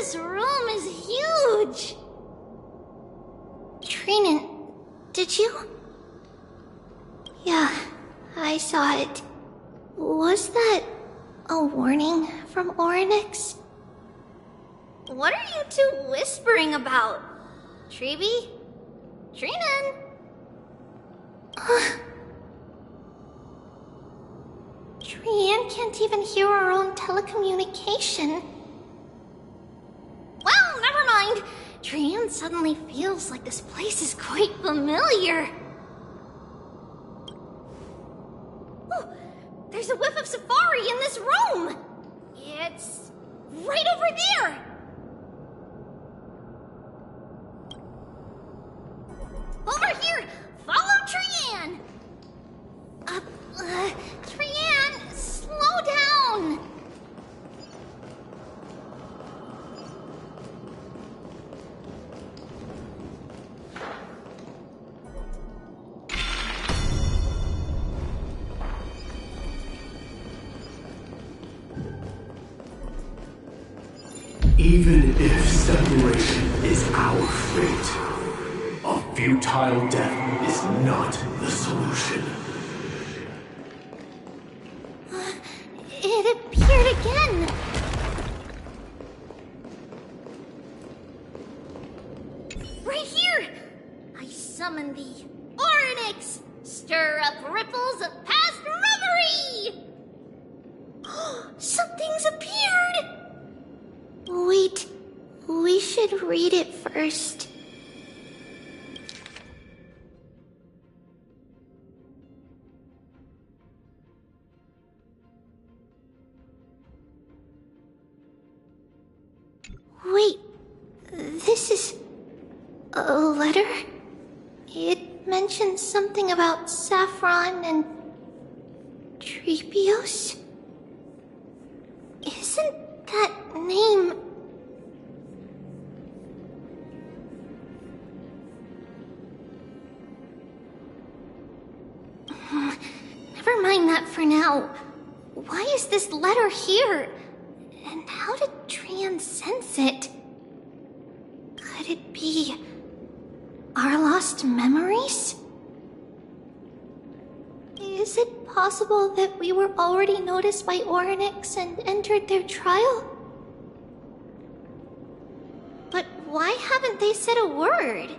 this room is huge! Trinan, did you? Yeah, I saw it. Was that a warning from Orynyx? What are you two whispering about? Treeby? Trinan? Trian can't even hear our own telecommunication. Well, never mind. Trian suddenly feels like this place is quite familiar. Oh, there's a whiff of safari in this room. It's right over there. Over here! Follow Trian! Trian, slow down! Even if separation is our fate, a futile death is not the solution. It appeared again! Right here! I summon thee, Orynyx! Stir up ripples of past reverie! Something's appeared! Wait, we should read it first. Wait, this is a letter? It mentions something about Saffron and Trepios? Isn't that name... Never mind that for now. Why is this letter here? And how did Trian sense it? Could it be our lost memories? Is it possible that we were already noticed by Orynyx and entered their trial? But why haven't they said a word?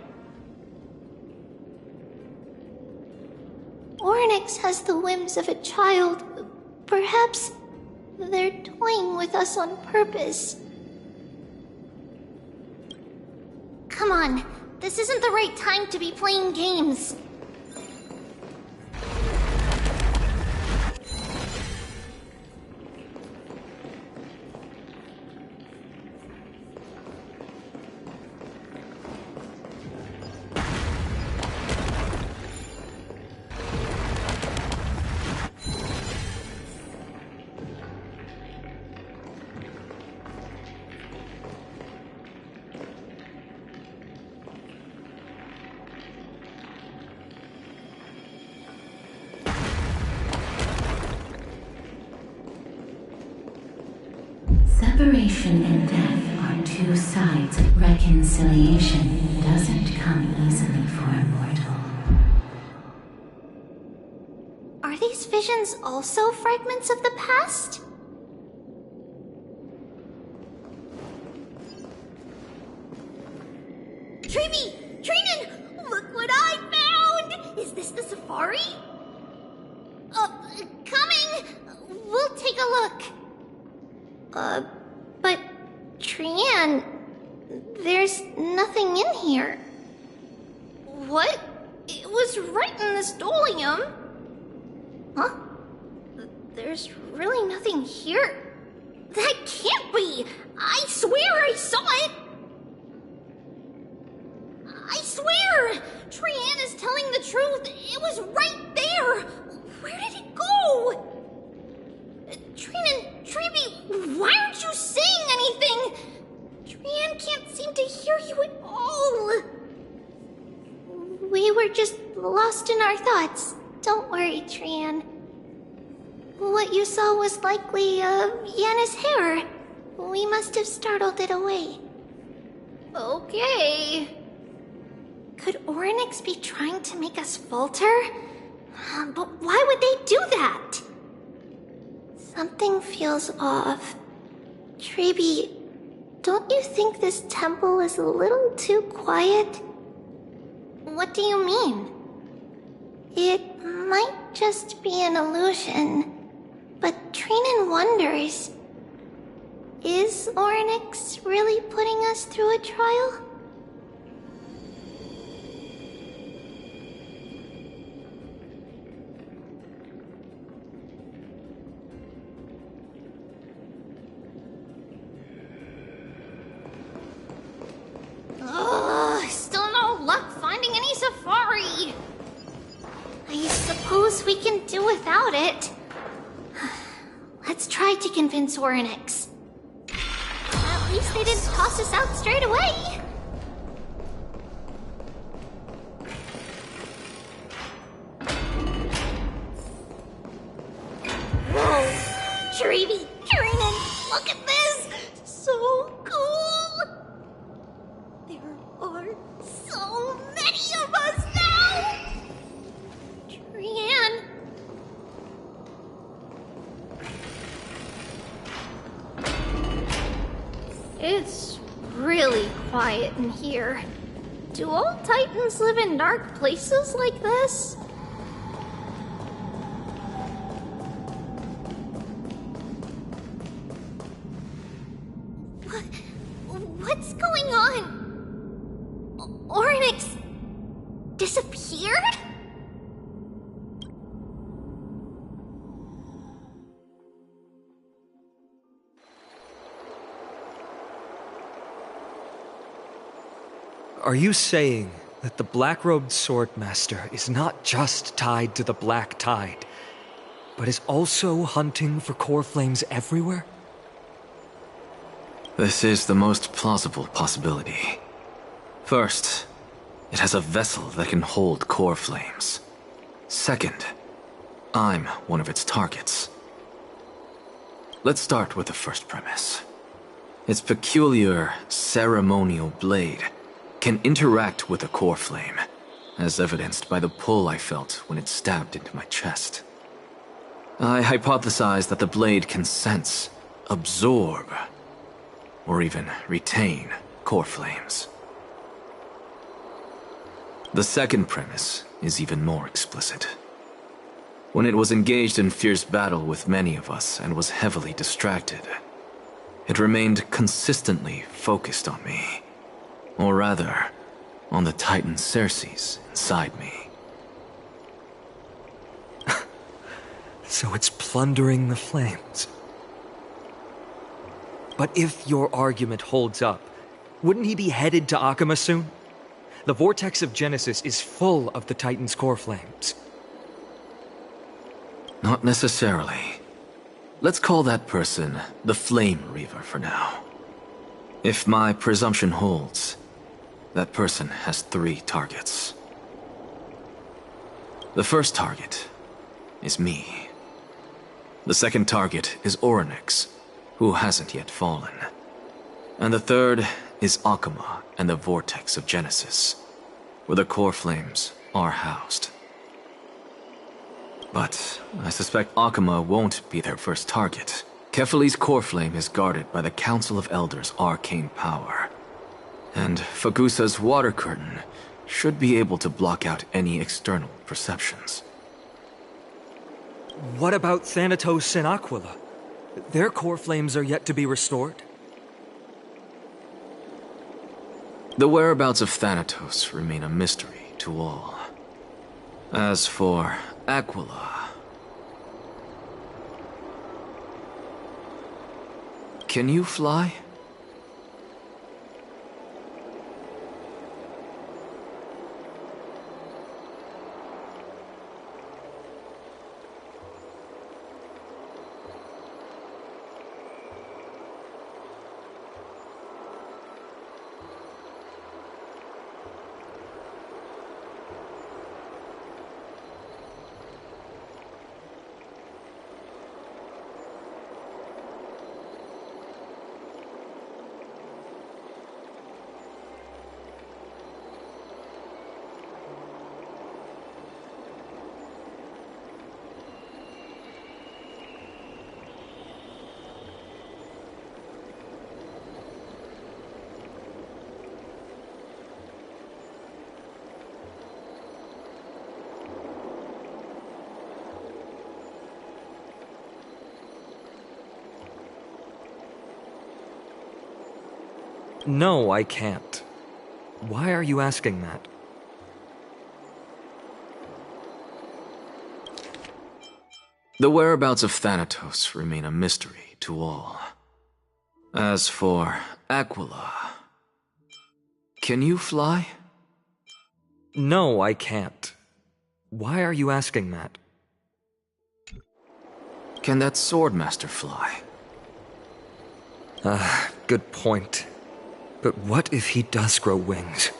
Orynyx has the whims of a child. Perhaps they're toying with us on purpose. Come on, this isn't the right time to be playing games. Separation and death are two sides. Reconciliation doesn't come easily for a mortal. Are these visions also fragments of the past? Treeby! Trinan! Look what I found! Is this the safari? Coming! We'll take a look. But Trian, there's nothing in here. What? It was right in the stolium. Huh? There's really nothing here. That can't be! I swear I saw it! I swear! Trian is telling the truth. It was right there! Where did it go? Trinan, Treeby, why aren't you saying anything? Trian can't seem to hear you at all. We were just lost in our thoughts. Don't worry, Trian. What you saw was likely, Yana's hair. We must must have startled it away. Okay. Could Orynyx be trying to make us falter? But why would they do that? Something feels off. Treeby, don't you think this temple is a little too quiet? What do you mean? It might just be an illusion, but Trinan wonders, is Orynyx really putting us through a trial? Still no luck finding any safari. I suppose we can do without it. Let's try to convince Orynyx. At least they didn't toss us out straight away. Whoa! Treeby, Trinan, look at this! So cool! There are so many of us now! Trian. It's really quiet in here. Do all Titans live in dark places like this? What's going on? Orynyx disappeared? Are you saying that the black-robed swordmaster is not just tied to the Black Tide, but is also hunting for core flames everywhere? This is the most plausible possibility. First, it has a vessel that can hold core flames. Second, I'm one of its targets. Let's start with the first premise. Its peculiar ceremonial blade can interact with a core flame, as evidenced by the pull I felt when it stabbed into my chest. I hypothesized that the blade can sense, absorb, or even retain core flames. The second premise is even more explicit. When it was engaged in fierce battle with many of us and was heavily distracted, it remained consistently focused on me. Or rather, on the Titan Circes inside me. So it's plundering the flames. But if your argument holds up, wouldn't he be headed to Akama soon? The vortex of Genesis is full of the Titan's core flames. Not necessarily. Let's call that person the Flame Reaver for now. If my presumption holds, that person has 3 targets. The first target is me. The second target is Orynyx, who hasn't yet fallen. And the third is Akama and the Vortex of Genesis, where the core flames are housed. But I suspect Akama won't be their first target. Kefali's core flame is guarded by the Council of Elders' arcane power. And Fagusa's water curtain should be able to block out any external perceptions. What about Thanatos and Aquila? Their core flames are yet to be restored. The whereabouts of Thanatos remain a mystery to all. As for Aquila... Can you fly? No, I can't. Why are you asking that? The whereabouts of Thanatos remain a mystery to all. As for Aquila, can you fly? No, I can't. Why are you asking that? Can that Swordmaster fly? Good point. But what if he does grow wings?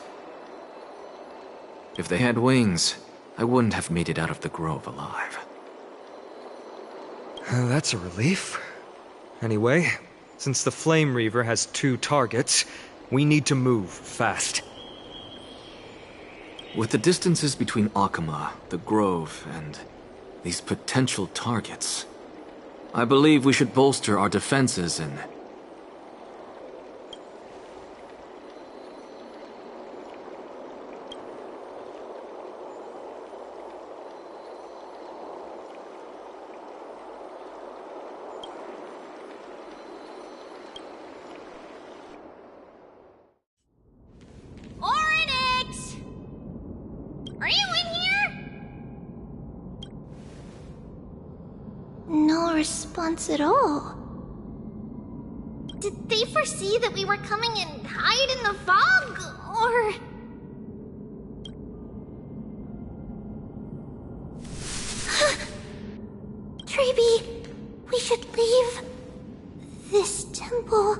If they had wings, I wouldn't have made it out of the grove alive. That's a relief. Anyway, since the Flame Reaver has 2 targets, we need to move fast. With the distances between Akama, the grove, and these potential targets, I believe we should bolster our defenses and... Oryx! Are you in here? No response at all. Did they foresee that we were coming and hide in the fog, or... Treeby, we should leave. This temple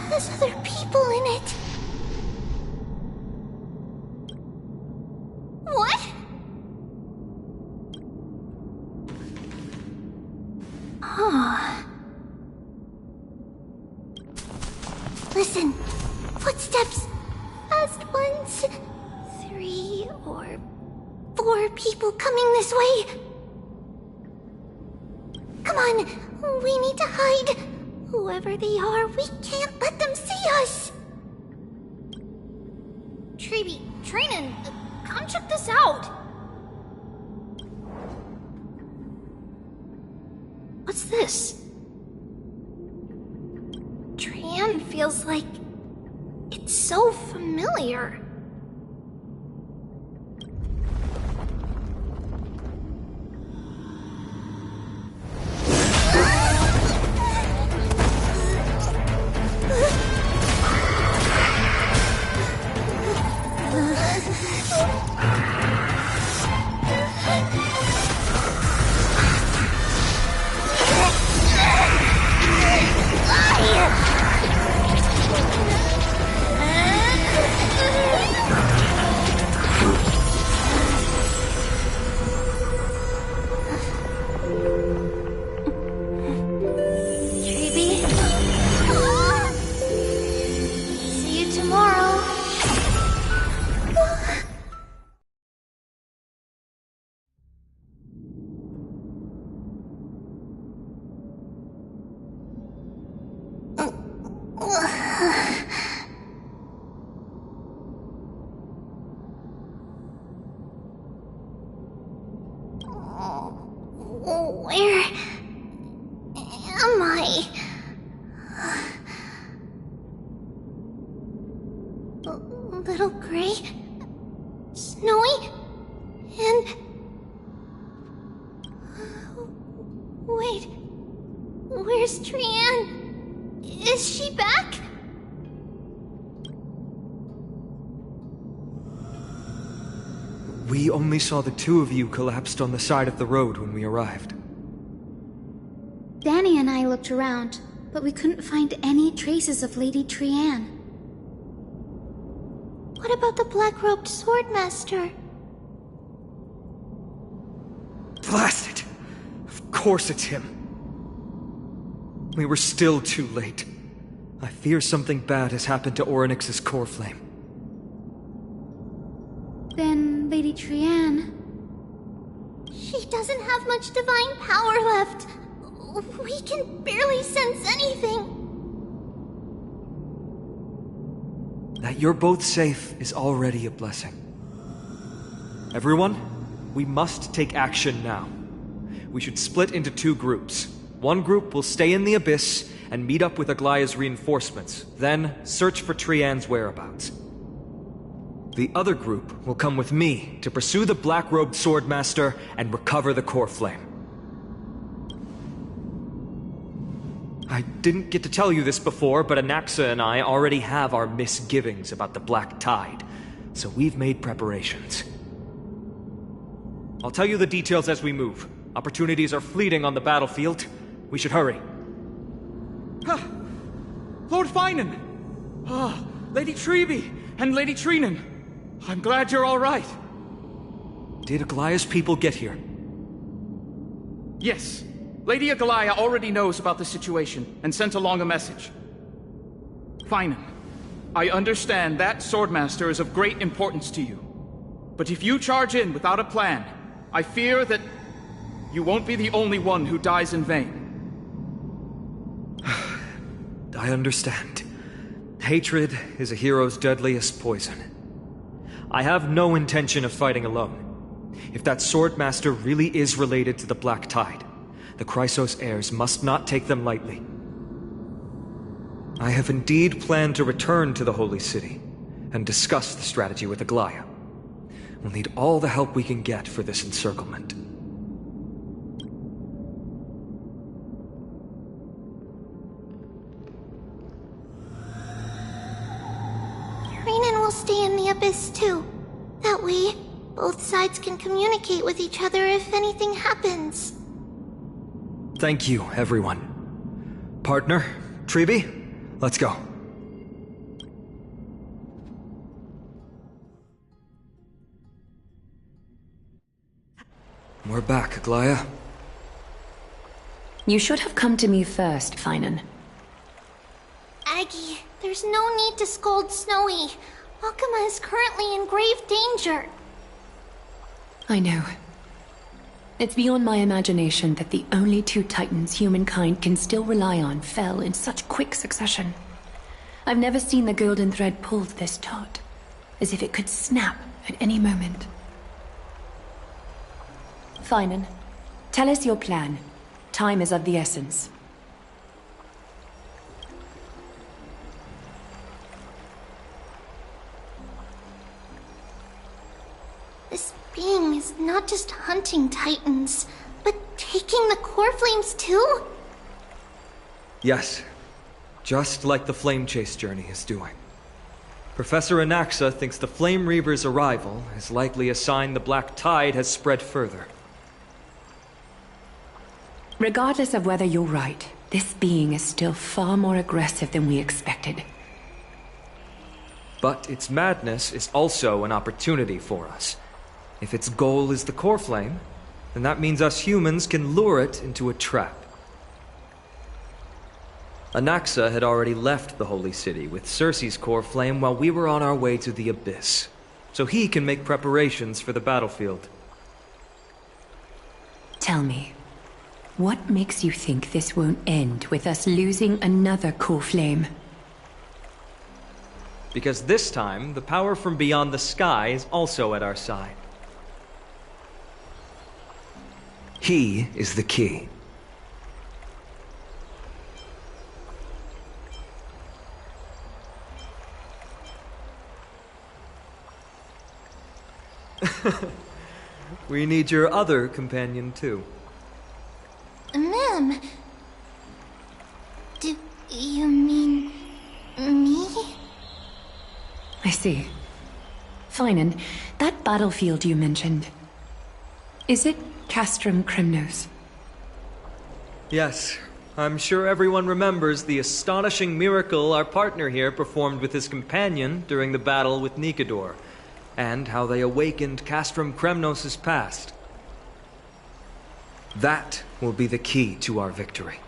has other people in it. What? Oh. Listen, footsteps. Fast ones. 3 or 4 people coming this way. Come on, we need to hide. Whoever they are, we can't let them see us. Treeby, Trainin, come check this out. What's this? Trian feels like it's so familiar. Where am I? Little gray, snowy, and... Wait, where's Trian? Is she back? We only saw the 2 of you collapsed on the side of the road when we arrived. Danny and I looked around, but we couldn't find any traces of Lady Trian. What about the black-robed swordmaster? Blast it! Of course it's him. We were still too late. I fear something bad has happened to Oryx's core flame. Then Lady Trian... She doesn't have much divine power left. We can barely sense anything. That you're both safe is already a blessing. Everyone, we must take action now. We should split into 2 groups. One group will stay in the abyss, and meet up with Aglaya's reinforcements, then search for Trian's whereabouts. The other group will come with me to pursue the black-robed swordmaster and recover the core flame. I didn't get to tell you this before, but Anaxa and I already have our misgivings about the Black Tide, so we've made preparations. I'll tell you the details as we move. Opportunities are fleeting on the battlefield. We should hurry. Lord Finan! Lady Treby and Lady Trinan. I'm glad you're all right. Did Aglaya's people get here? Yes. Lady Aglaya already knows about the situation and sent along a message. Finan, I understand that Swordmaster is of great importance to you. But if you charge in without a plan, I fear that you won't be the only one who dies in vain. I understand. Hatred is a hero's deadliest poison. I have no intention of fighting alone. If that Swordmaster really is related to the Black Tide, the Chrysos heirs must not take them lightly. I have indeed planned to return to the Holy City and discuss the strategy with Aglaya. We'll need all the help we can get for this encirclement. Trinan will stay in the Abyss too. That way, both sides can communicate with each other if anything happens. Thank you, everyone. Partner, Treby, let's go. We're back, Aglaya. You should have come to me first, Finan. Aggie, there's no need to scold Snowy. Akuma is currently in grave danger. I know. It's beyond my imagination that the only two titans humankind can still rely on fell in such quick succession. I've never seen the golden thread pulled this taut, as if it could snap at any moment. Finan, tell us your plan. Time is of the essence. This being is not just hunting titans, but taking the core flames too? Yes, just like the Flame Chase journey is doing. Professor Anaxa thinks the Flame Reaver's arrival is likely a sign the Black Tide has spread further. Regardless of whether you're right, this being is still far more aggressive than we expected. But its madness is also an opportunity for us. If its goal is the core flame, then that means us humans can lure it into a trap. Anaxa had already left the Holy City with Circe's core flame while we were on our way to the Abyss, so he can make preparations for the battlefield. Tell me, what makes you think this won't end with us losing another core flame? Because this time, the power from beyond the sky is also at our side. He is the key. We need your other companion, too. Ma'am. Do you mean me? I see. Finan, that battlefield you mentioned, is it Castrum Kremnos? Yes, I'm sure everyone remembers the astonishing miracle our partner here performed with his companion during the battle with Nikador, and how they awakened Castrum Kremnos' past. That will be the key to our victory.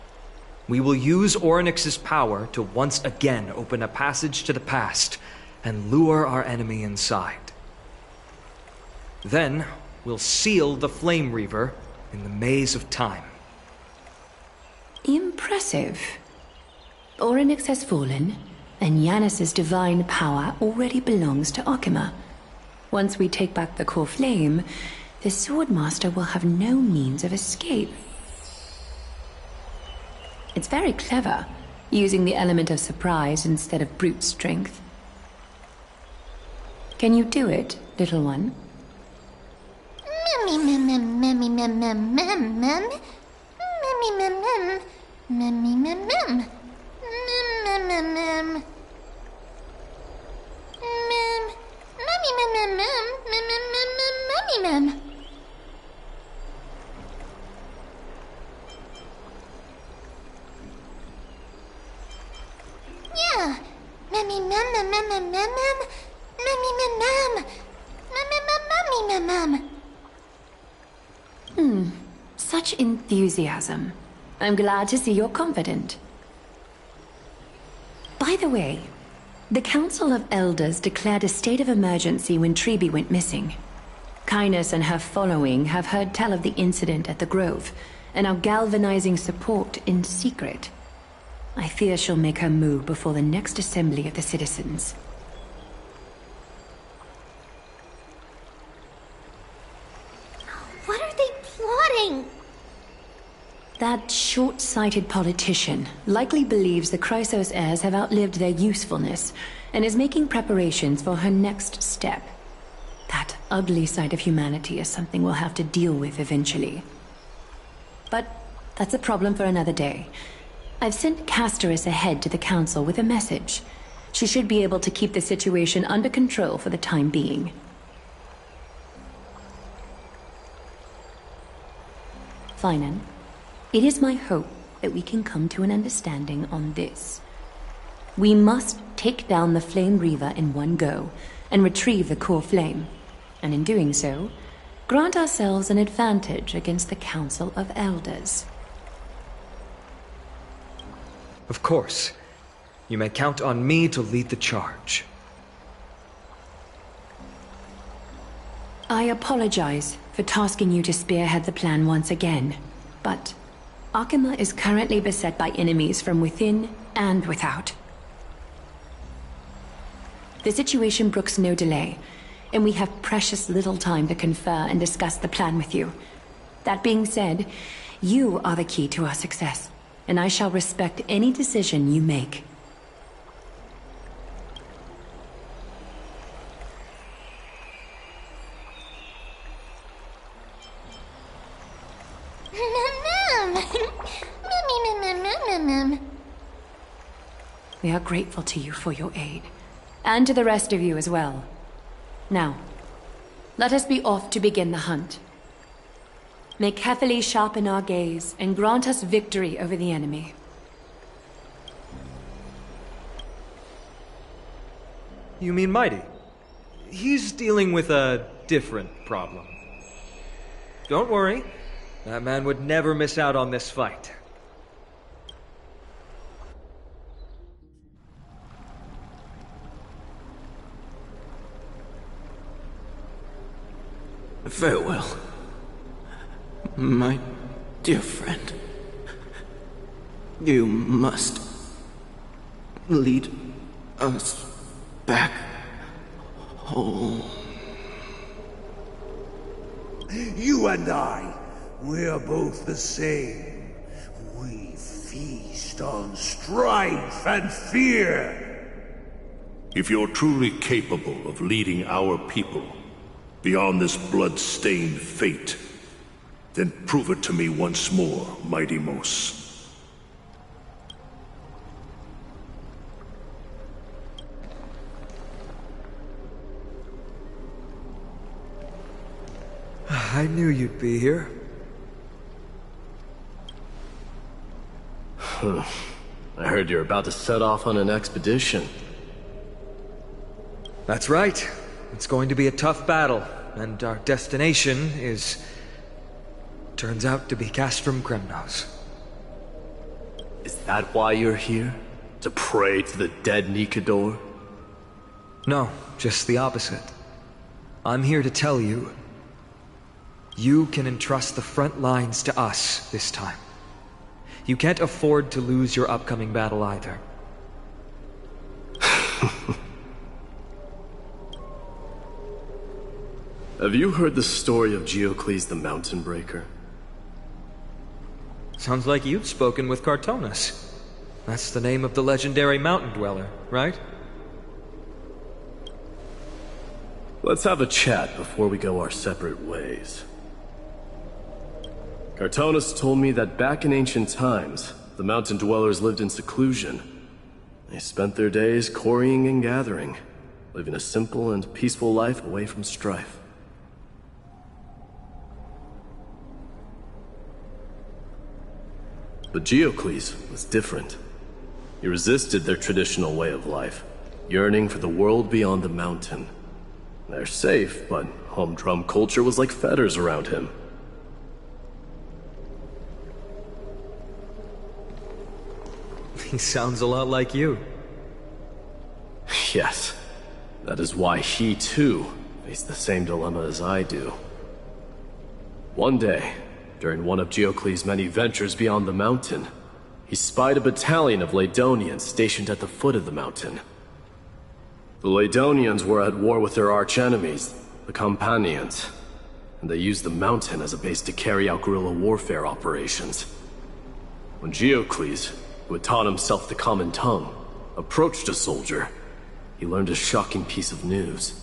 We will use Orynyx's power to once again open a passage to the past and lure our enemy inside. Then, we'll seal the Flame Reaver in the maze of time. Impressive. Orynyx has fallen, and Yanis's divine power already belongs to Akuma. Once we take back the core flame, the Swordmaster will have no means of escape. It's very clever, using the element of surprise instead of brute strength. Can you do it, little one? Yeah. Such enthusiasm. I'm glad to see you're confident. By the way, the Council of Elders declared a state of emergency when Treeby went missing. Kynus and her following have heard tell of the incident at the Grove, and are galvanizing support in secret. I fear she'll make her move before the next assembly of the citizens. What are they plotting? That short-sighted politician likely believes the Chrysos heirs have outlived their usefulness, and is making preparations for her next step. That ugly side of humanity is something we'll have to deal with eventually. But that's a problem for another day. I've sent Casterus ahead to the council with a message. She should be able to keep the situation under control for the time being. Finan, it is my hope that we can come to an understanding on this. We must take down the Flame Reaver in one go, and retrieve the core flame. And in doing so, grant ourselves an advantage against the Council of Elders. Of course. You may count on me to lead the charge. I apologize for tasking you to spearhead the plan once again, but Arkema is currently beset by enemies from within and without. The situation brooks no delay, and we have precious little time to confer and discuss the plan with you. That being said, you are the key to our success, and I shall respect any decision you make. We are grateful to you for your aid, and to the rest of you as well. Now, let us be off to begin the hunt. May carefully sharpen our gaze and grant us victory over the enemy. You mean Mighty? He's dealing with a different problem. Don't worry, that man would never miss out on this fight. Farewell, my dear friend. You must lead us back home. You and I, we're both the same. We feast on strife and fear. If you're truly capable of leading our people beyond this blood-stained fate, then prove it to me once more, Mighty Mos. I knew you'd be here. I heard you're about to set off on an expedition. That's right. It's going to be a tough battle, and our destination turns out to be Castrum Kremnos. Is that why you're here? To pray to the dead Nikador? No, just the opposite. I'm here to tell you, you can entrust the front lines to us this time. You can't afford to lose your upcoming battle either. Have you heard the story of Geocles the Mountain Breaker? Sounds like you've spoken with Cartonus. That's the name of the legendary mountain dweller, right? Let's have a chat before we go our separate ways. Cartonus told me that back in ancient times, the mountain dwellers lived in seclusion. They spent their days quarrying and gathering, living a simple and peaceful life away from strife. But Geocles was different. He resisted their traditional way of life, yearning for the world beyond the mountain. They're safe, but humdrum culture was like fetters around him. He sounds a lot like you. Yes. That is why he, too, faced the same dilemma as I do. One day, during one of Geocles' many ventures beyond the mountain, he spied a battalion of Ladonians stationed at the foot of the mountain. The Ladonians were at war with their arch-enemies, the Companions, and they used the mountain as a base to carry out guerrilla warfare operations. When Geocles, who had taught himself the common tongue, approached a soldier, he learned a shocking piece of news.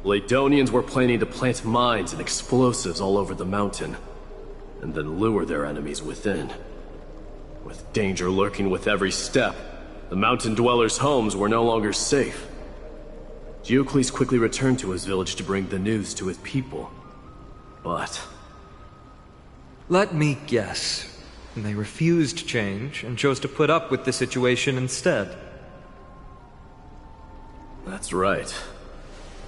Ladonians were planning to plant mines and explosives all over the mountain, and then lure their enemies within. With danger lurking with every step, the mountain dwellers' homes were no longer safe. Geocles quickly returned to his village to bring the news to his people. But... let me guess. They refused change and chose to put up with the situation instead. That's right.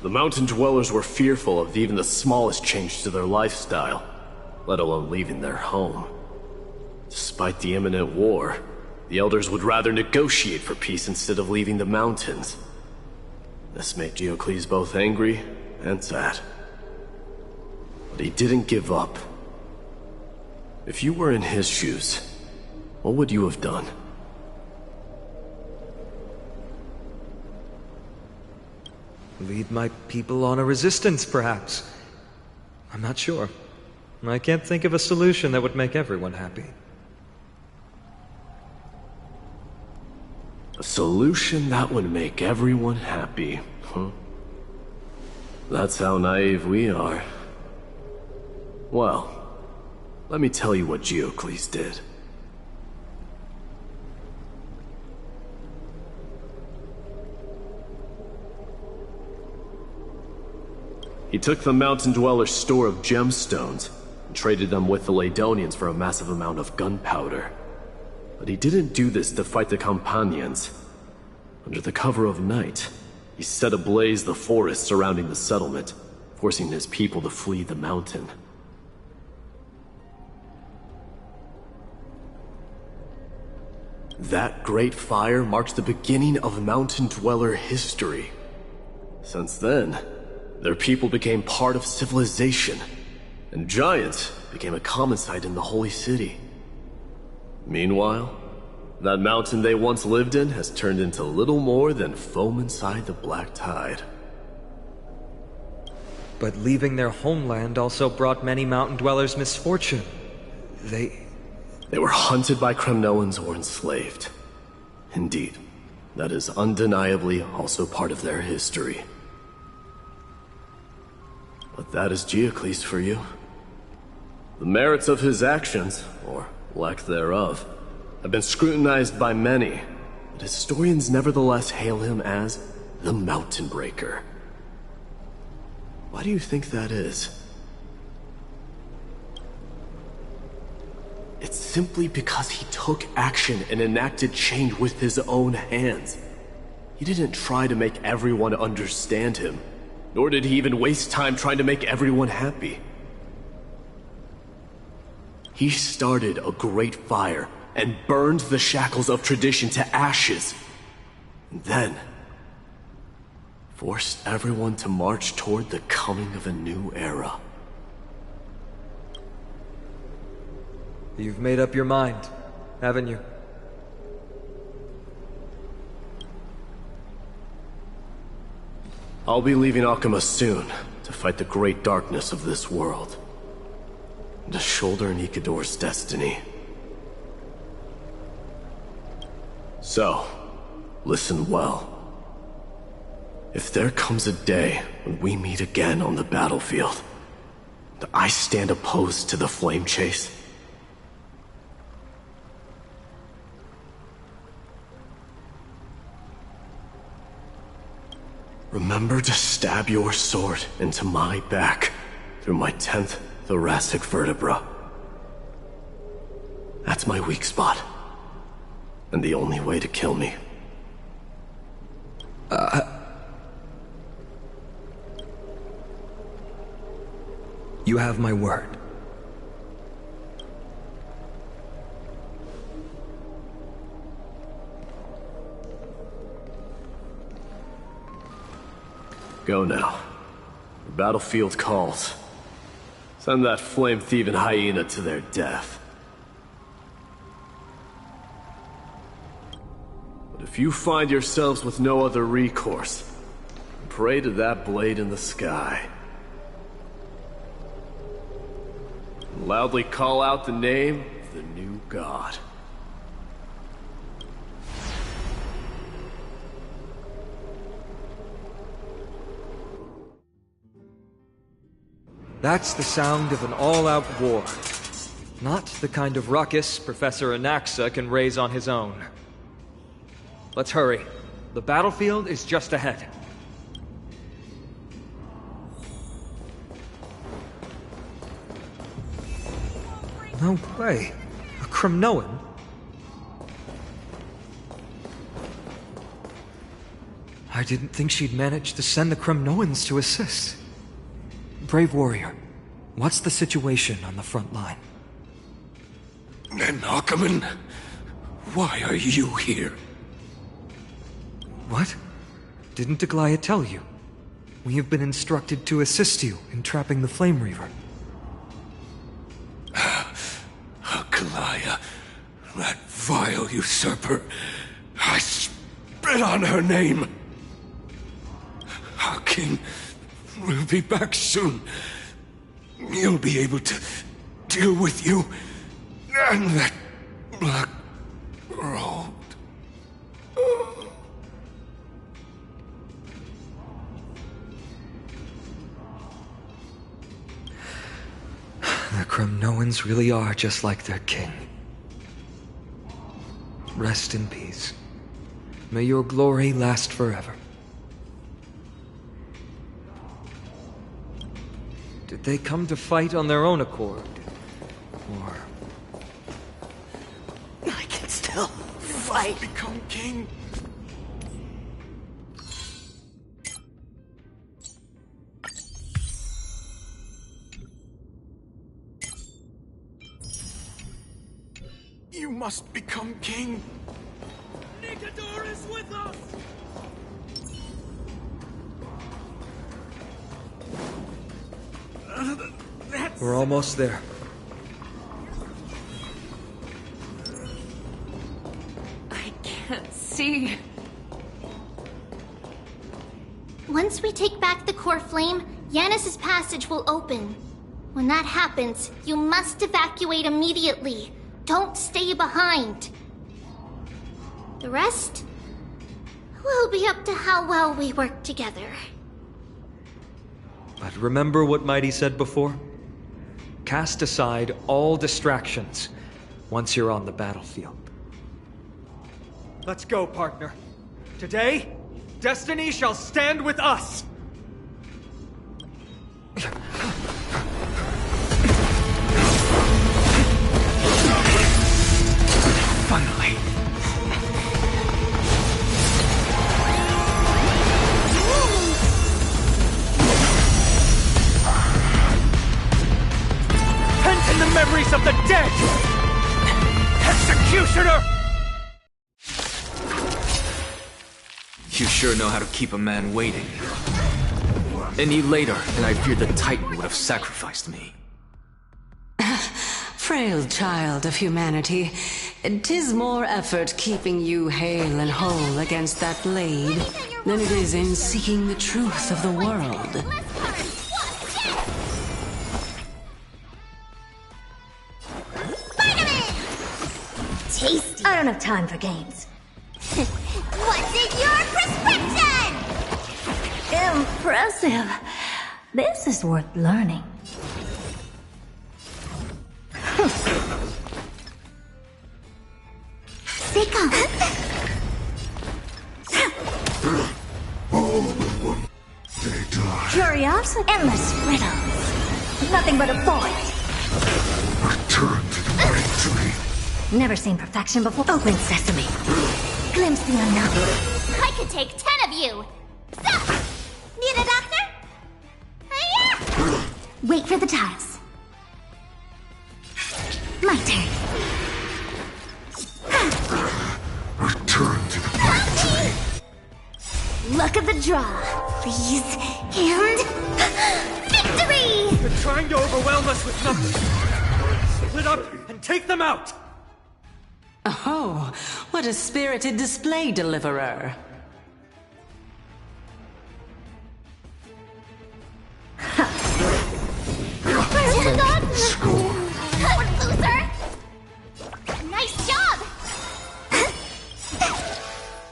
The mountain dwellers were fearful of even the smallest change to their lifestyle, let alone leaving their home. Despite the imminent war, the elders would rather negotiate for peace instead of leaving the mountains. This made Geocles both angry and sad. But he didn't give up. If you were in his shoes, what would you have done? Lead my people on a resistance, perhaps. I'm not sure. I can't think of a solution that would make everyone happy. A solution that would make everyone happy, huh? That's how naive we are. Well, let me tell you what Geocles did. He took the mountain dweller's store of gemstones and traded them with the Ladonians for a massive amount of gunpowder. But he didn't do this to fight the Companions. Under the cover of night, he set ablaze the forest surrounding the settlement, forcing his people to flee the mountain. That great fire marked the beginning of mountain dweller history. Since then, their people became part of civilization, and giants became a common sight in the holy city. Meanwhile, that mountain they once lived in has turned into little more than foam inside the black tide. But leaving their homeland also brought many mountain dwellers misfortune. They were hunted by Kremnoans or enslaved. Indeed, that is undeniably also part of their history. But that is Geocles for you. The merits of his actions, or lack thereof, have been scrutinized by many, but historians nevertheless hail him as the Mountain Breaker. Why do you think that is? It's simply because he took action and enacted change with his own hands. He didn't try to make everyone understand him, nor did he even waste time trying to make everyone happy. He started a great fire and burned the shackles of tradition to ashes. And then forced everyone to march toward the coming of a new era. You've made up your mind, haven't you? I'll be leaving Akama soon to fight the great darkness of this world, and to shoulder Nikador's destiny. So, listen well. If there comes a day when we meet again on the battlefield, that I stand opposed to the flame chase, remember to stab your sword into my back through my 10th thoracic vertebra. That's my weak spot, and the only way to kill me. You have my word. Go now. The battlefield calls. Send that flame-thieving hyena to their death. But if you find yourselves with no other recourse, pray to that blade in the sky. And loudly call out the name of the new god. That's the sound of an all-out war. Not the kind of ruckus Professor Anaxa can raise on his own. Let's hurry. The battlefield is just ahead. No way. A Kremnoan? I didn't think she'd manage to send the Kremnoans to assist. Brave warrior, what's the situation on the front line? And Ackerman, why are you here? What? Didn't Aglaya tell you? We have been instructed to assist you in trapping the Flame Reaver. Aglaya, that vile usurper. I spit on her name. Our king will be back soon. He'll be able to deal with you and that black road. The Kremnoans really are just like their king. Rest in peace. May your glory last forever. Did they come to fight on their own accord? Or... I can still fight. Become king. You must become king. Nikador is with us! We're almost there. I can't see. Once we take back the core flame, Yanis's passage will open. When that happens, you must evacuate immediately. Don't stay behind. The rest will be up to how well we work together. But remember what Mighty said before? Cast aside all distractions once you're on the battlefield. Let's go, partner. Today, destiny shall stand with us! Finally. Pent in the memories of the dead! Executioner! You sure know how to keep a man waiting. Any later, and I feared the Titan would have sacrificed me. Frail child of humanity, 'tis more effort keeping you hale and whole against that blade than it is in seeking the truth of the world. Tasty. I don't have time for games. What's in your prescription? Impressive. This is worth learning. Sicko. Curiosity? Endless riddles. Nothing but a void. Return to the victory. Never seen perfection before. Open sesame. Glimpse the unknown. I could take 10 of you. Stop! Need a doctor? Hiya! Wait for the tiles. My turn. Return to the victory. Luck of the draw, please. And victory! They're trying to overwhelm us with numbers. Split up and take them out! Oh, what a spirited display, Deliverer. Where's the dog? Loser! Nice job!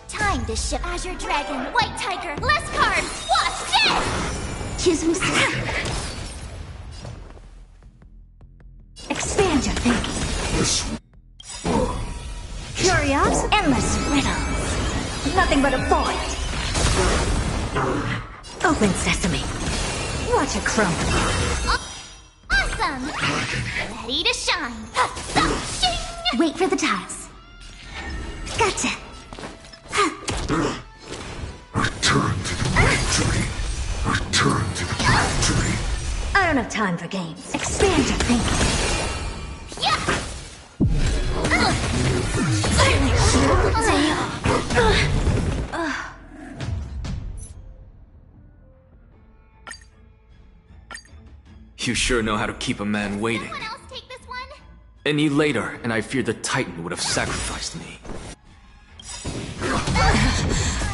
Time to ship Azure Dragon, White Tiger, less cards! Watch this! Choose from scrap. Expand your thinking. This world. Curiosity? Endless riddles. Nothing but a void. Open sesame. Watch it crumble. Awesome! Ready to shine! Shing! Wait for the tiles. Gotcha. Return to the victory. Return to the victory. I don't have time for games. Expand your thinking. Yeah! You sure know how to keep a man waiting. Someone else take this one? Any later, and I fear the Titan would have sacrificed me.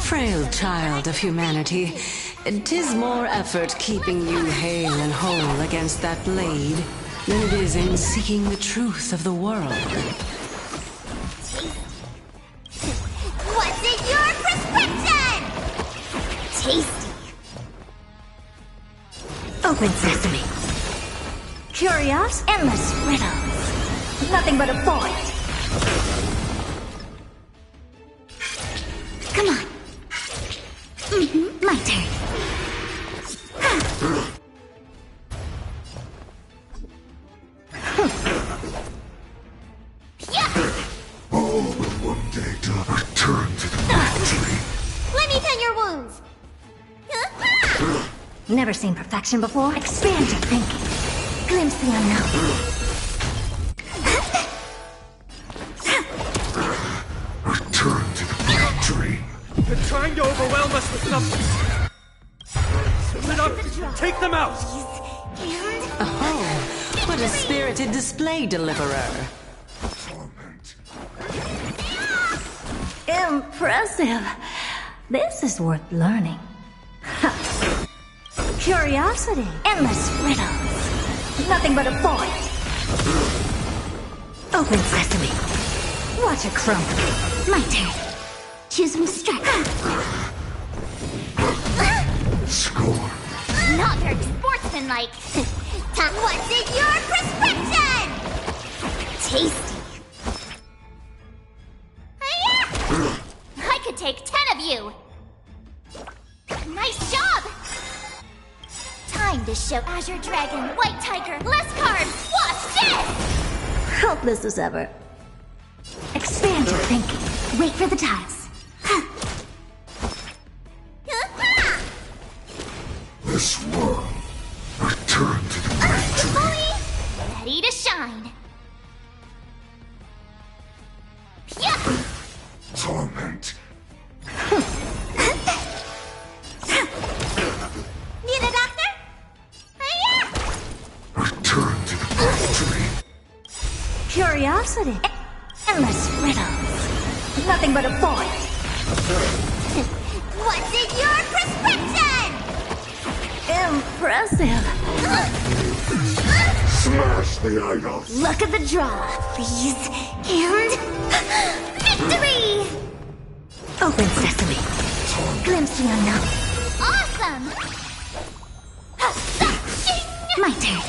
Frail child of humanity, 'tis more effort keeping you hale and whole against that blade than it is in seeking the truth of the world. What's in your prescription? Tasty. Open sesame. Curious? Endless riddles. Nothing but a void. Come on. My turn. All but one day to return to the victory. Let me tend your wounds. Never seen perfection before? Expand your thinking. Glimpse the unknown. Return to the victory. They're trying to overwhelm us with numbers. Split up and take them out! Oh, what a spirited display, Deliverer. Torment. Impressive. This is worth learning. Curiosity. Endless riddles. Nothing but a void. Open sesame. Watch it crumble. My turn. Choose from strike. Score. Not very sportsmanlike. What's in your prescription? Tasty. Hiya! I could take 10 of you. Nice job! Time to show Azure Dragon, White Tiger, less cards! Watch this! Hopeless as ever. Expand your thinking. Wait for the tiles. This world. Return to the victory. Fully ready to shine. Yeah! Torment. Need a doctor? Hiya! Return to the victory. Curiosity. Endless riddles. Nothing but a void. What's in your prescription? Impressive. Smash the idols. Luck of the draw, please. And victory! Open sesame. Glimpse the unknown. Awesome! My turn.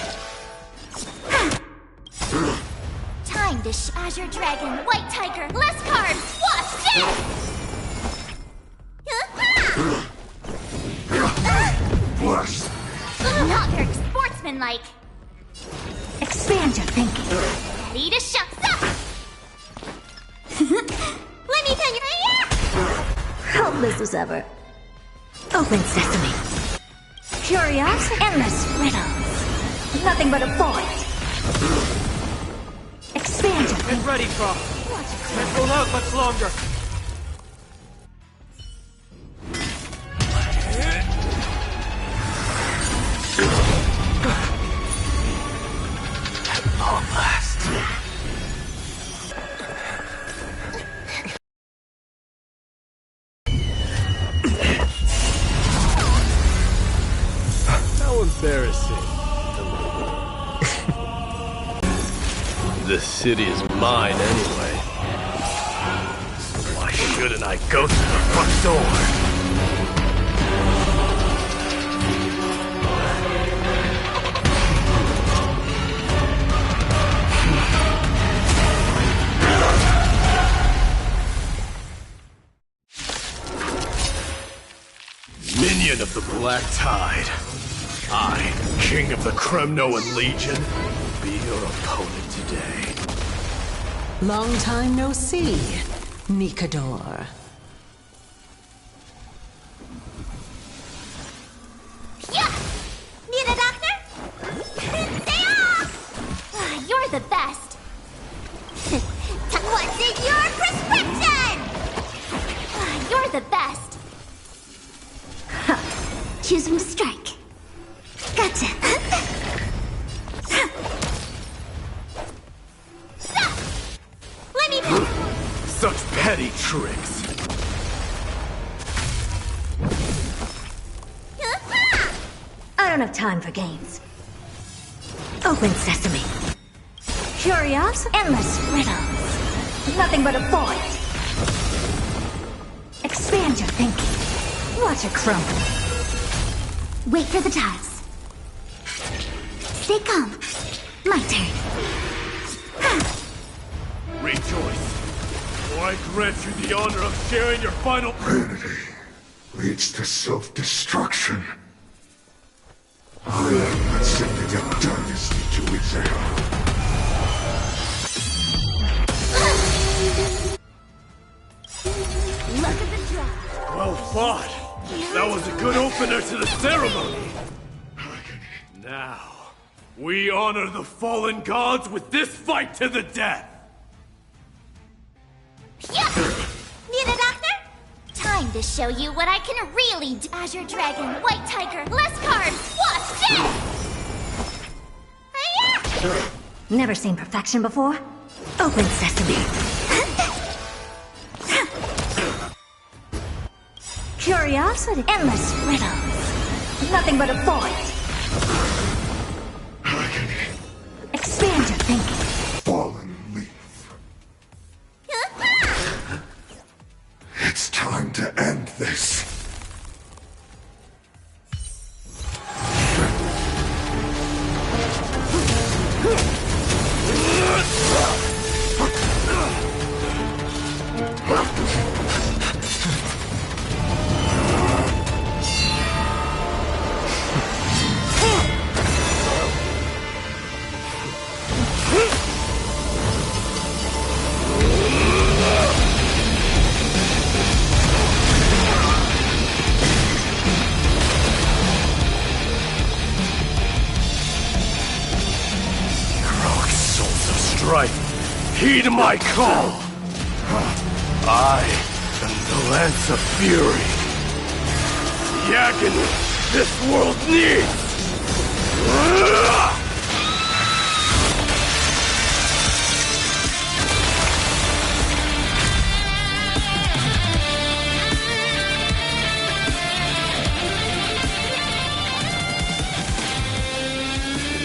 Time to Azure Dragon, White Tiger, less cards, watch this! Bless. Not very sportsmanlike. Expand your thinking. Ready to shock up! Let me tell you. Helpless as ever. Open sesame. Curious, endless riddles. Nothing but a void. Expand your Get ready, Croc. Can't hold out much longer. At long last. How embarrassing. This city is mine anyway. So why shouldn't I go through the front door? Minion of the Black Tide. I, King of the Kremnoan Legion, will be your opponent today. Long time no see, Nikador. Yeah! Need a doctor? Stay off! You're the best. What's in your prescription? You're the best. Choose from strike. Gotcha. Let me... Such petty tricks. I don't have time for games. Open sesame. Curious, endless riddles. Nothing but a void. Expand your thinking. Watch it crumble. Wait for the tiles. Stay calm. My turn. Rejoice, for I grant you the honor of sharing your final... Vanity leads to self-destruction. I am not sending a dynasty to its end. Look at the draw. Well fought. That was a good opener to the ceremony. Now, we honor the fallen gods with this fight to the death. Yeah! Need a doctor? Time to show you what I can really do. Azure Dragon, White Tiger, less cards, watch this! Never seen perfection before? Open sesame. Curiosity, endless riddles. Nothing but a void. Expand your thinking. Fallen leaf. It's time to end this. Heed my call! I am the Lance of Fury. The agony this world needs!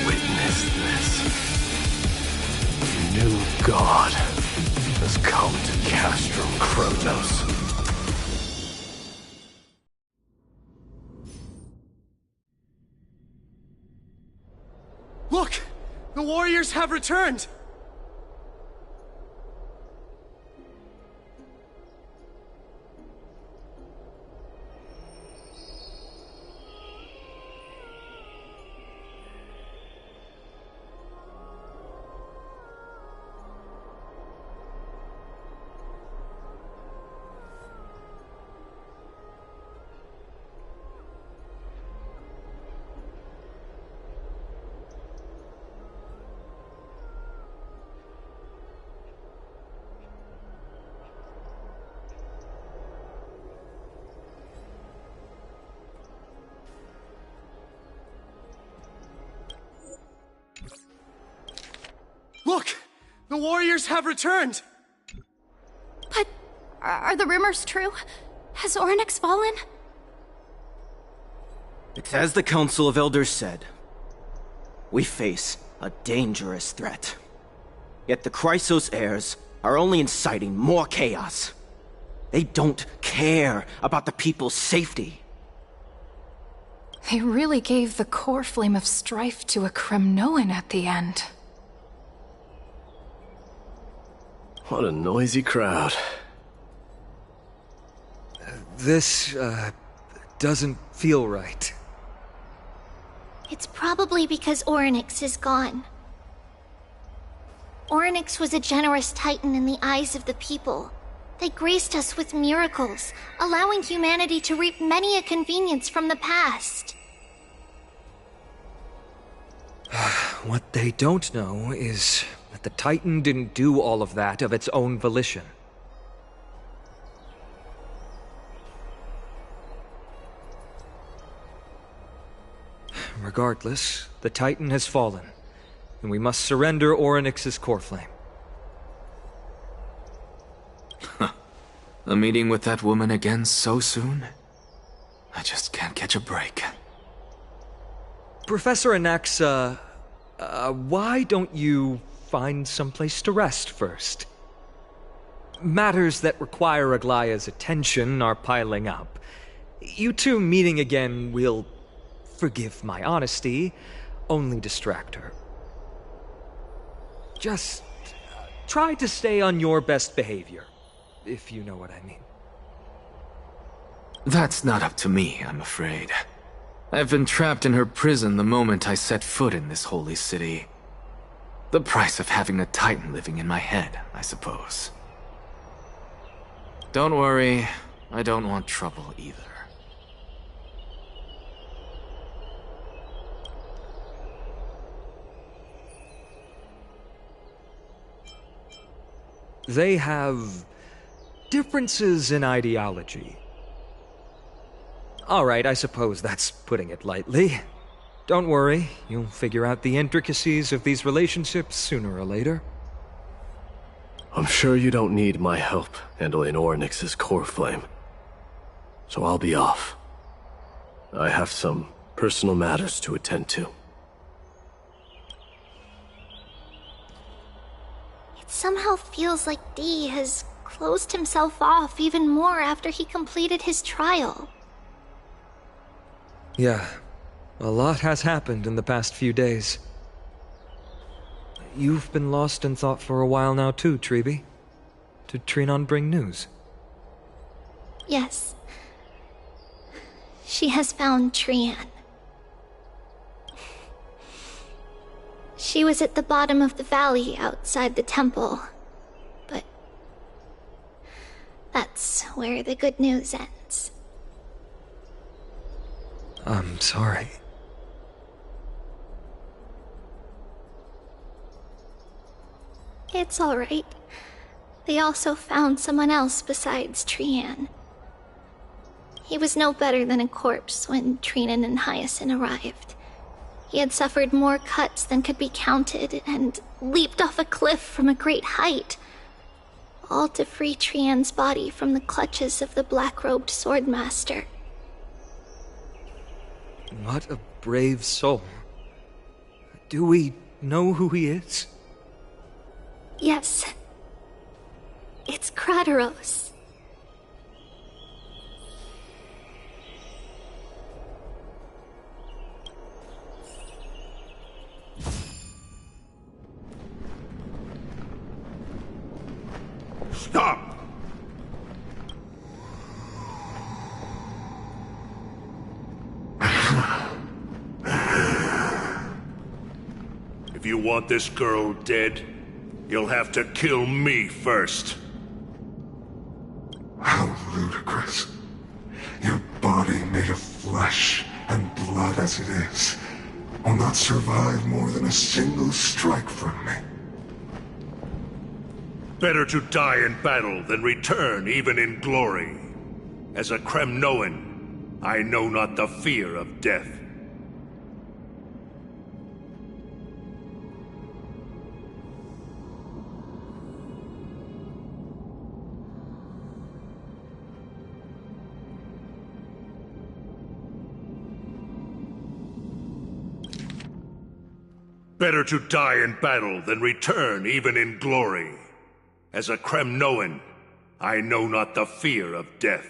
Witness this. New God has come to Castrum Kronos. The warriors have returned! Look! The warriors have returned! But are the rumors true? Has Oryx fallen? It's as the Council of Elders said. We face a dangerous threat. Yet the Chrysos heirs are only inciting more chaos. They don't care about the people's safety. They really gave the core flame of strife to a Kremnoan at the end. What a noisy crowd. This, doesn't feel right. It's probably because Oryx is gone. Oryx was a generous titan in the eyes of the people. They graced us with miracles, allowing humanity to reap many a convenience from the past. What they don't know is that the Titan didn't do all of that of its own volition. Regardless, the Titan has fallen, and we must surrender Oryx's core flame. A meeting with that woman again so soon? I just can't catch a break. Professor Anaxa, why don't you find someplace to rest first? Matters that require Aglaya's attention are piling up. You two meeting again will, forgive my honesty, only distract her. Just try to stay on your best behavior, if you know what I mean. That's not up to me, I'm afraid. I've been trapped in her prison the moment I set foot in this holy city. The price of having a Titan living in my head, I suppose. Don't worry, I don't want trouble either. They have differences in ideology. All right, I suppose that's putting it lightly. Don't worry, you'll figure out the intricacies of these relationships sooner or later. I'm sure you don't need my help handling Oryx's core flame. So I'll be off. I have some personal matters to attend to. It somehow feels like D has closed himself off even more after he completed his trial. Yeah, a lot has happened in the past few days. You've been lost in thought for a while now too, Treeby. Did Trinon bring news? Yes. She has found Trian. She was at the bottom of the valley outside the temple, but that's where the good news ends. I'm sorry. It's all right. They also found someone else besides Trian. He was no better than a corpse when Trinan and Hyacinth arrived. He had suffered more cuts than could be counted and leaped off a cliff from a great height, all to free Trian's body from the clutches of the black-robed swordmaster. What a brave soul. Do we know who he is? Yes. It's Krateros. Stop! If you want this girl dead, you'll have to kill me first. How ludicrous. Your body made of flesh and blood as it is will not survive more than a single strike from me. Better to die in battle than return even in glory. As a Kremnoan, I know not the fear of death. Better to die in battle than return even in glory. As a Kremnoan, I know not the fear of death.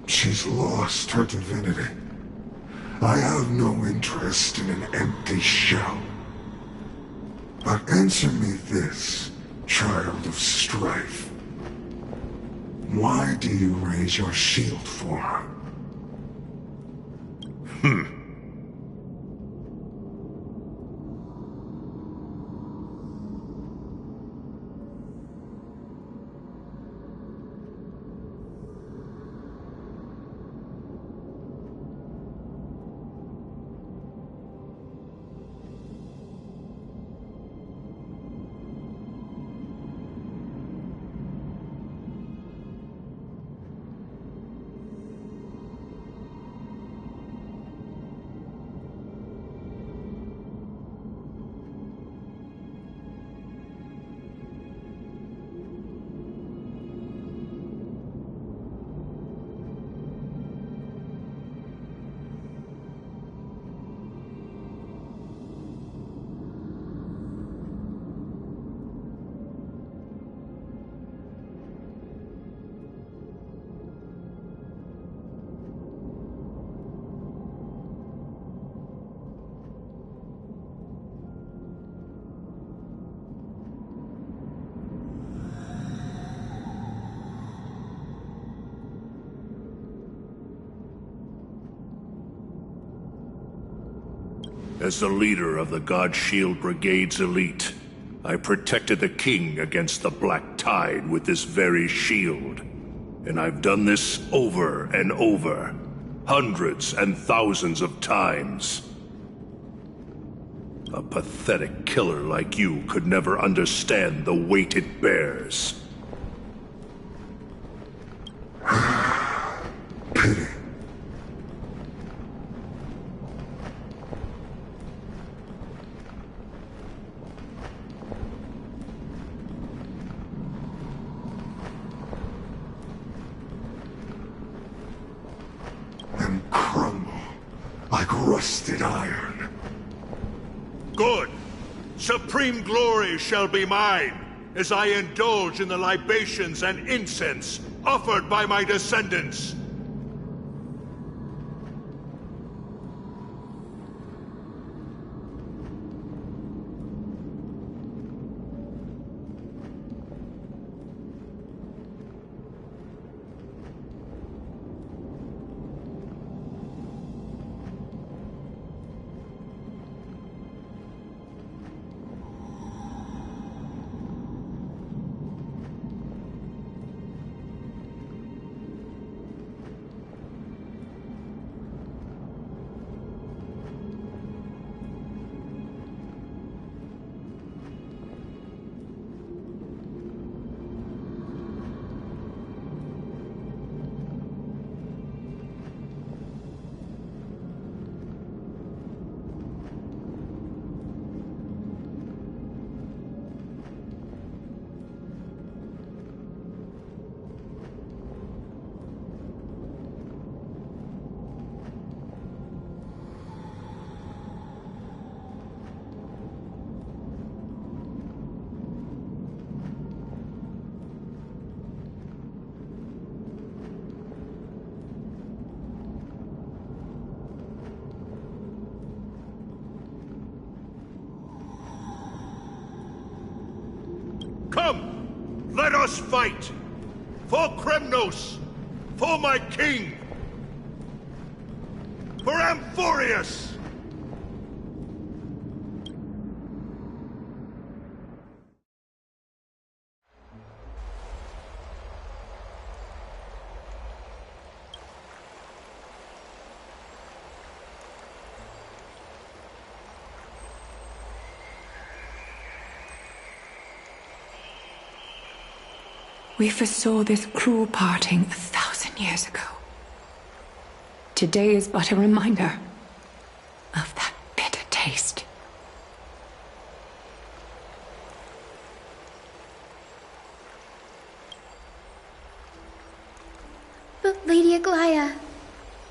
She's lost her divinity. I have no interest in an empty shell. But answer me this, child of strife. Why do you raise your shield for her? As the leader of the God Shield Brigade's elite, I protected the king against the Black Tide with this very shield. And I've done this over and over, hundreds and thousands of times. A pathetic killer like you could never understand the weight it bears. Pity. And crumble like rusted iron. Good! Supreme glory shall be mine, as I indulge in the libations and incense offered by my descendants. Let us fight! For Kremnos! For my king! For Amphorius! We foresaw this cruel parting 1,000 years ago. Today is but a reminder of that bitter taste. But Lady Aglaya,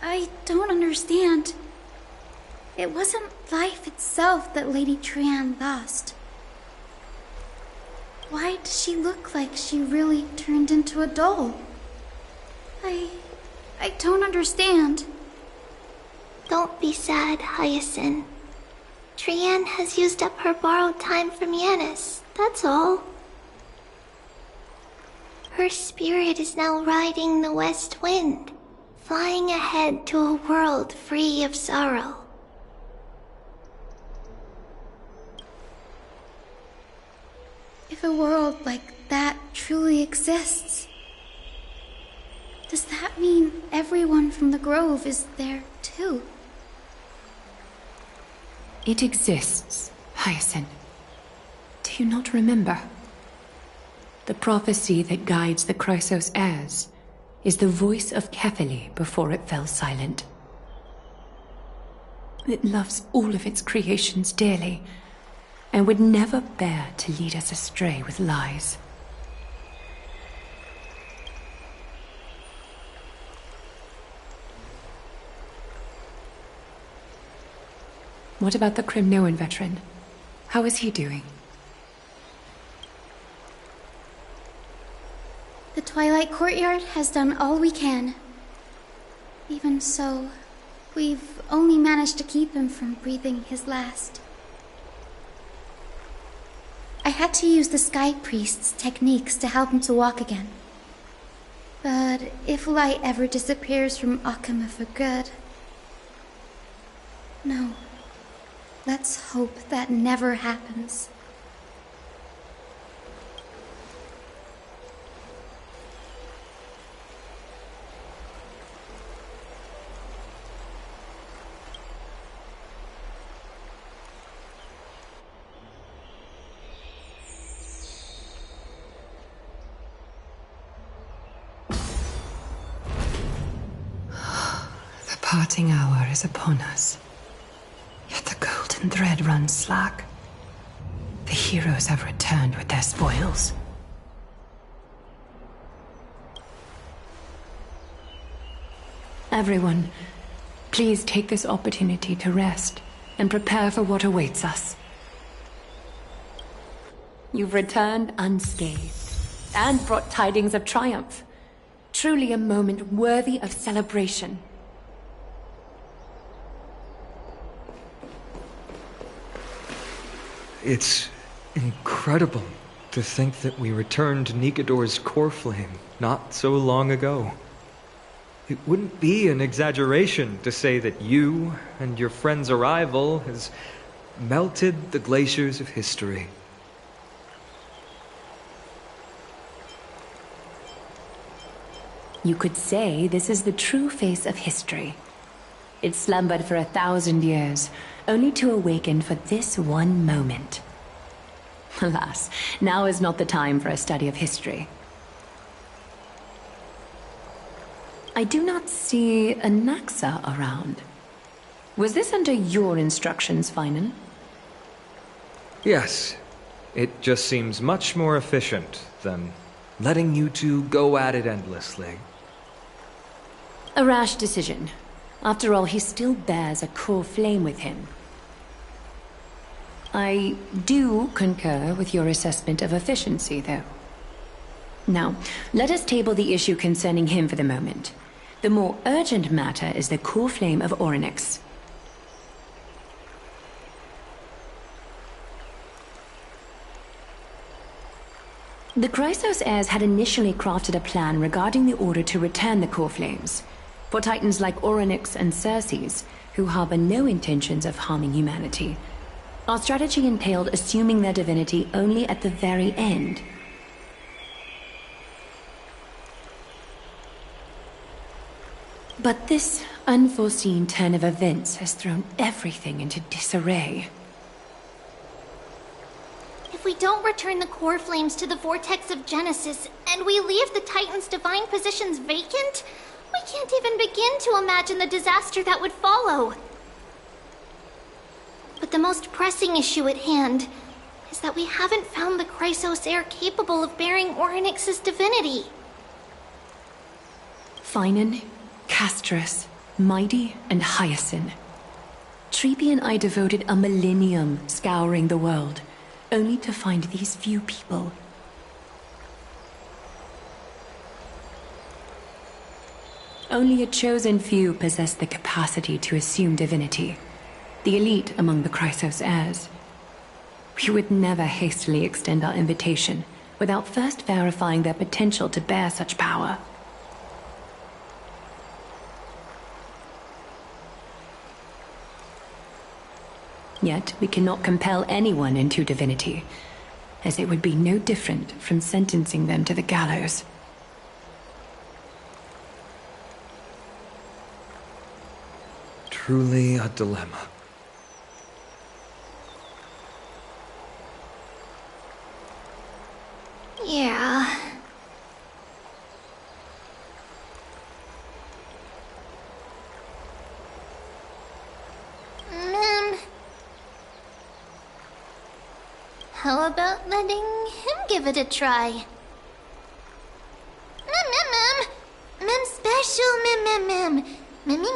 I don't understand. It wasn't life itself that Lady Trian lost. Why does she look like she really turned into a doll? I don't understand. Don't be sad, Hyacinth. Trian has used up her borrowed time from Yanis, that's all. Her spirit is now riding the west wind, flying ahead to a world free of sorrow. If a world like that truly exists, does that mean everyone from the Grove is there too? It exists, Hyacinth. Do you not remember? The prophecy that guides the Chrysos heirs is the voice of Kefili before it fell silent. It loves all of its creations dearly, and would never bear to lead us astray with lies. What about the Kremnoan veteran? How is he doing? The Twilight Courtyard has done all we can. Even so, we've only managed to keep him from breathing his last. I had to use the Sky Priest's techniques to help him to walk again. But if light ever disappears from Akama for good... No. Let's hope that never happens. The parting hour is upon us. Yet the golden thread runs slack. The heroes have returned with their spoils. Everyone, please take this opportunity to rest and prepare for what awaits us. You've returned unscathed and brought tidings of triumph. Truly a moment worthy of celebration. It's incredible to think that we returned Nikador's core flame not so long ago. It wouldn't be an exaggeration to say that you and your friend's arrival has melted the glaciers of history. You could say this is the true face of history. It slumbered for 1,000 years, only to awaken for this one moment. Alas, now is not the time for a study of history. I do not see a Naxa around. Was this under your instructions, Finan? Yes. It just seems much more efficient than letting you two go at it endlessly. A rash decision. After all, he still bears a core flame with him. I do concur with your assessment of efficiency, though. Now, let us table the issue concerning him for the moment. The more urgent matter is the core flame of Orynyx. The Chrysos heirs had initially crafted a plan regarding the order to return the core flames. For titans like Orynyx and Circes, who harbor no intentions of harming humanity, our strategy entailed assuming their divinity only at the very end. But this unforeseen turn of events has thrown everything into disarray. If we don't return the core flames to the vortex of Genesis, and we leave the Titan's divine positions vacant, we can't even begin to imagine the disaster that would follow. But the most pressing issue at hand is that we haven't found the Chrysos heir capable of bearing Orynyx's divinity. Finan, Castris, Mighty, and Hyacinth. Treepy and I devoted a millennium scouring the world, only to find these few people. Only a chosen few possess the capacity to assume divinity, the elite among the Chrysos heirs. We would never hastily extend our invitation without first verifying their potential to bear such power. Yet we cannot compel anyone into divinity, as it would be no different from sentencing them to the gallows. Truly a dilemma. Yeah. How about letting him give it a try? Mem special mem. Mem.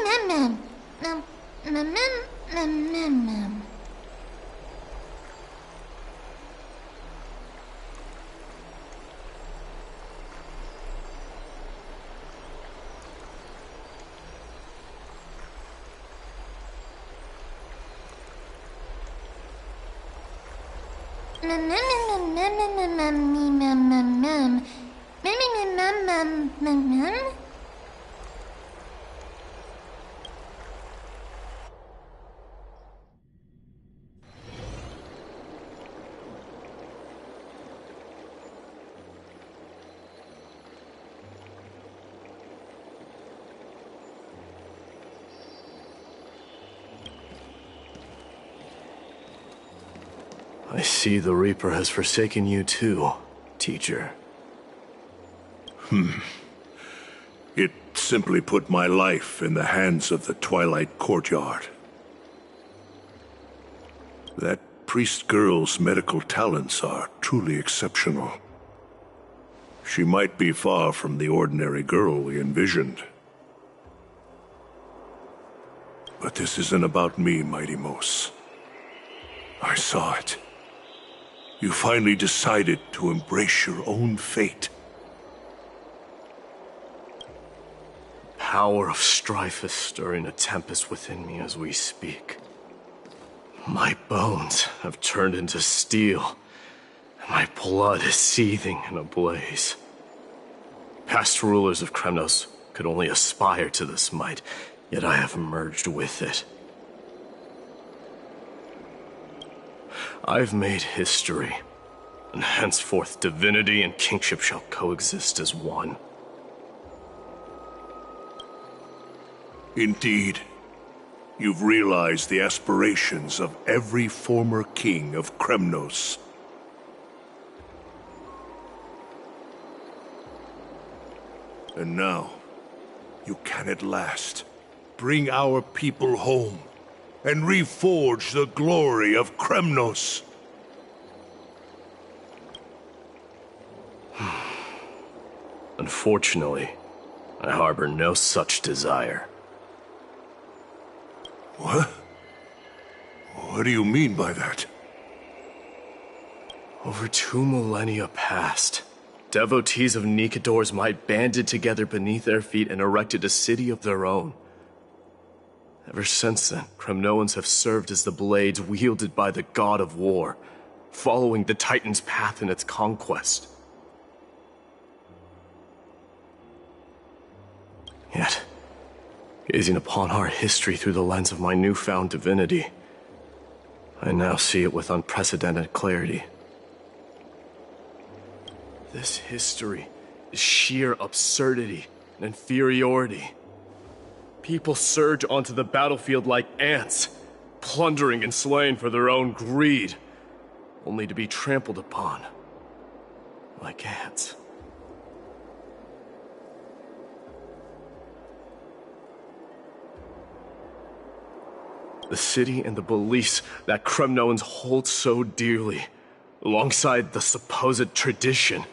I see the Reaper has forsaken you too, teacher. It simply put my life in the hands of the Twilight Courtyard. That priest girl's medical talents are truly exceptional. She might be far from the ordinary girl we envisioned. But this isn't about me, Mighty Mos. I saw it. You finally decided to embrace your own fate. Power of strife is stirring a tempest within me as we speak. My bones have turned into steel, and my blood is seething in a blaze. Past rulers of Kremnos could only aspire to this might, yet I have merged with it. I've made history, and henceforth divinity and kingship shall coexist as one. Indeed, you've realized the aspirations of every former king of Kremnos. And now, you can at last bring our people home and reforge the glory of Kremnos. Unfortunately, I harbor no such desire. What? What do you mean by that? Over 2 millennia past, devotees of Nikador's might banded together beneath their feet and erected a city of their own. Ever since then, Kremnoans have served as the blades wielded by the god of war, following the Titan's path in its conquest. Gazing upon our history through the lens of my newfound divinity, I now see it with unprecedented clarity. This history is sheer absurdity and inferiority. People surge onto the battlefield like ants, plundering and slaying for their own greed, only to be trampled upon like ants. The city and the beliefs that Kremnoans hold so dearly, alongside the supposed tradition,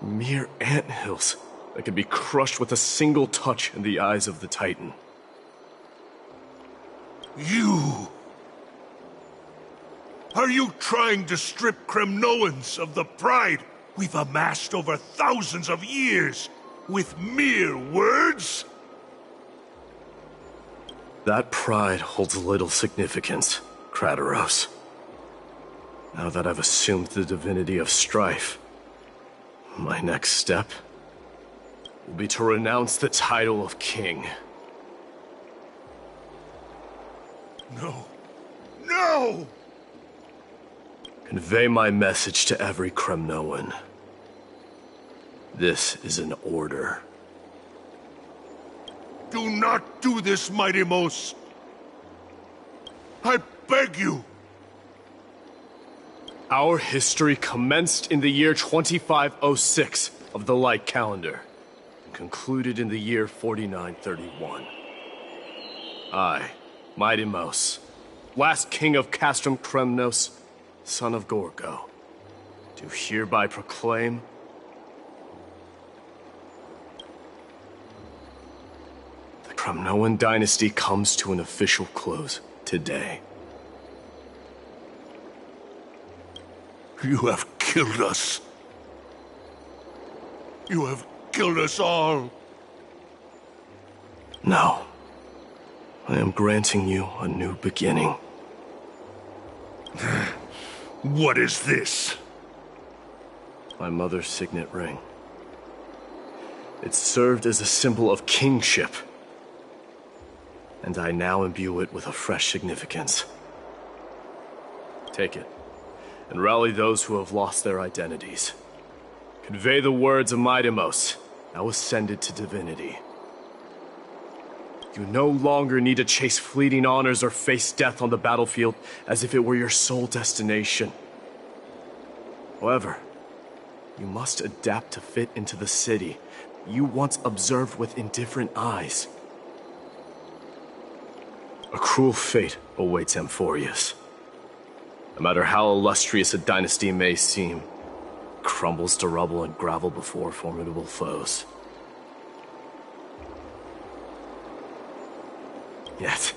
mere anthills that can be crushed with a single touch in the eyes of the Titan. You! Are you trying to strip Kremnoans of the pride we've amassed over thousands of years with mere words? That pride holds little significance, Krateros. Now that I've assumed the divinity of strife, my next step will be to renounce the title of king. No. No! Convey my message to every Kremnoan. This is an order. Do not do this, Mighty Mos. I beg you. Our history commenced in the year 2506 of the Light Calendar, and concluded in the year 4931. I, Mighty Mos, last king of Castrum Kremnos, son of Gorgo, do hereby proclaim the Kremnoan dynasty comes to an official close today. You have killed us. You have killed us all. No. I am granting you a new beginning. What is this? My mother's signet ring. It served as a symbol of kingship, and I now imbue it with a fresh significance. Take it, and rally those who have lost their identities. Convey the words of Mighty Mos, now ascended to divinity. You no longer need to chase fleeting honors or face death on the battlefield as if it were your sole destination. However, you must adapt to fit into the city you once observed with indifferent eyes. A cruel fate awaits Amphorius. No matter how illustrious a dynasty may seem, it crumbles to rubble and gravel before formidable foes. Yet,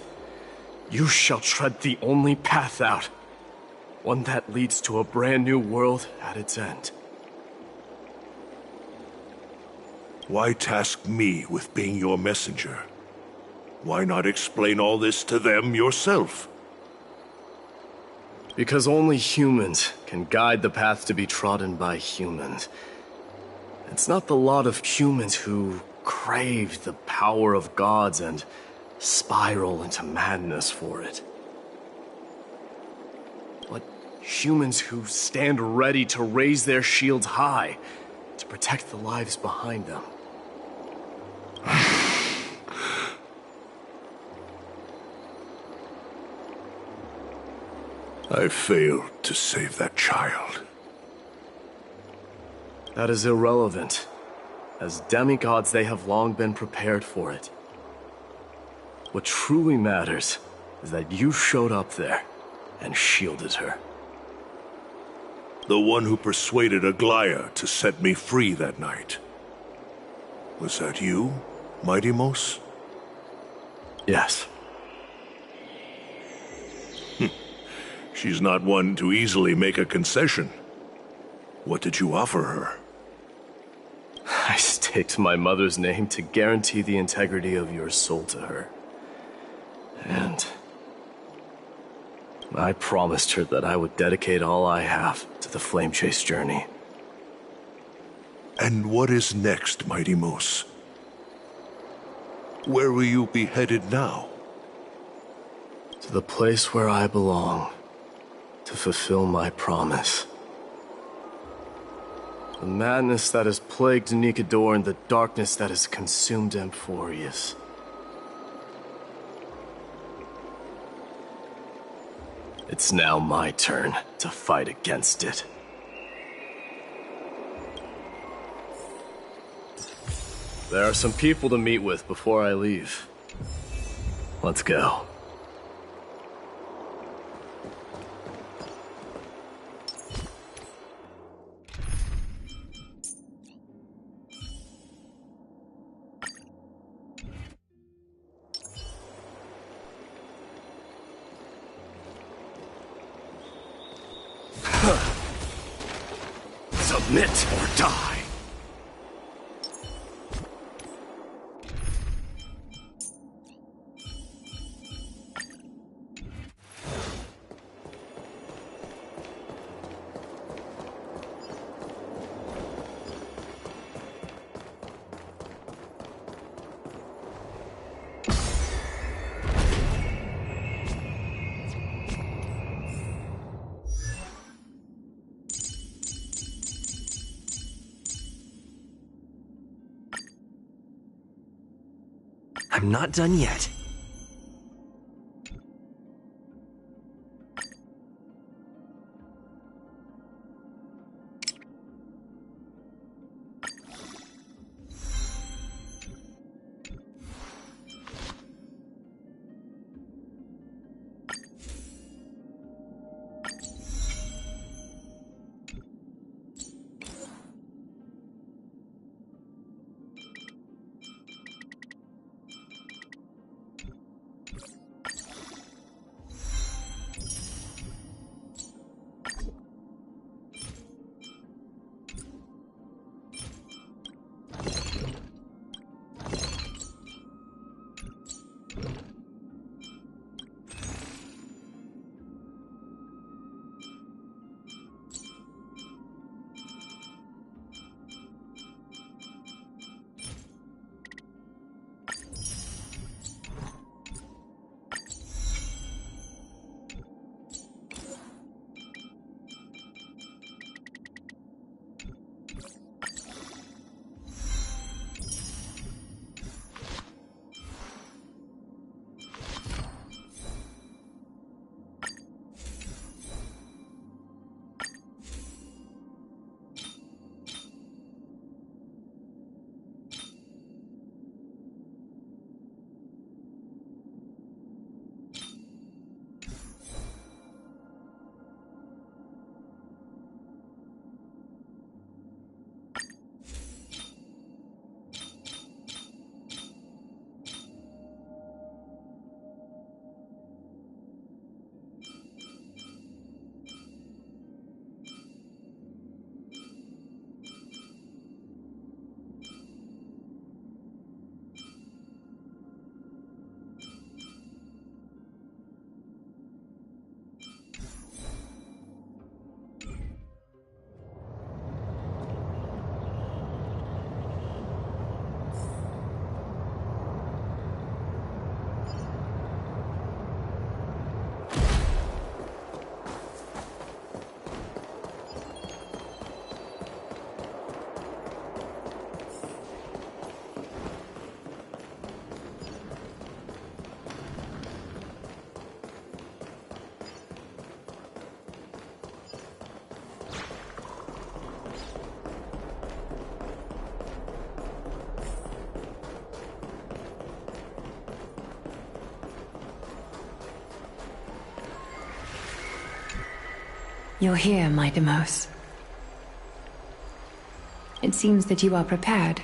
you shall tread the only path out, one that leads to a brand new world at its end. Why task me with being your messenger? Why not explain all this to them yourself? Because only humans can guide the path to be trodden by humans. It's not the lot of humans who crave the power of gods and spiral into madness for it, but humans who stand ready to raise their shields high to protect the lives behind them. I failed to save that child. That is irrelevant. As demigods, they have long been prepared for it. What truly matters is that you showed up there and shielded her. The one who persuaded Aglaya to set me free that night. Was that you, Mighty Mos? Yes. She's not one to easily make a concession. What did you offer her? I staked my mother's name to guarantee the integrity of your soul to her. And I promised her that I would dedicate all I have to the Flame Chase journey. And what is next, Mighty Mos? Where will you be headed now? To the place where I belong. To fulfill my promise. The madness that has plagued Nikador and the darkness that has consumed Amphorius. It's now my turn to fight against it. There are some people to meet with before I leave. Let's go. Submit or die. I'm not done yet. You're here, my Demos. It seems that you are prepared.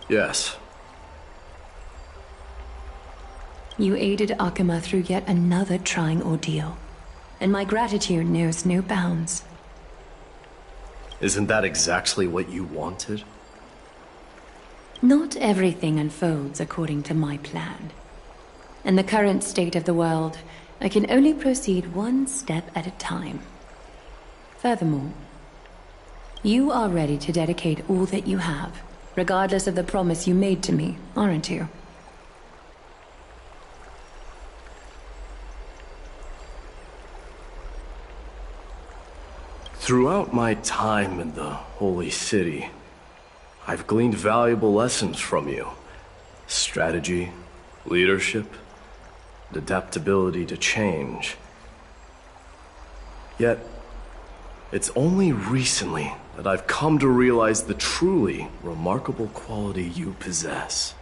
Yes. You aided Akima through yet another trying ordeal, and my gratitude knows no bounds. Isn't that exactly what you wanted? Not everything unfolds according to my plan. In the current state of the world, I can only proceed one step at a time. Furthermore, you are ready to dedicate all that you have regardless of the promise you made to me, aren't you? Throughout my time in the Holy City, I've gleaned valuable lessons from you. Strategy, leadership, and adaptability to change. Yet, it's only recently that I've come to realize the truly remarkable quality you possess.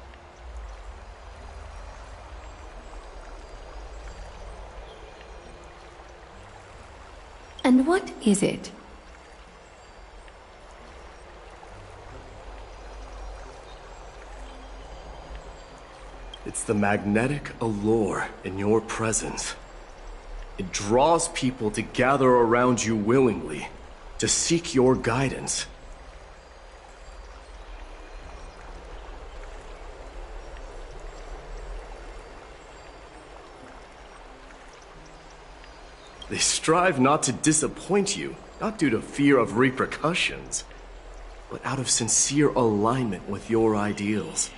And what is it? It's the magnetic allure in your presence. It draws people to gather around you willingly, to seek your guidance. They strive not to disappoint you, not due to fear of repercussions, but out of sincere alignment with your ideals.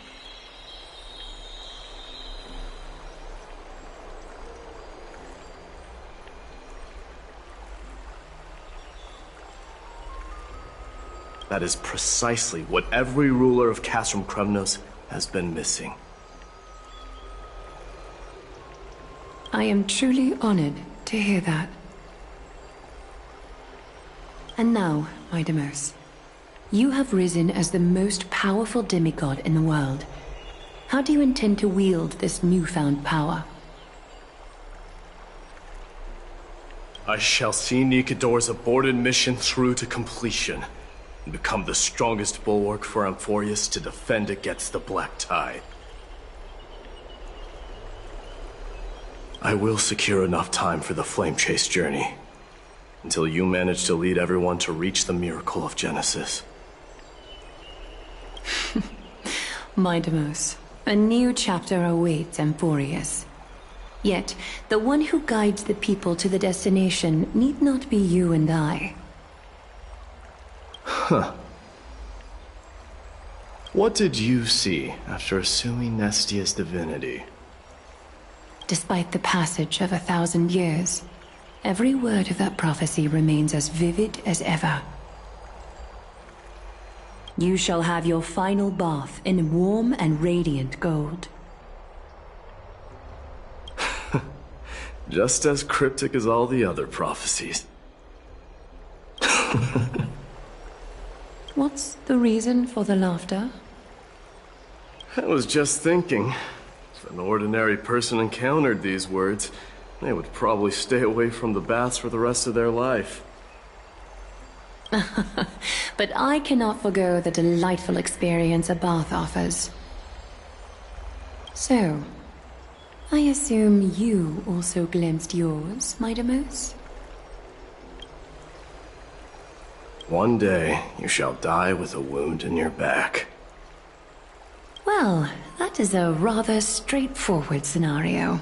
That is precisely what every ruler of Castrum Kremnos has been missing. I am truly honored to hear that. And now, Idamos, you have risen as the most powerful demigod in the world. How do you intend to wield this newfound power? I shall see Nikador's aborted mission through to completion, and become the strongest bulwark for Amphorius to defend against the Black Tide. I will secure enough time for the Flame Chase journey, until you manage to lead everyone to reach the miracle of Genesis. Idamos, a new chapter awaits Amphorius. Yet, the one who guides the people to the destination need not be you and I. Huh. What did you see after assuming Nestia's divinity? Despite the passage of 1,000 years, every word of that prophecy remains as vivid as ever. You shall have your final bath in warm and radiant gold. Just as cryptic as all the other prophecies. What's the reason for the laughter? I was just thinking, if an ordinary person encountered these words, they would probably stay away from the baths for the rest of their life. But I cannot forgo the delightful experience a bath offers. So, I assume you also glimpsed yours, Idamos? One day, you shall die with a wound in your back. Well, that is a rather straightforward scenario.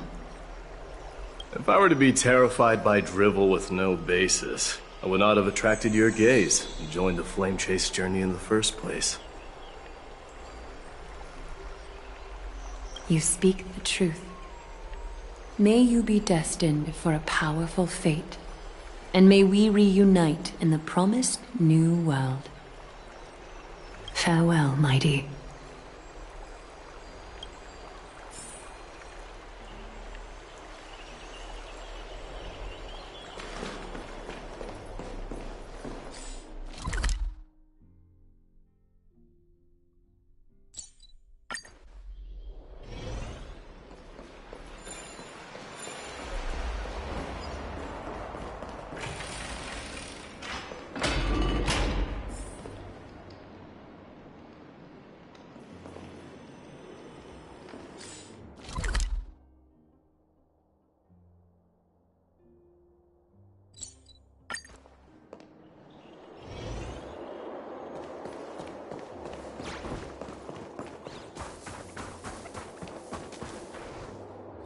If I were to be terrified by drivel with no basis, I would not have attracted your gaze and joined the Flame Chase journey in the first place. You speak the truth. May you be destined for a powerful fate, and may we reunite in the promised new world. Farewell, mighty.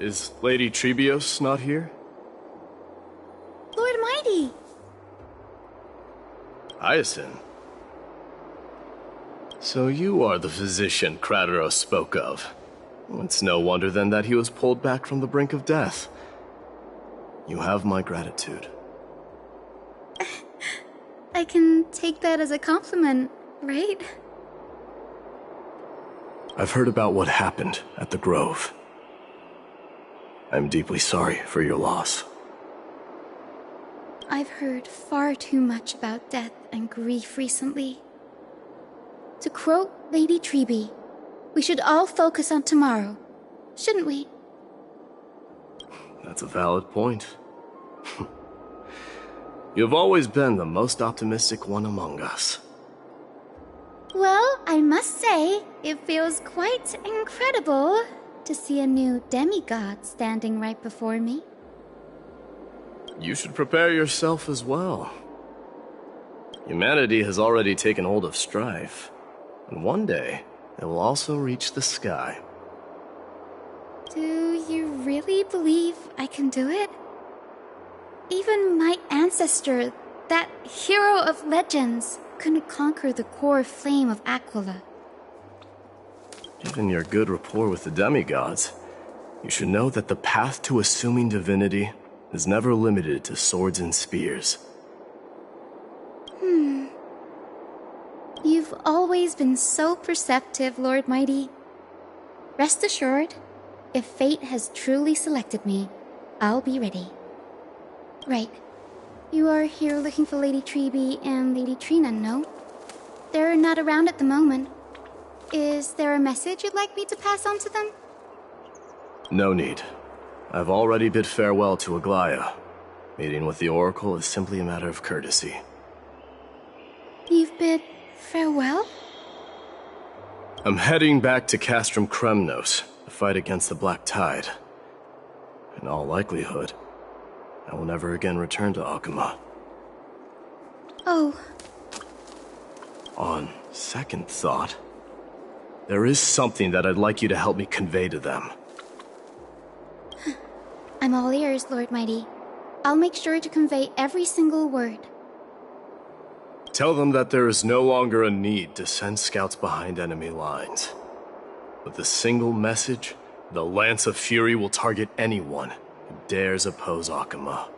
Is Lady Trebios not here? Lord Mighty! Hyacinth. So you are the physician Krateros spoke of. It's no wonder then that he was pulled back from the brink of death. You have my gratitude. I can take that as a compliment, right? I've heard about what happened at the Grove. I'm deeply sorry for your loss. I've heard far too much about death and grief recently. To quote Lady Treby, we should all focus on tomorrow, shouldn't we? That's a valid point. You've always been the most optimistic one among us. Well, I must say, it feels quite incredible to see a new demigod standing right before me. You should prepare yourself as well. Humanity has already taken hold of strife, and one day it will also reach the sky. Do you really believe I can do it? Even my ancestor, that hero of legends, couldn't conquer the core flame of Aquila. Given your good rapport with the demigods, you should know that the path to assuming divinity is never limited to swords and spears. You've always been so perceptive, Lord Mighty. Rest assured, if fate has truly selected me, I'll be ready. Right. You are here looking for Lady Treby and Lady Trina, no? They're not around at the moment. Is there a message you'd like me to pass on to them? No need. I've already bid farewell to Aglaya. Meeting with the Oracle is simply a matter of courtesy. You've bid farewell? I'm heading back to Castrum Kremnos to fight against the Black Tide. In all likelihood, I will never again return to Akuma. Oh. On second thought, there is something that I'd like you to help me convey to them. I'm all ears, Lord Mighty. I'll make sure to convey every single word. Tell them that there is no longer a need to send scouts behind enemy lines. With a single message, the Lance of Fury will target anyone who dares oppose Akuma.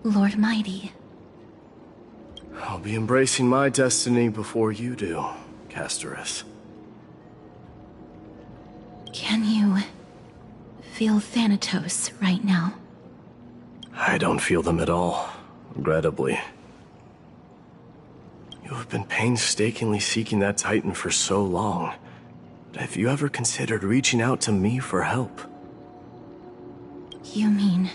Lord Mighty. I'll be embracing my destiny before you do, Castorus. Can you feel Thanatos right now? I don't feel them at all, regrettably. You have been painstakingly seeking that Titan for so long. But have you ever considered reaching out to me for help? You mean...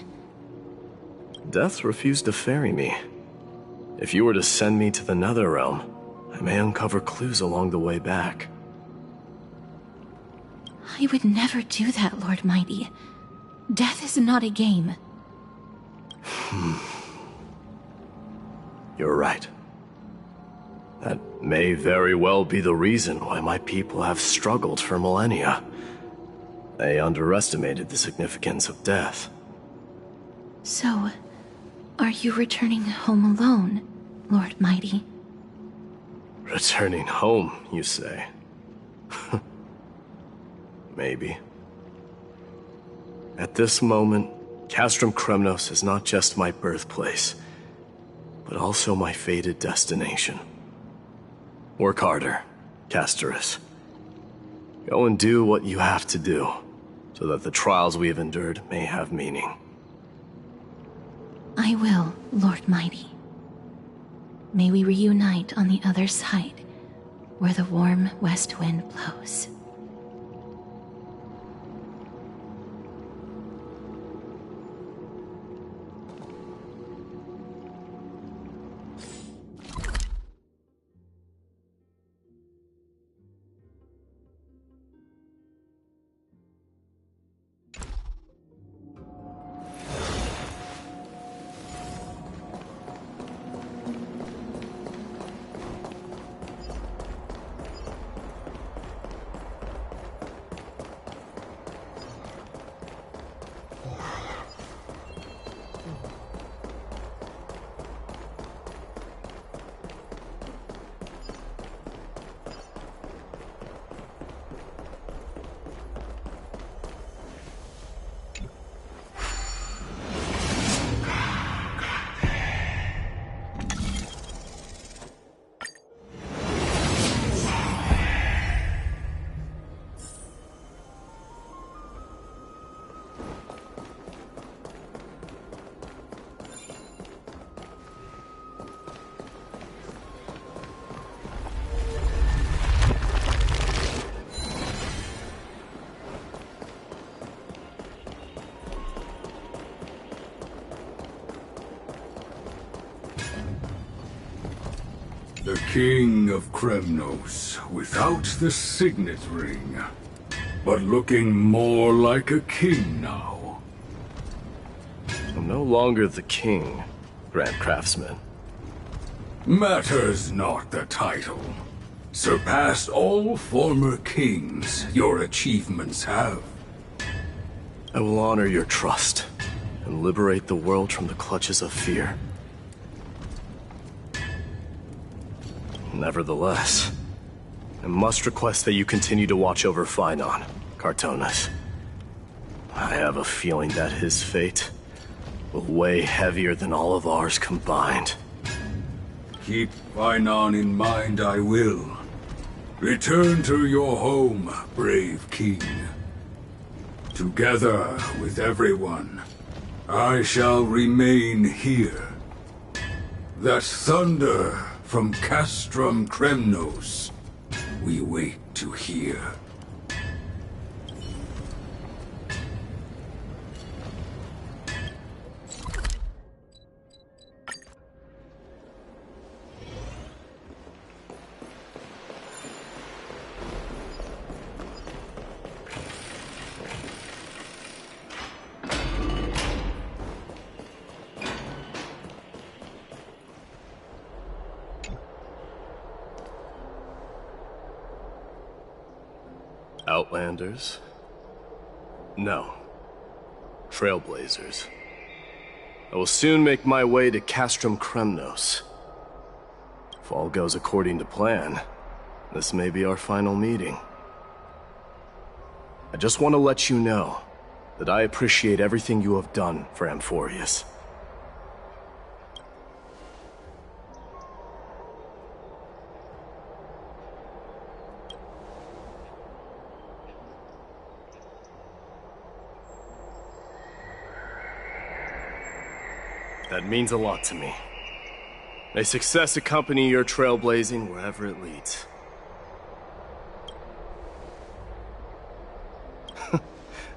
Death refused to ferry me. If you were to send me to the Netherrealm, I may uncover clues along the way back. I would never do that, Lord Mighty. Death is not a game. You're right. That may very well be the reason why my people have struggled for millennia. They underestimated the significance of death. So, are you returning home alone, Lord Mighty? Returning home, you say? Maybe. At this moment, Castrum Kremnos is not just my birthplace, but also my fated destination. Work harder, Castorus. Go and do what you have to do, so that the trials we have endured may have meaning. I will, Lord Mighty. May we reunite on the other side, where the warm west wind blows. The King of Kremnos, without the signet ring, but looking more like a king now. I'm no longer the king, Grand Craftsman. Matters not the title. Surpassed all former kings your achievements have. I will honor your trust and liberate the world from the clutches of fear. Nevertheless, I must request that you continue to watch over Phainon, Cartonas. I have a feeling that his fate will weigh heavier than all of ours combined. Keep Phainon in mind, I will. Return to your home, brave king. Together with everyone, I shall remain here. That thunder from Castrum Kremnos, we wait to hear. Outlanders? No. Trailblazers. I will soon make my way to Castrum Kremnos. If all goes according to plan, this may be our final meeting. I just want to let you know that I appreciate everything you have done for Amphorius. That means a lot to me. May success accompany your trailblazing wherever it leads. How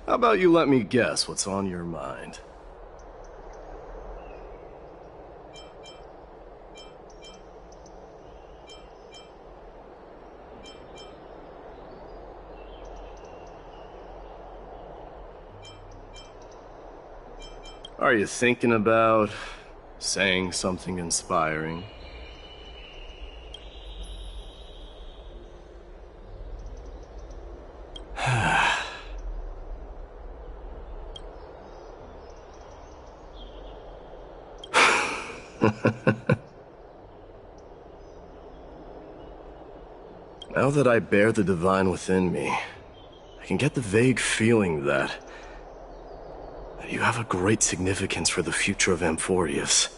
about you let me guess what's on your mind? Are you thinking about saying something inspiring. Now that I bear the divine within me, I can get the vague feeling that you have a great significance for the future of Amphorius.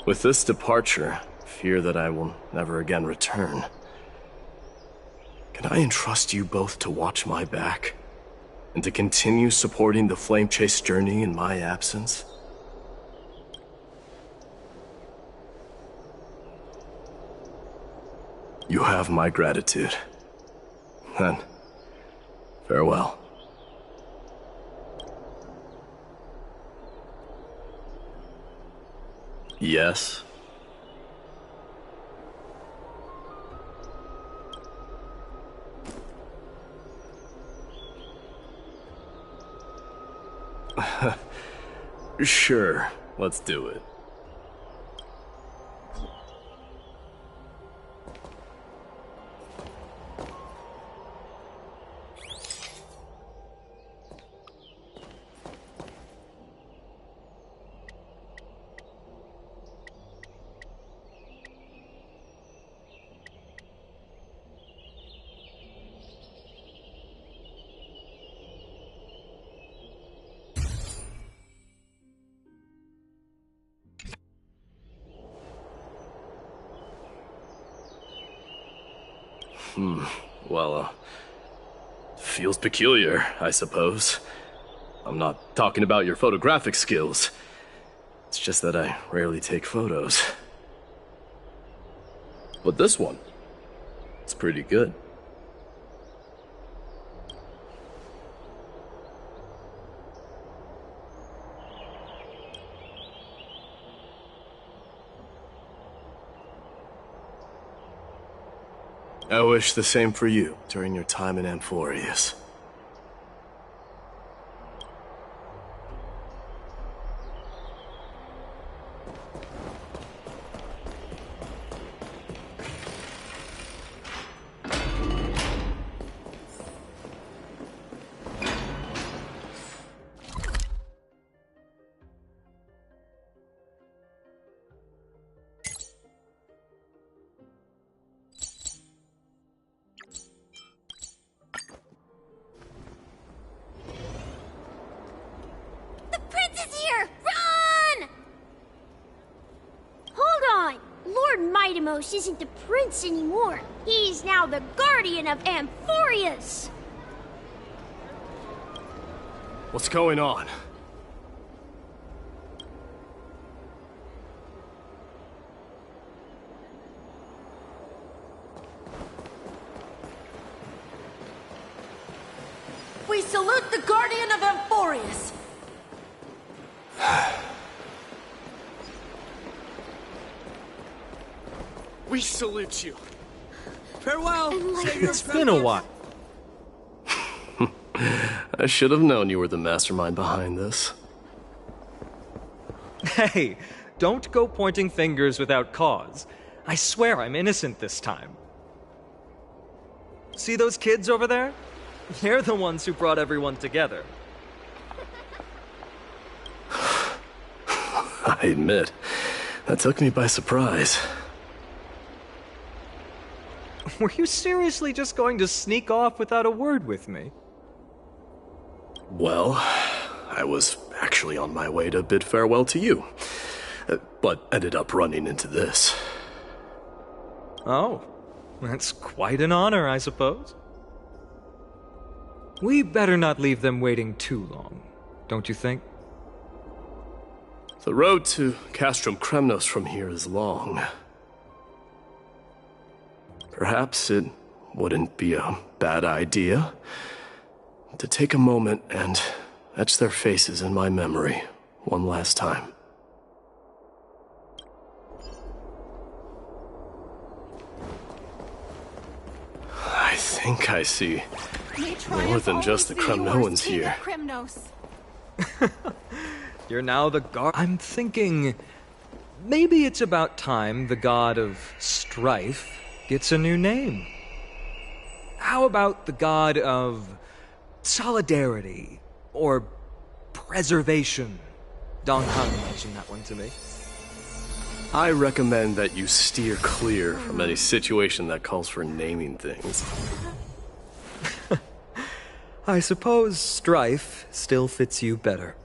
With this departure, fear that I will never again return. Can I entrust you both to watch my back, and to continue supporting the Flame Chase journey in my absence? You have my gratitude. Then, farewell. Yes? Sure, let's do it. Well, feels peculiar, I suppose. I'm not talking about your photographic skills. It's just that I rarely take photos. But this one, it's pretty good. I wish the same for you during your time in Amphorius. Isn't the prince anymore. He's now the guardian of Amphorius. What's going on? We salute the guardian of Amphorius. We salute you. Farewell. It's been a while. I should have known you were the mastermind behind this. Hey, don't go pointing fingers without cause. I swear I'm innocent this time. See those kids over there? They're the ones who brought everyone together. I admit, that took me by surprise. Were you seriously just going to sneak off without a word with me? Well, I was actually on my way to bid farewell to you, but ended up running into this. Oh, that's quite an honor, I suppose. We better not leave them waiting too long, don't you think? The road to Castrum Kremnos from here is long. Perhaps it wouldn't be a bad idea to take a moment and etch their faces in my memory one last time. I think I see more than just the Kremnoans here. You're now the god. I'm thinking maybe it's about time the god of strife gets a new name. How about the god of solidarity or preservation? Don Han mentioned that one to me. I recommend that you steer clear from any situation that calls for naming things. I suppose strife still fits you better.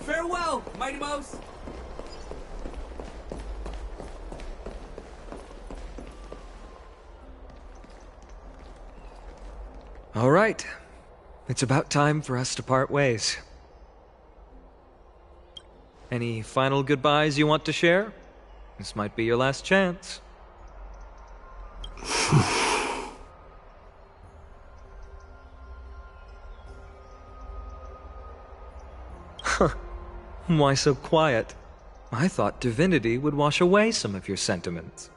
Farewell, Mighty Mouse! All right. It's about time for us to part ways. Any final goodbyes you want to share? This might be your last chance. Why so quiet? I thought divinity would wash away some of your sentiments.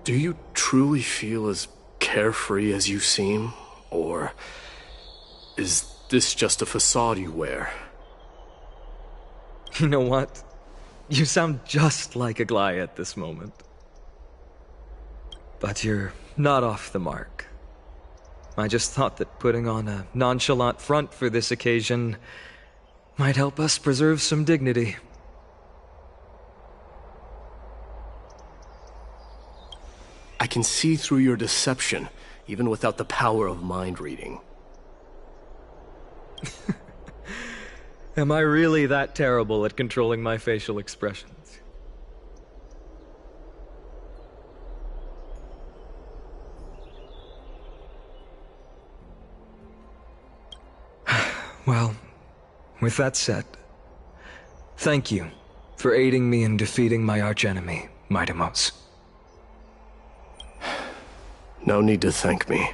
Do you truly feel as carefree as you seem? Or is this just a facade you wear? You know what? You sound just like Aglaia at this moment. But you're not off the mark. I just thought that putting on a nonchalant front for this occasion might help us preserve some dignity. I can see through your deception, even without the power of mind reading. Am I really that terrible at controlling my facial expressions? Well, with that said, thank you for aiding me in defeating my archenemy, Mighty-Mouse. No need to thank me.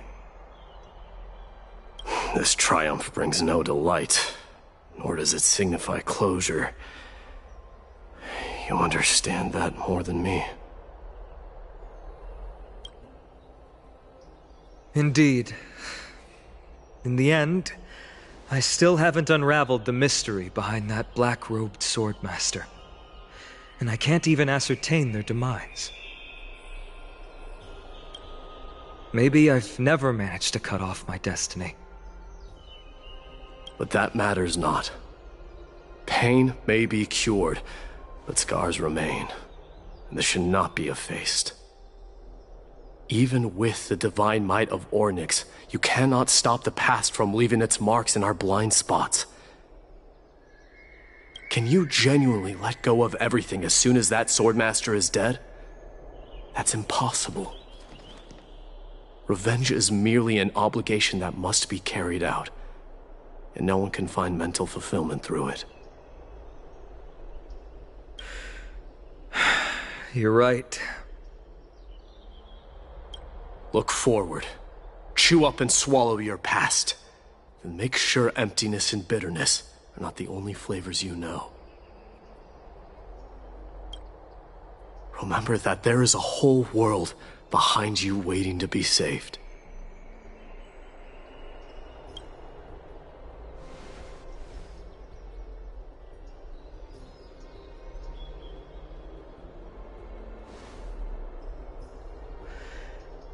This triumph brings no delight, nor does it signify closure. You understand that more than me. Indeed. In the end, I still haven't unraveled the mystery behind that black-robed swordmaster. And I can't even ascertain their demise. Maybe I've never managed to cut off my destiny. But that matters not. Pain may be cured, but scars remain, and this should not be effaced. Even with the divine might of Ornyx, you cannot stop the past from leaving its marks in our blind spots. Can you genuinely let go of everything as soon as that swordmaster is dead? That's impossible. Revenge is merely an obligation that must be carried out, and no one can find mental fulfillment through it. You're right. Look forward. Chew up and swallow your past. And make sure emptiness and bitterness are not the only flavors you know. Remember that there is a whole world behind you waiting to be saved.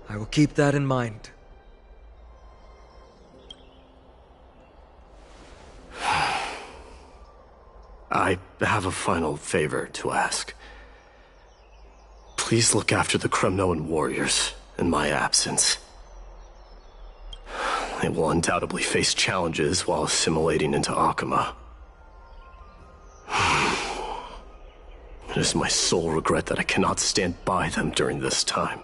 I will keep that in mind. I have a final favor to ask. Please look after the Kremnoan warriors in my absence. They will undoubtedly face challenges while assimilating into Akama. It is my sole regret that I cannot stand by them during this time.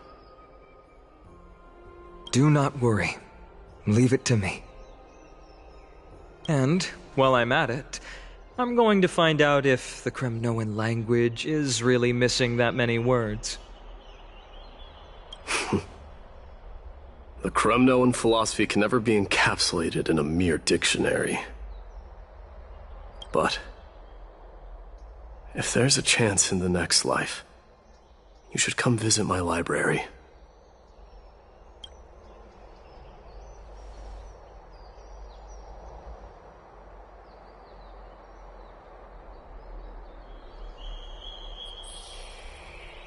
Do not worry. Leave it to me. And, while I'm at it, I'm going to find out if the Kremnoan language is really missing that many words. The Kremnoan philosophy can never be encapsulated in a mere dictionary. But If there's a chance in the next life, you should come visit my library.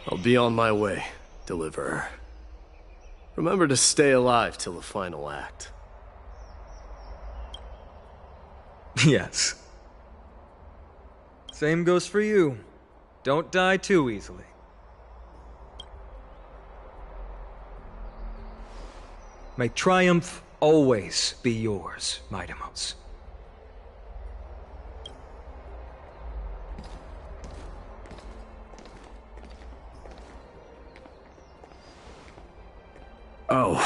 I'll be on my way, Deliverer. Remember to stay alive till the final act. Yes. Same goes for you. Don't die too easily. May triumph always be yours, Midamos. Oh,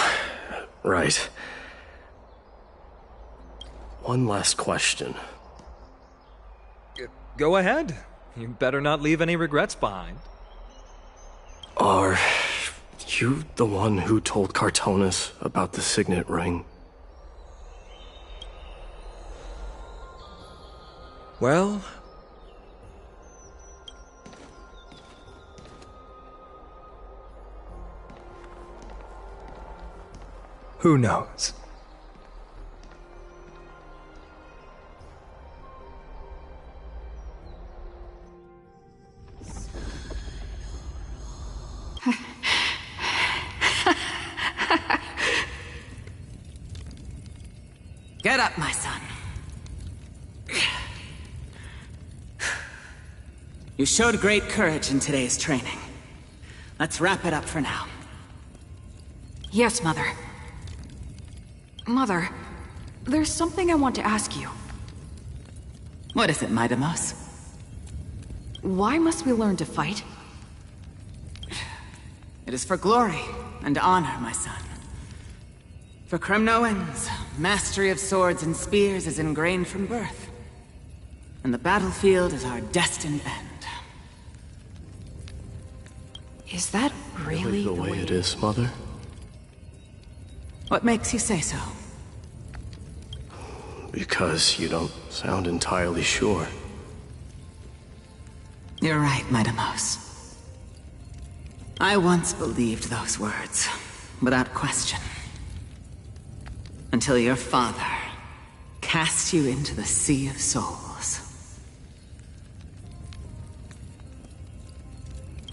right. One last question. Go ahead. You better not leave any regrets behind. Are you the one who told Cartonis about the signet ring? Well... who knows? Get up, my son. You showed great courage in today's training. Let's wrap it up for now. Yes, Mother. Mother, there's something I want to ask you. What is it, Midamos? Why must we learn to fight? It is for glory and honor, my son. For Kremnoans, mastery of swords and spears is ingrained from birth. And the battlefield is our destined end. Is that really the way it is, Mother? What makes you say so? Because you don't sound entirely sure. You're right, Midamos. I once believed those words, without question. Until your father cast you into the Sea of Souls.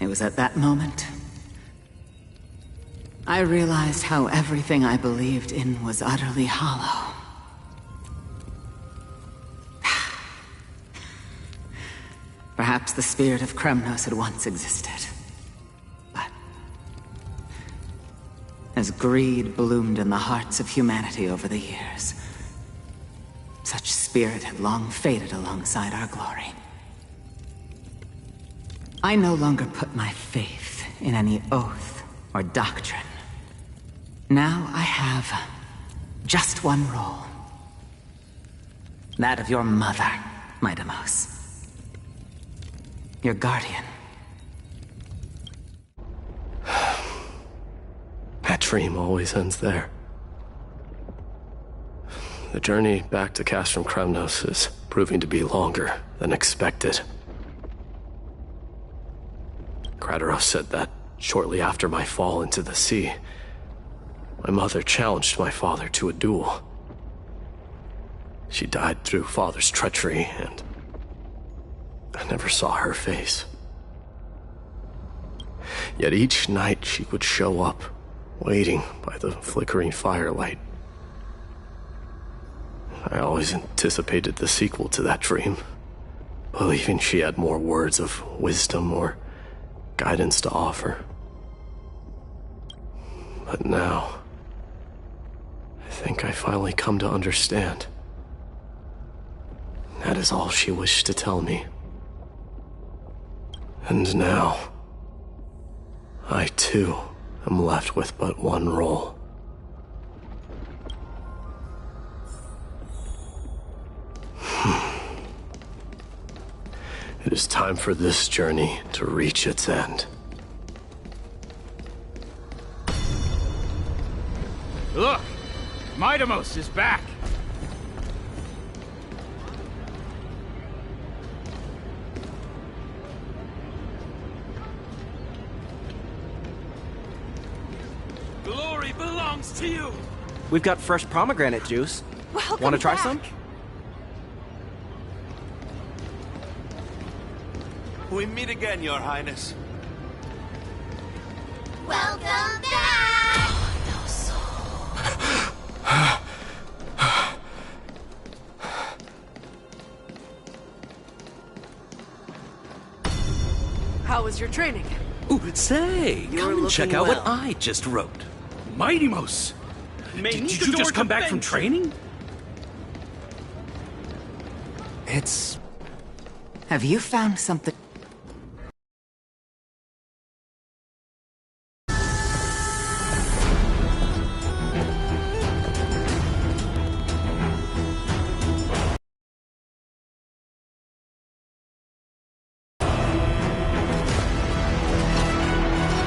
It was at that moment I realized how everything I believed in was utterly hollow. Perhaps the spirit of Kremnos had once existed. But as greed bloomed in the hearts of humanity over the years, such spirit had long faded alongside our glory. I no longer put my faith in any oath or doctrine. Now I have just one role. That of your mother, Midamos. Your guardian. That dream always ends there. The journey back to Castrum Kremnos is proving to be longer than expected. Krateros said that shortly after my fall into the sea, my mother challenged my father to a duel. She died through father's treachery, and I never saw her face. Yet each night she would show up, waiting by the flickering firelight. I always anticipated the sequel to that dream, believing she had more words of wisdom or guidance to offer. But now, I think I finally come to understand. That is all she wished to tell me. And now, I too am left with but one role. It is time for this journey to reach its end. Look! Midamos is back! belongs to you! We've got fresh pomegranate juice. Welcome Want to try back. some? We meet again, Your Highness. Welcome back! How was your training? Ooh, say, You're come and check looking out what well. I just wrote. Mighty Mouse! Did you just come back from training? It's... Have you found something?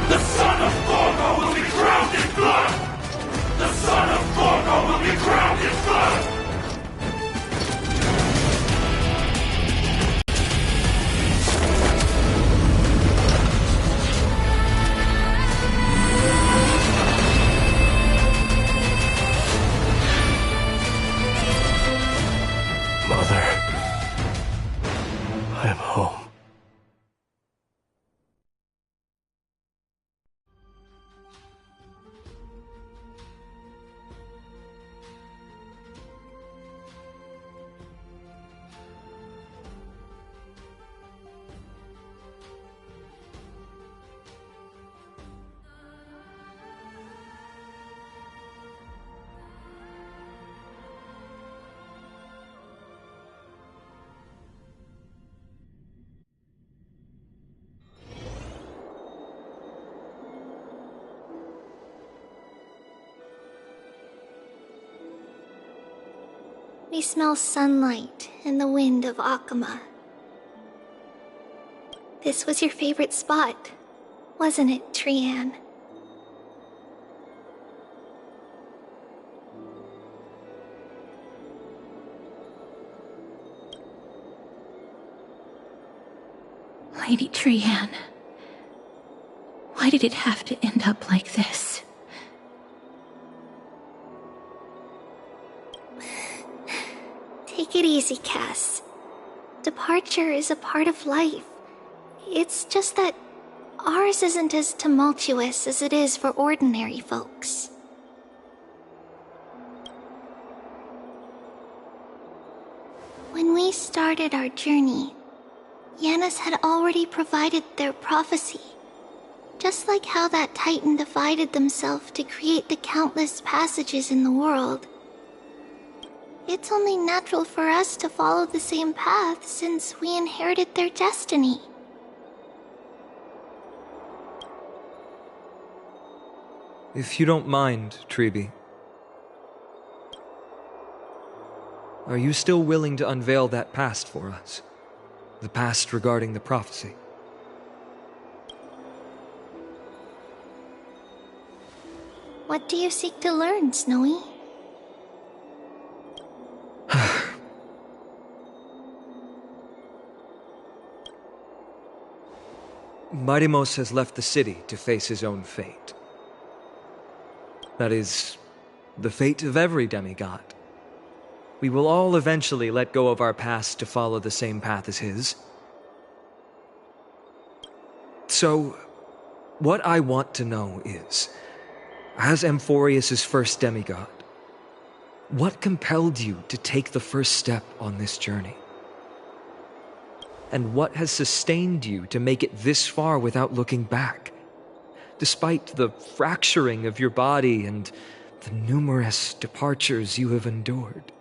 The son of Gorgo will be drowned in blood! The son of Gorgo will be drowned in blood! Mother, I am home. We smell sunlight and the wind of Akama. This was your favorite spot, wasn't it, Trian? Lady Trian, why did it have to end up like this? Take it easy, Cass. Departure is a part of life. It's just that ours isn't as tumultuous as it is for ordinary folks. When we started our journey, Yanis had already provided their prophecy. Just like how that Titan divided themselves to create the countless passages in the world. It's only natural for us to follow the same path since we inherited their destiny. If you don't mind, Treeby, are you still willing to unveil that past for us? The past regarding the prophecy? What do you seek to learn, Snowy? Mightimos has left the city to face his own fate. That is, the fate of every demigod. We will all eventually let go of our past to follow the same path as his. So, what I want to know is, as Amphorius' first demigod, what compelled you to take the first step on this journey? And what has sustained you to make it this far without looking back? Despite the fracturing of your body and the numerous departures you have endured.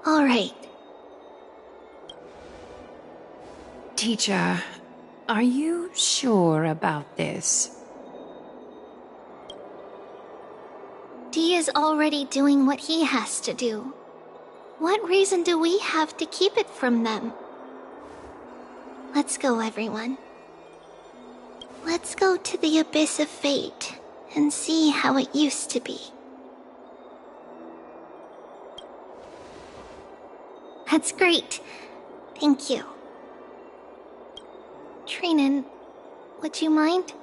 All right. Teacher, are you sure about this? Dee is already doing what he has to do. What reason do we have to keep it from them? Let's go, everyone. Let's go to the abyss of fate and see how it used to be. That's great. Thank you. Trinan, would you mind?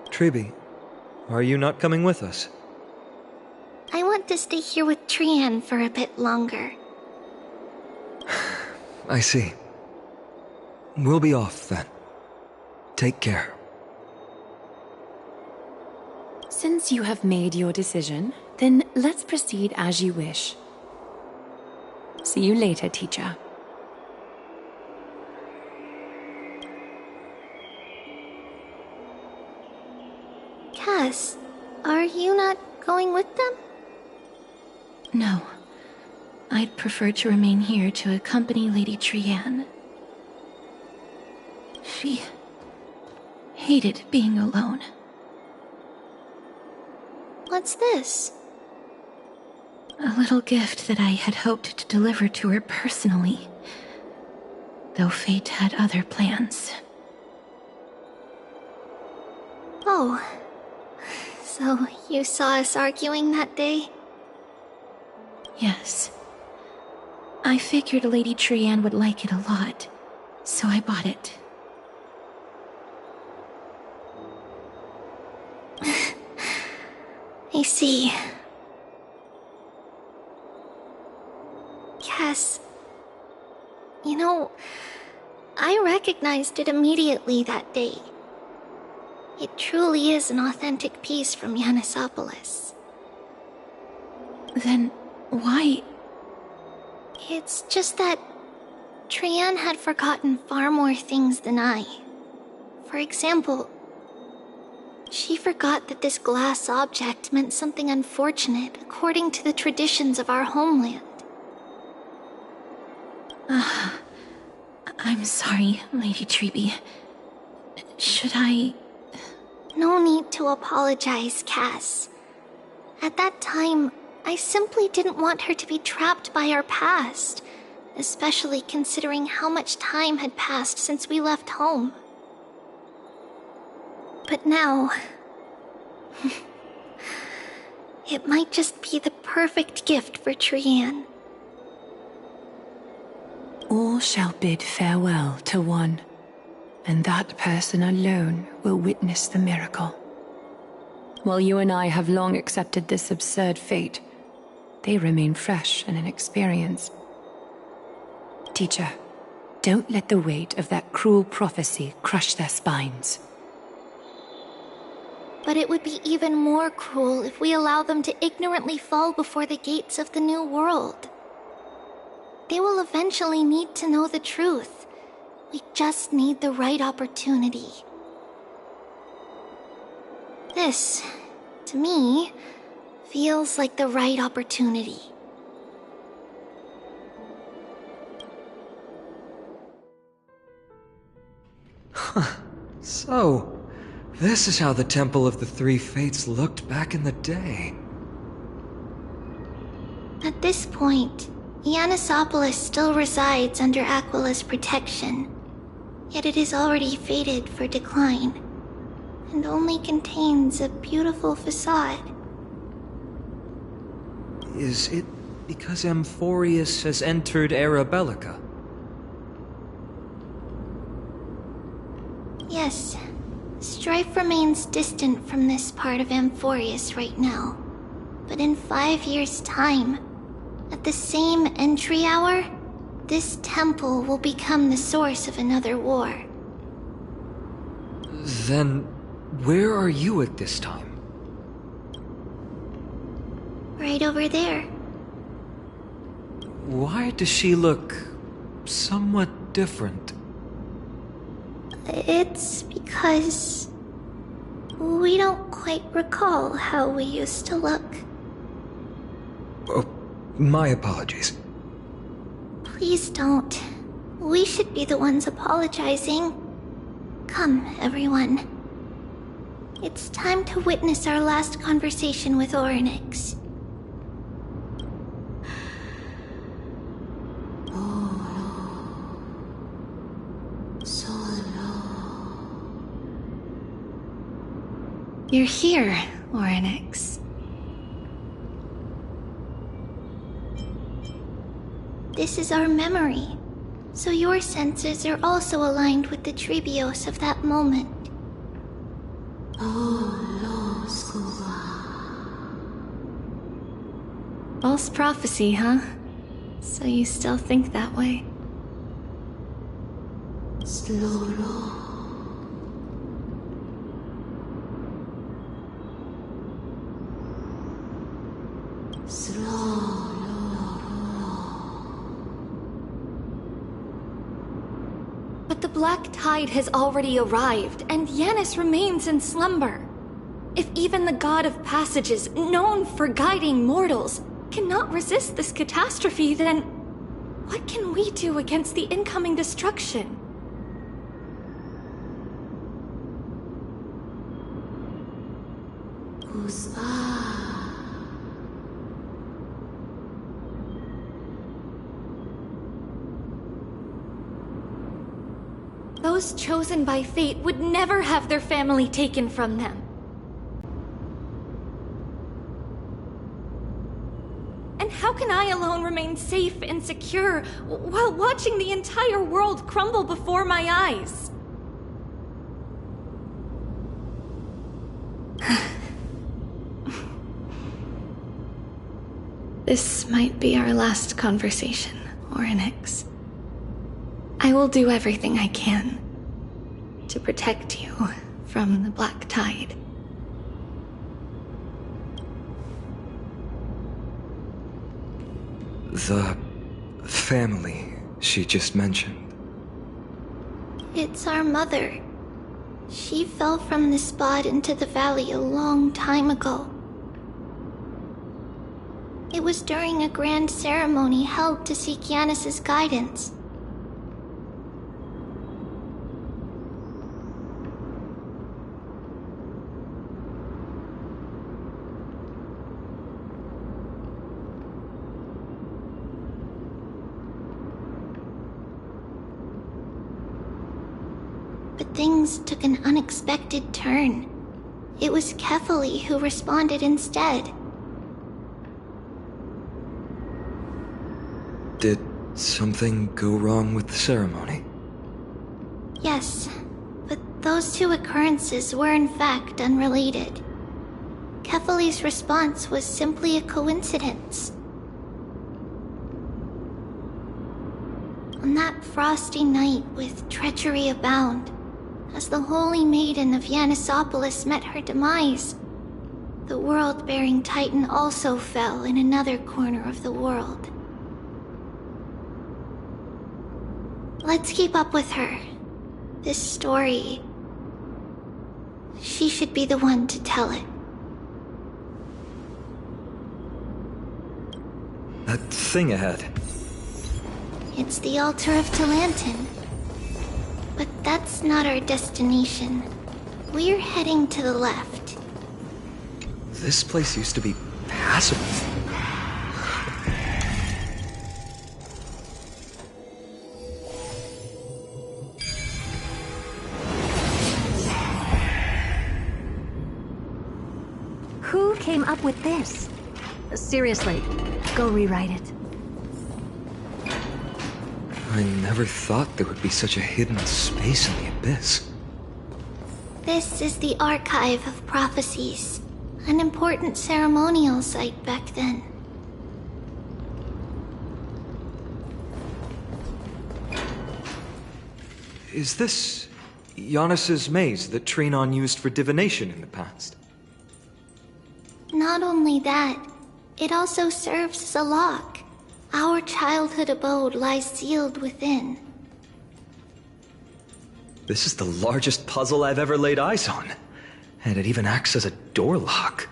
Tribi, are you not coming with us? I want to stay here with Trian for a bit longer. I see. We'll be off then. Take care. Since you have made your decision, then let's proceed as you wish. See you later, teacher. Cass, are you not going with them? No. I'd prefer to remain here to accompany Lady Trian. She hated being alone. What's this? A little gift that I had hoped to deliver to her personally, though fate had other plans. Oh, so you saw us arguing that day? Yes. I figured Lady Trian would like it a lot, so I bought it. I see. Cass, you know, I recognized it immediately that day. It truly is an authentic piece from Yanisopolis. Then why? It's just that Trian had forgotten far more things than I. For example, she forgot that this glass object meant something unfortunate according to the traditions of our homeland. I'm sorry, Lady Tribi. Should I... No need to apologize, Cass. At that time, I simply didn't want her to be trapped by our past, especially considering how much time had passed since we left home. But now... it might just be the perfect gift for Trian. All shall bid farewell to one, and that person alone will witness the miracle. While you and I have long accepted this absurd fate, they remain fresh and inexperienced. Teacher, don't let the weight of that cruel prophecy crush their spines. But it would be even more cruel if we allow them to ignorantly fall before the gates of the new world. They will eventually need to know the truth. We just need the right opportunity. This, to me, feels like the right opportunity. So, this is how the Temple of the Three Fates looked back in the day. At this point, Yanisopolis still resides under Aquila's protection, yet it is already fated for decline, and only contains a beautiful facade. Is it because Amphorius has entered Era Bellica? Yes, strife remains distant from this part of Amphorius right now, but in 5 years' time, at the same entry hour, this temple will become the source of another war. Then, where are you at this time? Right over there. Why does she look somewhat different? It's because we don't quite recall how we used to look. Oh, my apologies. Please don't. We should be the ones apologizing. Come, everyone. It's time to witness our last conversation with Orynyx. You're here, Orynyx. This is our memory. So your senses are also aligned with the Trebios of that moment. False prophecy, huh? So you still think that way? But the Black Tide has already arrived, and Yanis remains in slumber. If even the God of Passages, known for guiding mortals, cannot resist this catastrophe, then what can we do against the incoming destruction? Those chosen by fate would never have their family taken from them. And how can I alone remain safe and secure while watching the entire world crumble before my eyes? This might be our last conversation, Orynyx. I will do everything I can to protect you from the Black Tide. The family she just mentioned. It's our mother. She fell from the spot into the valley a long time ago. It was during a grand ceremony held to seek Yanis's guidance. But things took an unexpected turn. It was Kefali who responded instead. Did something go wrong with the ceremony? Yes, but those two occurrences were in fact unrelated. Kefali's response was simply a coincidence. On that frosty night with treachery abound, as the Holy Maiden of Yanisopolis met her demise, the world-bearing Titan also fell in another corner of the world. Let's keep up with her. This story... she should be the one to tell it. That thing ahead. It's the altar of Talantin. But that's not our destination. We're heading to the left. This place used to be passable. Who came up with this? Seriously, go rewrite it. I never thought there would be such a hidden space in the abyss. This is the Archive of Prophecies, an important ceremonial site back then. Is this Yanis's maze that Trinon used for divination in the past? Not only that, it also serves as a lock. Our childhood abode lies sealed within. This is the largest puzzle I've ever laid eyes on. And it even acts as a door lock.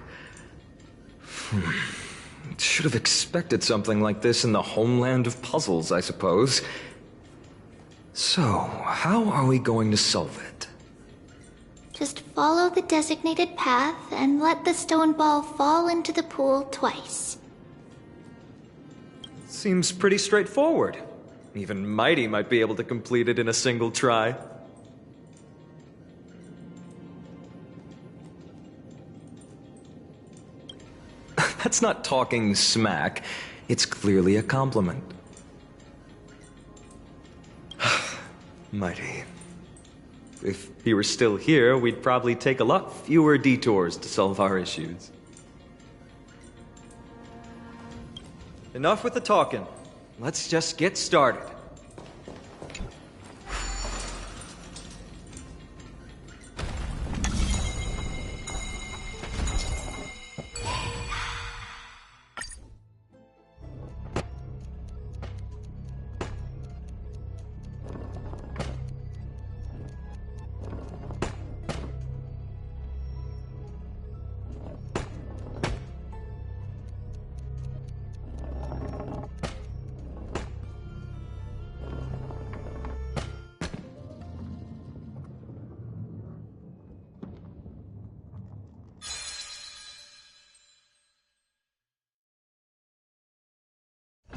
Should have expected something like this in the homeland of puzzles, I suppose. So, how are we going to solve it? Just follow the designated path and let the stone ball fall into the pool twice. Seems pretty straightforward. Even Mighty might be able to complete it in a single try. That's not talking smack. It's clearly a compliment. Mighty. If he were still here, we'd probably take a lot fewer detours to solve our issues. Enough with the talking. Let's just get started.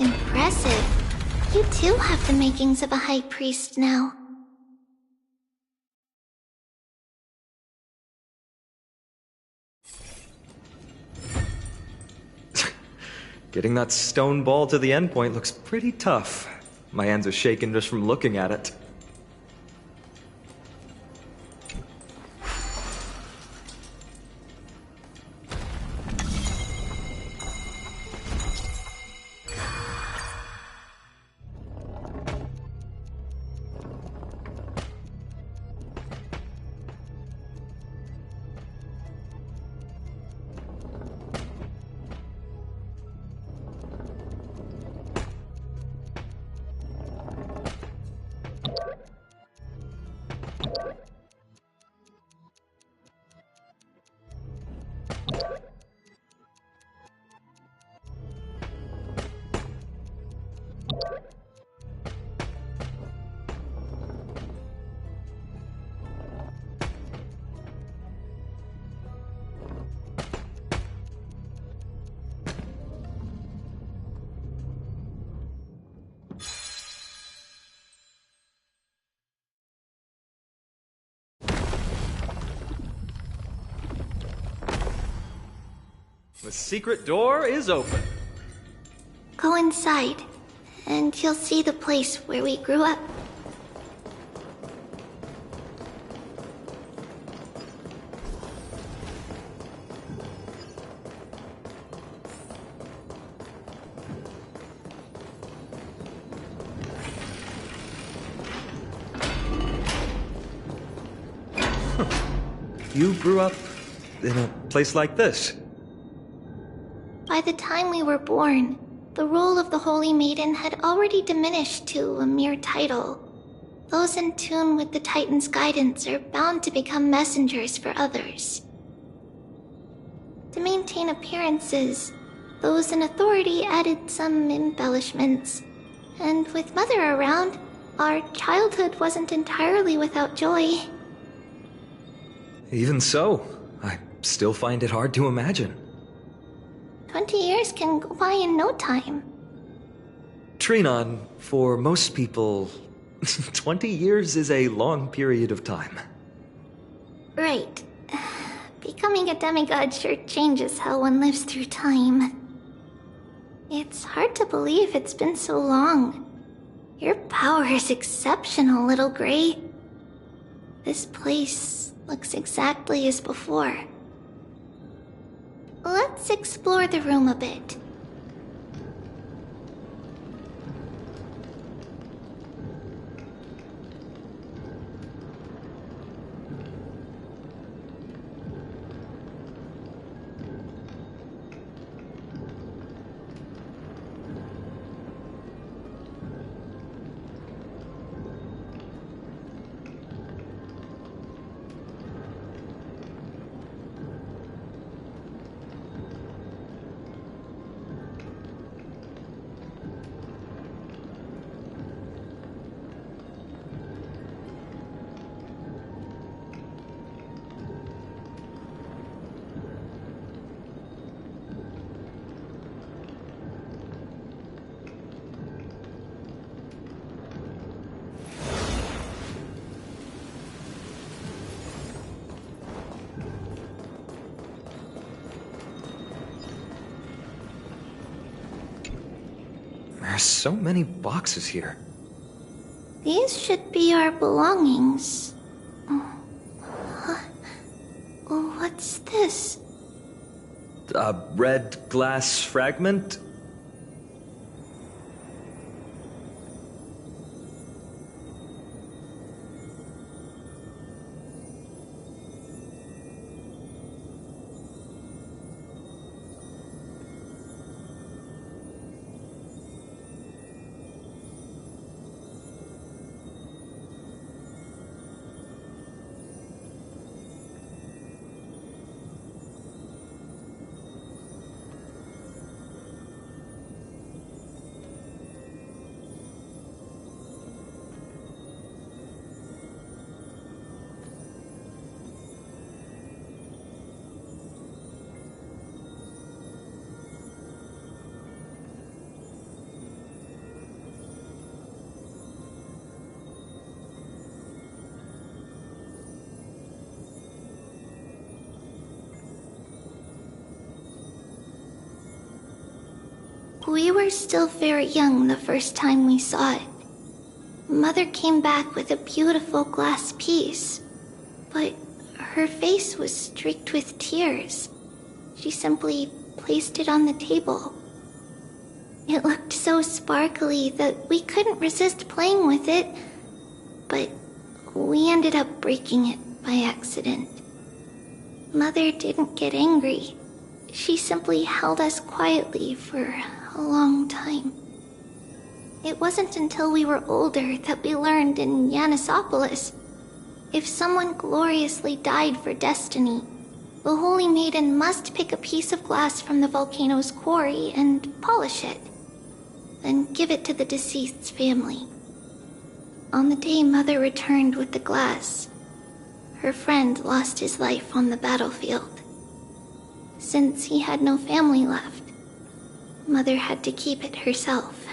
Impressive. You too have the makings of a high priest now. Getting that stone ball to the endpoint looks pretty tough. My hands are shaking just from looking at it. The secret door is open. Go inside, and you'll see the place where we grew up. You grew up in a place like this? By the time we were born, the role of the Holy Maiden had already diminished to a mere title. Those in tune with the Titan's guidance are bound to become messengers for others. To maintain appearances, those in authority added some embellishments. And with Mother around, our childhood wasn't entirely without joy. Even so, I still find it hard to imagine. 20 years can go by in no time. Trinon, for most people, 20 years is a long period of time. Right. Becoming a demigod sure changes how one lives through time. It's hard to believe it's been so long. Your power is exceptional, Little Gray. This place looks exactly as before. Let's explore the room a bit. There's so many boxes here. These should be our belongings. What's this? A red glass fragment? We were still very young the first time we saw it. Mother came back with a beautiful glass piece, but her face was streaked with tears. She simply placed it on the table. It looked so sparkly that we couldn't resist playing with it, but we ended up breaking it by accident. Mother didn't get angry. She simply held us quietly for a long time. It wasn't until we were older that we learned in Yanisopolis, if someone gloriously died for destiny, the Holy Maiden must pick a piece of glass from the volcano's quarry and polish it, then give it to the deceased's family. On the day Mother returned with the glass, her friend lost his life on the battlefield. Since he had no family left, Mother had to keep it herself.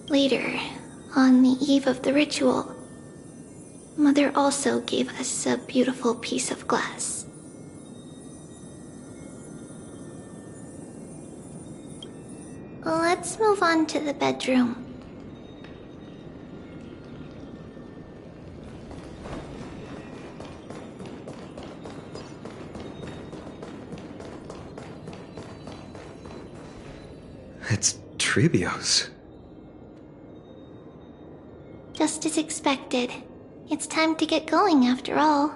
Later, on the eve of the ritual, Mother also gave us a beautiful piece of glass. Let's move on to the bedroom. It's Trebios. Just as expected. It's time to get going after all.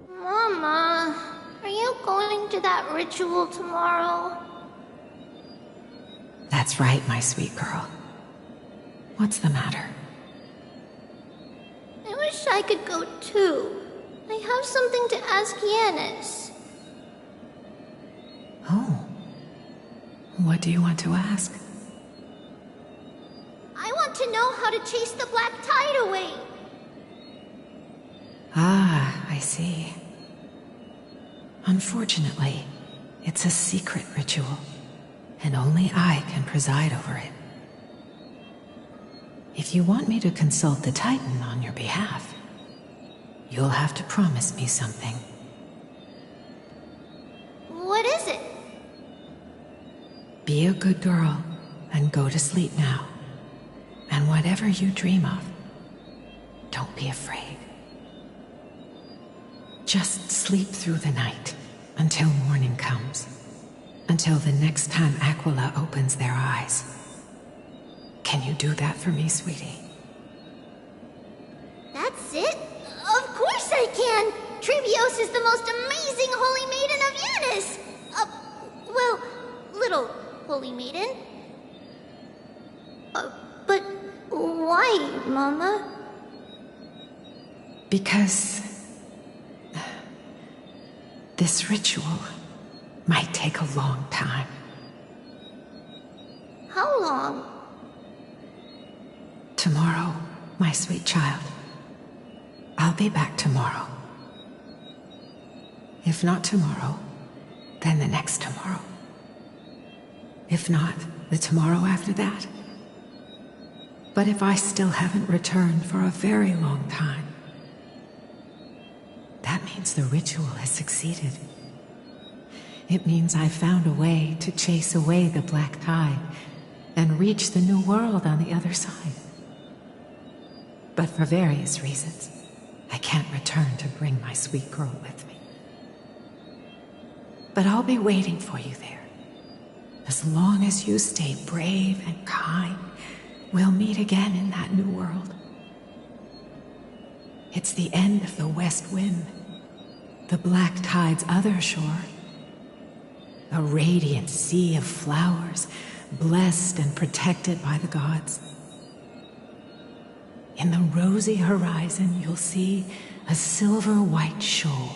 Mama, are you going to that ritual tomorrow? That's right, my sweet girl. What's the matter? I wish I could go too. I have something to ask Yanis. Oh. What do you want to ask? I want to know how to chase the black tide away. Ah, I see. Unfortunately, it's a secret ritual, and only I can preside over it. If you want me to consult the Titan on your behalf, you'll have to promise me something. What is it? Be a good girl and go to sleep now. And whatever you dream of, don't be afraid. Just sleep through the night until morning comes. Until the next time Aquila opens their eyes. Can you do that for me, sweetie? That's it? Of course I can! Trebios is the most amazing Holy Maiden of Yanis! Well, little Holy Maiden. But why, Mama? Because this ritual might take a long time. How long? Tomorrow, my sweet child. I'll be back tomorrow. If not tomorrow, then the next tomorrow. If not, the tomorrow after that. But if I still haven't returned for a very long time, that means the ritual has succeeded. It means I've found a way to chase away the black tide and reach the new world on the other side. But for various reasons, I can't return to bring my sweet girl with me. But I'll be waiting for you there. As long as you stay brave and kind, we'll meet again in that new world. It's the end of the West Wind, the Black Tide's other shore. A radiant sea of flowers, blessed and protected by the gods. In the rosy horizon, you'll see a silver-white shoal.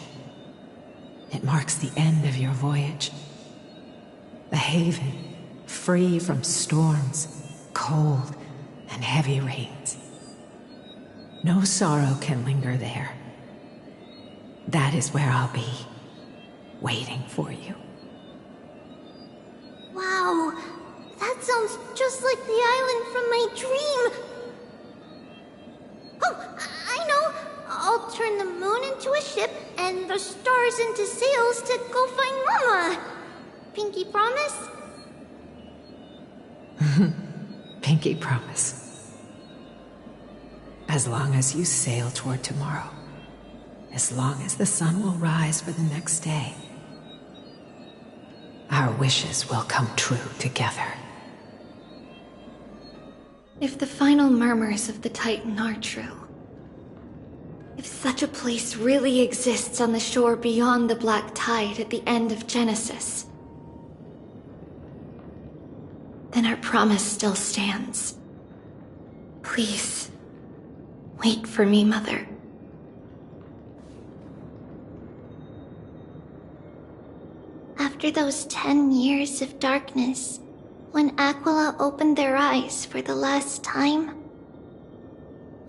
It marks the end of your voyage. The haven, free from storms, cold, and heavy rains. No sorrow can linger there. That is where I'll be, waiting for you. Wow, that sounds just like the island from my dream. Oh, I know. I'll turn the moon into a ship and the stars into sails to go find Mama. Pinky promise? Pinky promise. As long as you sail toward tomorrow. As long as the sun will rise for the next day. Our wishes will come true together. If the final murmurs of the Titan are true, if such a place really exists on the shore beyond the Black Tide at the end of Genesis, then our promise still stands. Please, wait for me, Mother. After those 10 years of darkness, when Aquila opened their eyes for the last time,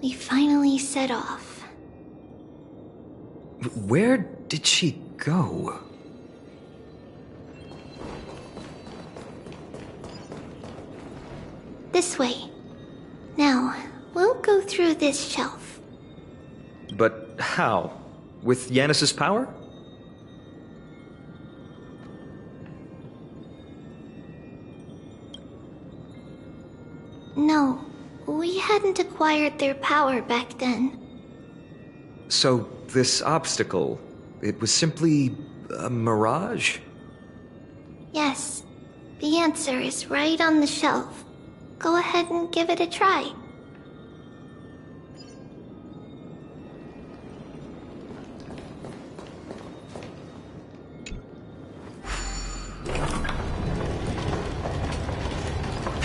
we finally set off. Where did she go? This way. Now, we'll go through this shelf. But how? With Yanis's power? No, we hadn't acquired their power back then. So, this obstacle, it was simply a mirage? Yes, the answer is right on the shelf. Go ahead and give it a try.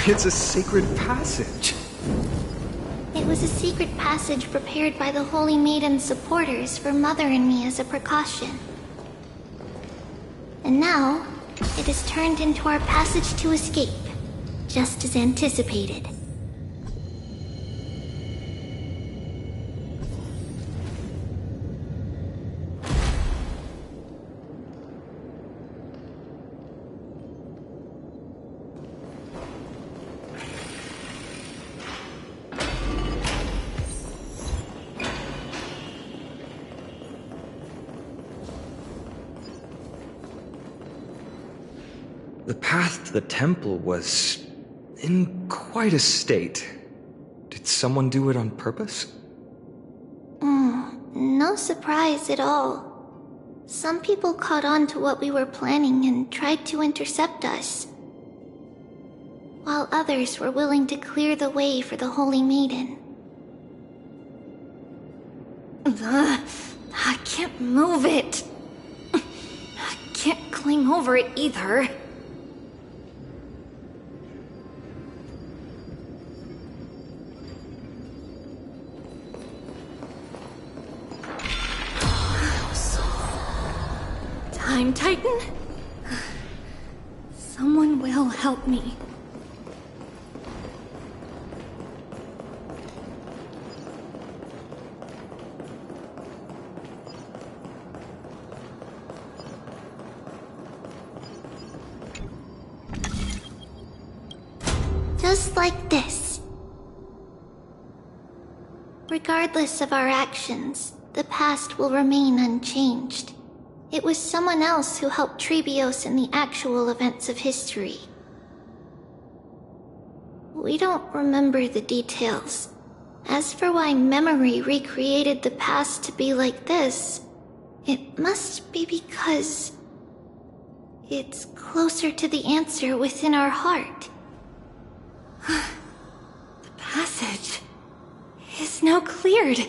It's a sacred passage. It was a secret passage prepared by the Holy Maiden's supporters for Mother and me as a precaution. And now, it is turned into our passage to escape, just as anticipated. The path to the temple was in quite a state. Did someone do it on purpose? No surprise at all. Some people caught on to what we were planning and tried to intercept us, while others were willing to clear the way for the Holy Maiden. I can't move it. I can't climb over it either. Time Titan? Someone will help me. Just like this. Regardless of our actions, the past will remain unchanged. It was someone else who helped Trebios in the actual events of history. we don't remember the details. As for why memory recreated the past to be like this, it must be because it's closer to the answer within our heart. The passage is now cleared.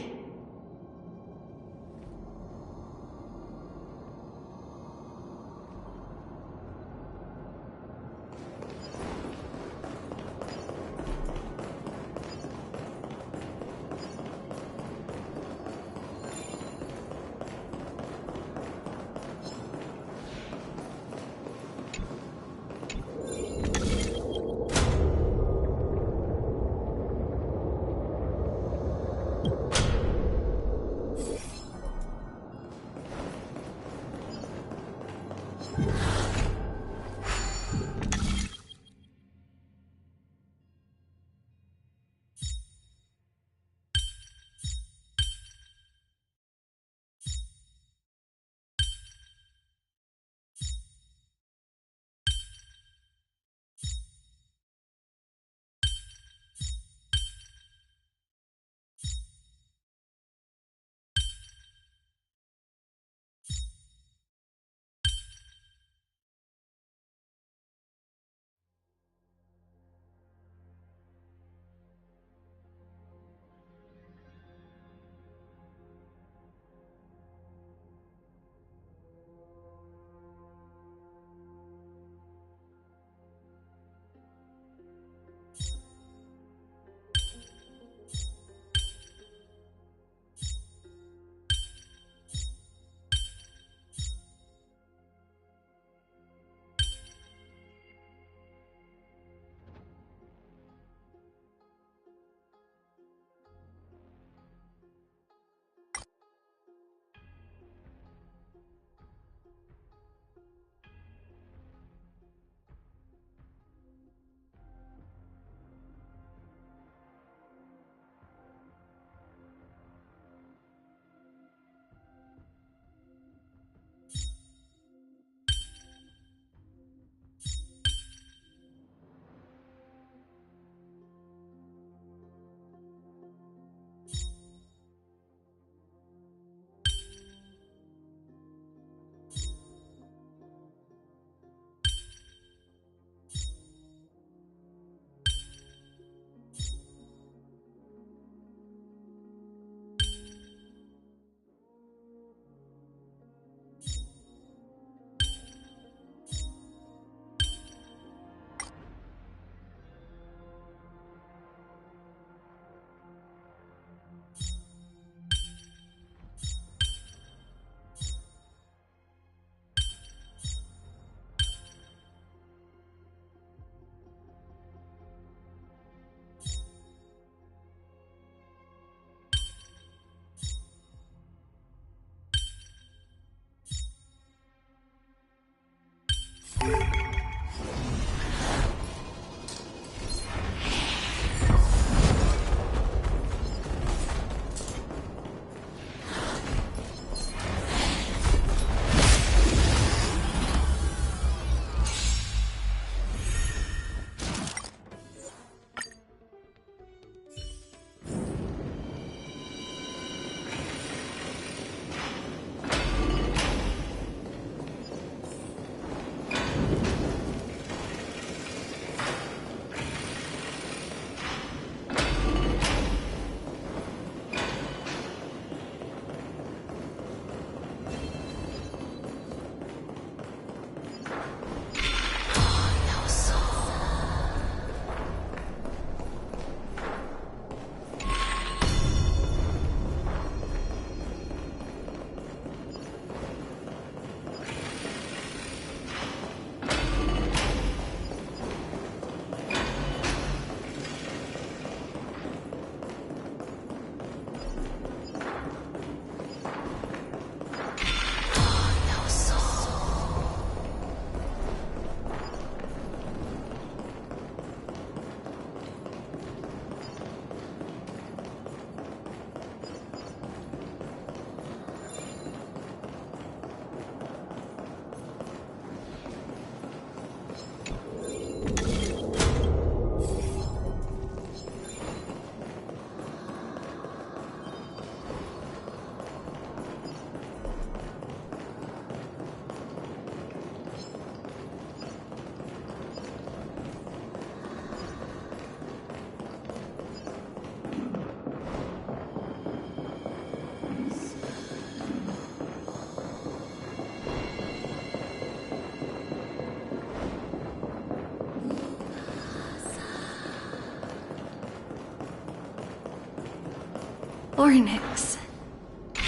Ornyx.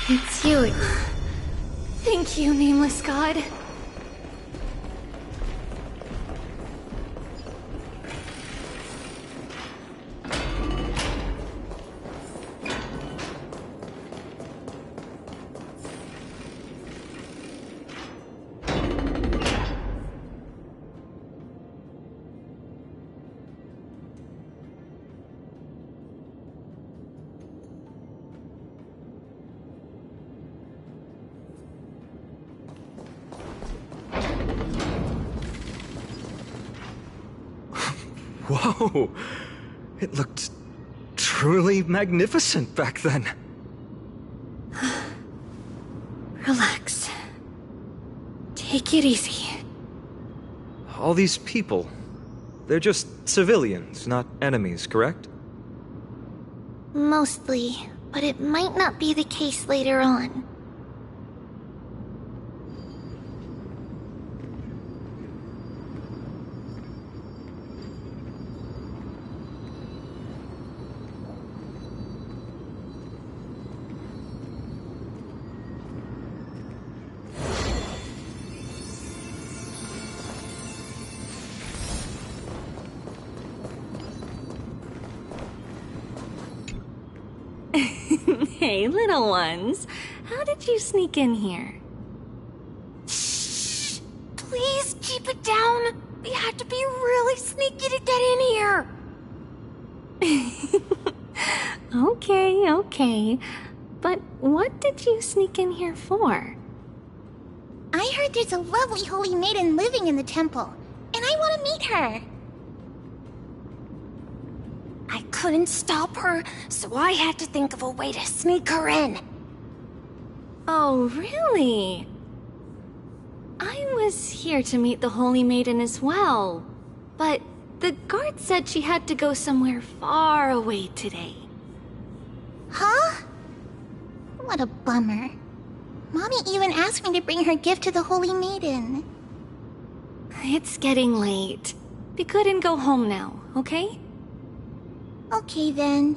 It's you. Thank you, nameless god. Whoa! It looked truly magnificent back then. Relax. Take it easy. All these people, they're just civilians, not enemies, correct? Mostly, but it might not be the case later on. Hey, little ones. How did you sneak in here? Shh! Please keep it down. We have to be really sneaky to get in here. Okay. But what did you sneak in here for? I heard there's a lovely holy maiden living in the temple, and I want to meet her. I couldn't stop her, so I had to think of a way to sneak her in. Oh, really? I was here to meet the Holy Maiden as well, but the guard said she had to go somewhere far away today. Huh? What a bummer. Mommy even asked me to bring her gift to the Holy Maiden. It's getting late. Be good and go home now, okay? Okay then.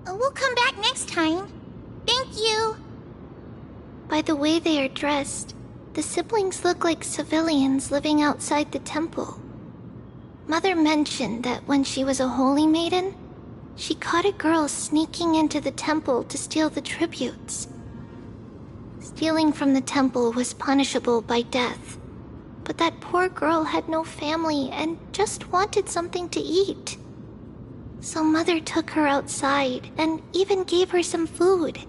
We'll come back next time. Thank you. By the way they are dressed, the siblings look like civilians living outside the temple. Mother mentioned that when she was a holy maiden, she caught a girl sneaking into the temple to steal the tributes. Stealing from the temple was punishable by death, but that poor girl had no family and just wanted something to eat. So Mother took her outside and even gave her some food.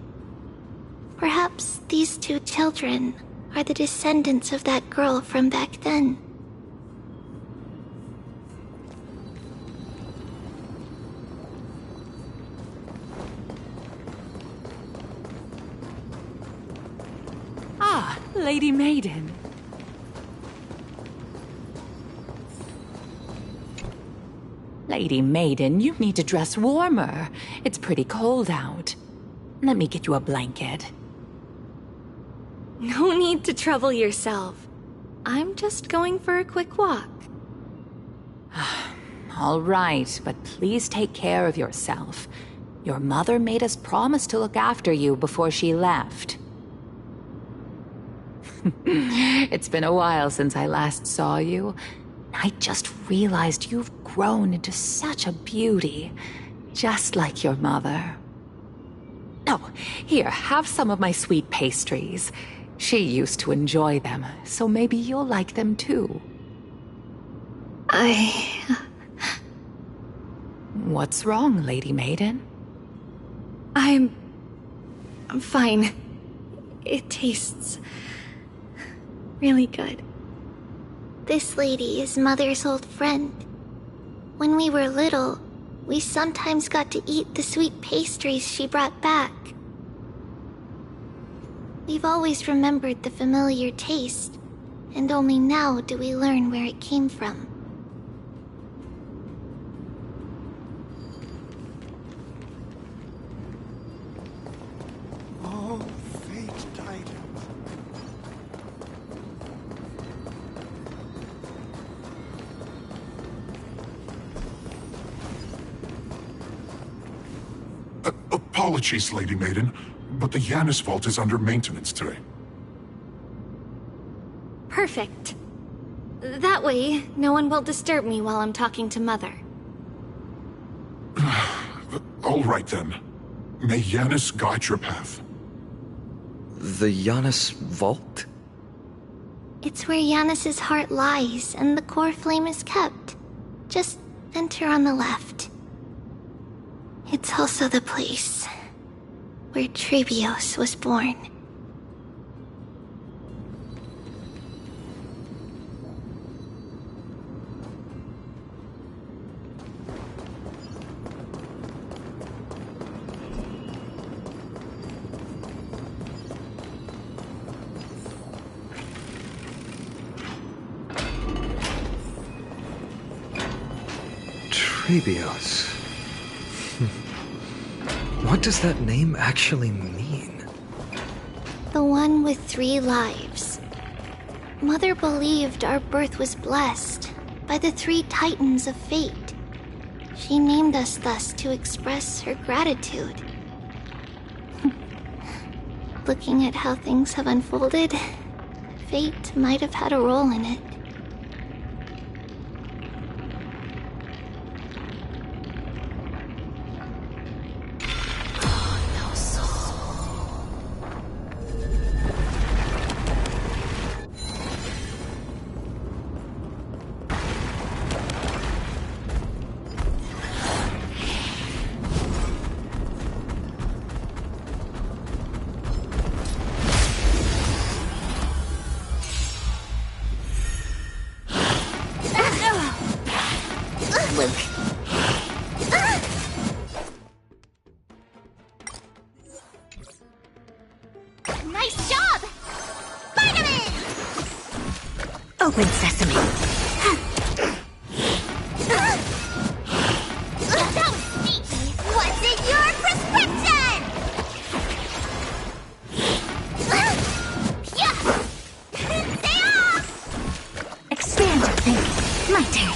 Perhaps these two children are the descendants of that girl from back then. Ah, Lady Maiden. Lady Maiden, you need to dress warmer. It's pretty cold out. Let me get you a blanket. No need to trouble yourself. I'm just going for a quick walk. All right, but please take care of yourself. Your mother made us promise to look after you before she left. It's been a while since I last saw you. I just realized you've grown into such a beauty, just like your mother. Oh, here, have some of my sweet pastries. She used to enjoy them, so maybe you'll like them too. What's wrong, Lady Maiden? I'm fine. It tastes really good. This lady is Mother's old friend. When we were little, we sometimes got to eat the sweet pastries she brought back. We've always remembered the familiar taste, and only now do we learn where it came from. Oh, fate tidings. Apologies, Lady Maiden, but the Yanis vault is under maintenance today. Perfect. That way, no one will disturb me while I'm talking to Mother. All right then. May Yanis guide your path. The Yanis vault? It's where Yanis's heart lies and the core flame is kept. Just enter on the left. It's also the place where Trebios was born. Trebios. What does that name actually mean? The one with 3 lives. Mother believed our birth was blessed by the 3 titans of fate. She named us thus to express her gratitude. Looking at how things have unfolded, fate might have had a role in it. Nice job! Vitamin! Open sesame. That was sneaky. What's in your prescription? Stay off! Expand your thinking. My turn.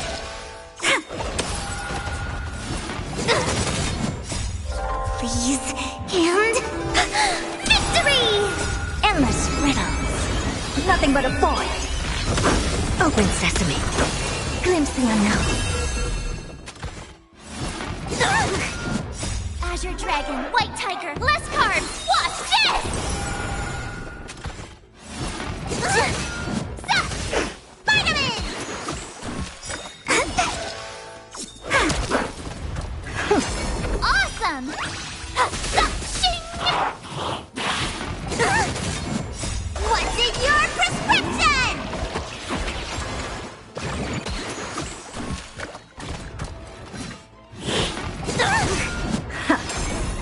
Please, and... victory! Endless riddles. Nothing but a void. Open sesame. Glimpse the unknown. Azure Dragon, White Tiger, less carbs! Watch this! Vitamin! Awesome! What's in your prescription?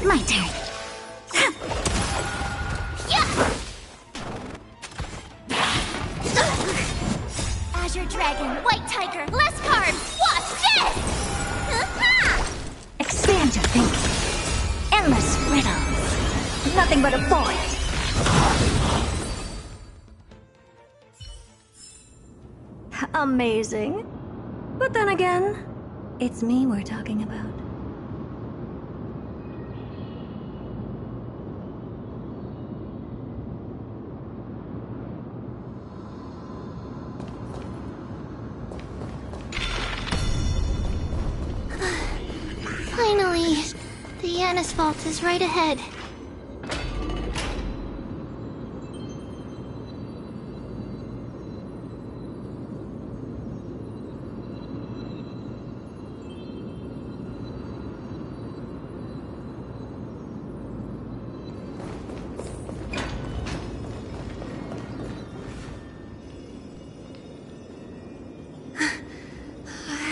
My turn. Azure Dragon, White Tiger, less carbs! Watch this! Expand your thinking. Endless riddles. Nothing but a void. Amazing. But then again, it's me we're talking about. Finally, the Yanis vault is right ahead.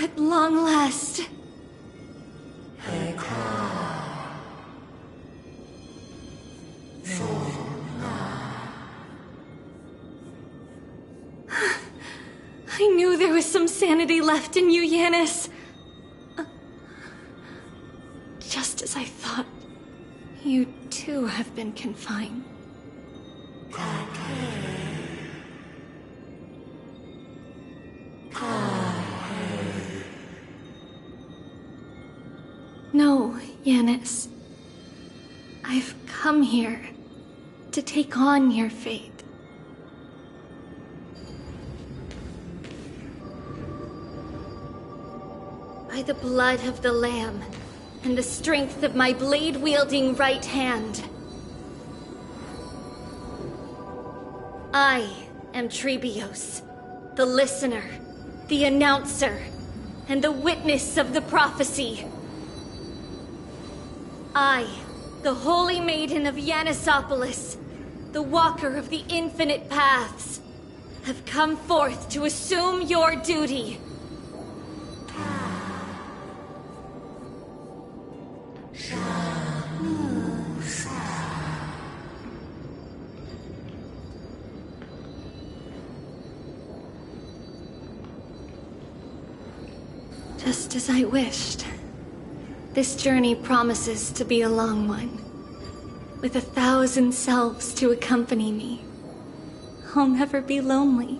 At long last. I knew there was some sanity left in you, Yanis. Just as I thought, you too have been confined. No, Yanis. I've come here to take on your fate. By the blood of the Lamb and the strength of my blade-wielding right hand, I am Trebios, the listener, the announcer, and the witness of the prophecy. I, the Holy Maiden of Yanisopolis, the Walker of the Infinite Paths, have come forth to assume your duty. Just as I wished. This journey promises to be a long one, with 1,000 selves to accompany me. I'll never be lonely.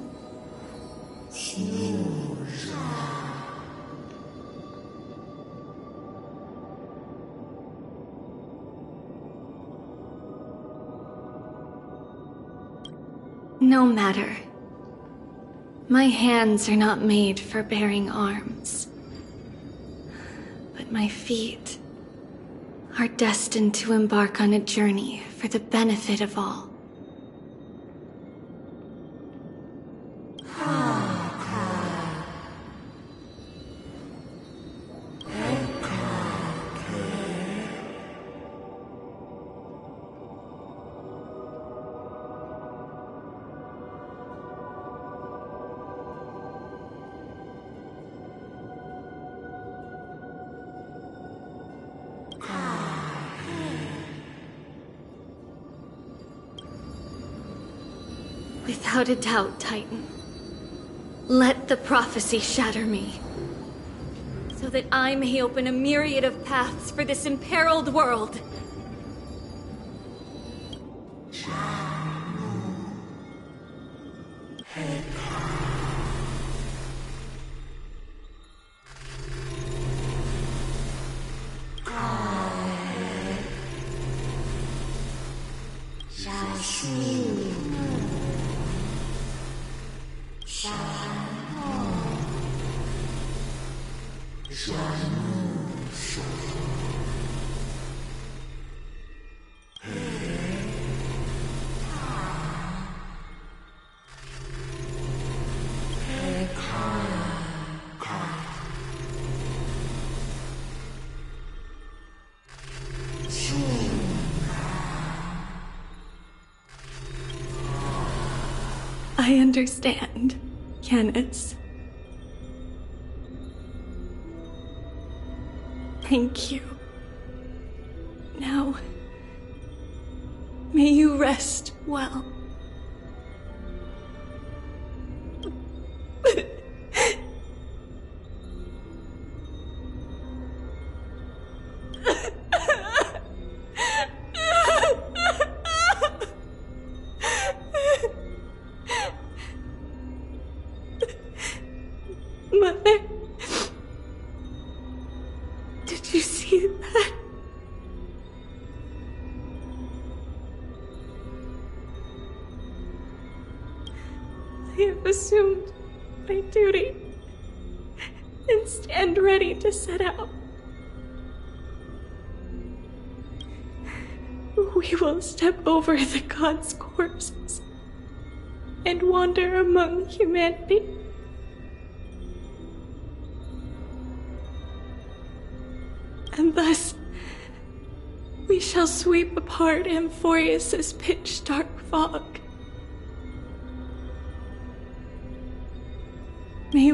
No matter. My hands are not made for bearing arms. But my feet are destined to embark on a journey for the benefit of all. Without a doubt, Titan. Let the prophecy shatter me, so that I may open a myriad of paths for this imperiled world. I understand, Yanis. Thank you. Now, may you rest well. Mother, did you see that? I have assumed my duty and stand ready to set out. We will step over the gods' corpses and wander among humanity. And thus, we shall sweep apart Amphorius's pitch-dark fog. May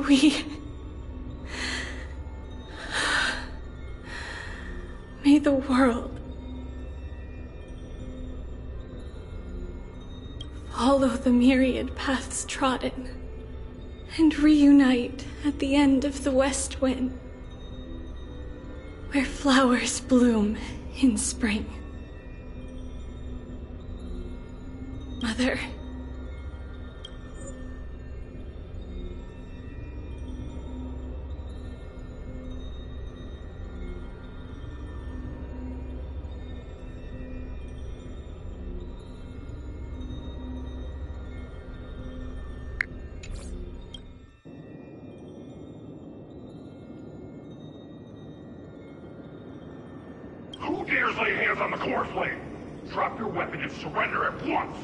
the world follow the myriad paths trodden and reunite at the end of the west wind, where flowers bloom in spring. Mother, Who dares lay hands on the core flame? Drop your weapon and surrender at once!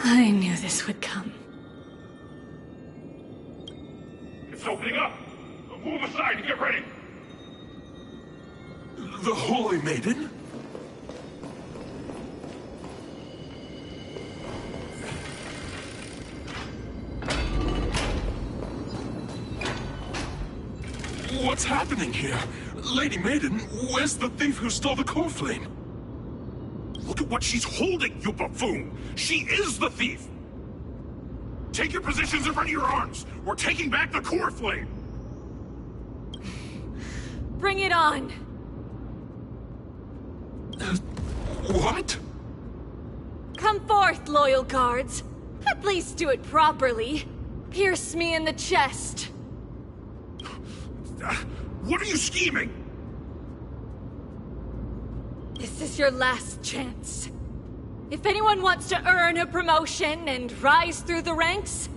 I knew this would come. It's opening up! Move aside and get ready! The Holy Maiden? What's happening here? Lady Maiden, where's the thief who stole the core flame? Look at what she's holding, you buffoon! She is the thief! Take your positions and ready your arms! We're taking back the core flame! Bring it on! What? Come forth, loyal guards. At least do it properly. Pierce me in the chest. What are you scheming? This is your last chance. If anyone wants to earn a promotion and rise through the ranks,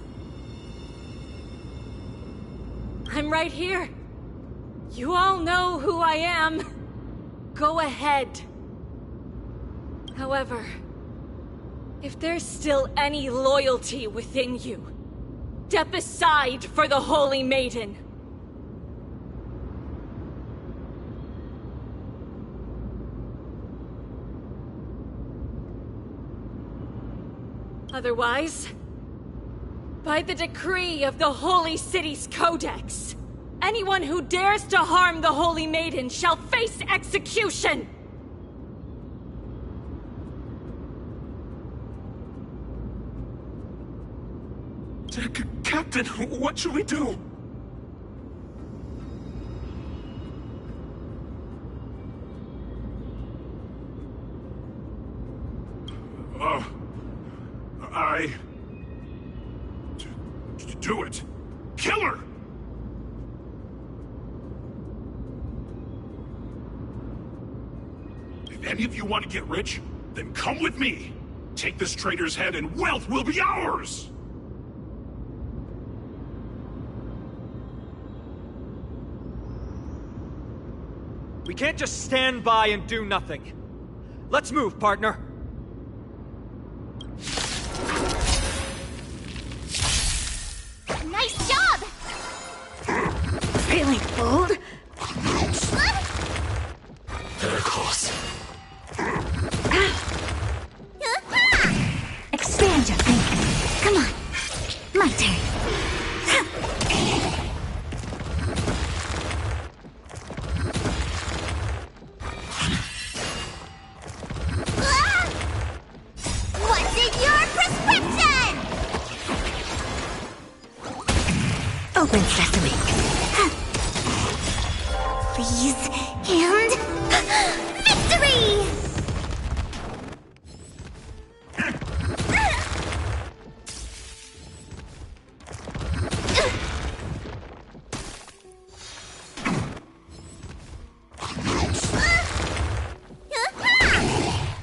I'm right here. You all know who I am. Go ahead. However, if there's still any loyalty within you, step aside for the Holy Maiden. Otherwise, by the decree of the Holy City's Codex, anyone who dares to harm the Holy Maiden shall face execution! Captain, what should we do? Do it! Kill her! If any of you want to get rich, then come with me! Take this traitor's head and wealth will be ours! We can't just stand by and do nothing. Let's move, partner. Nice job! Really bold? Very close. Expand your thinking. Come on. My turn. What's in your prescription? Open sesame. Please, and victory!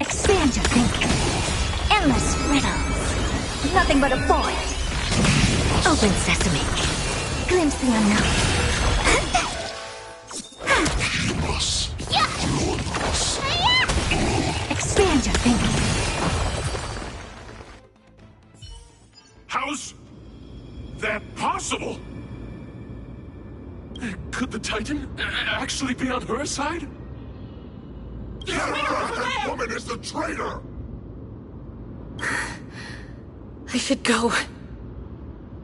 Expand your thinking. Endless riddles. Nothing but a void. Open sesame. Glimpse the unknown. Expand your thinking. How's that possible? Could the Titan actually be on her side? That woman is the traitor! I should go.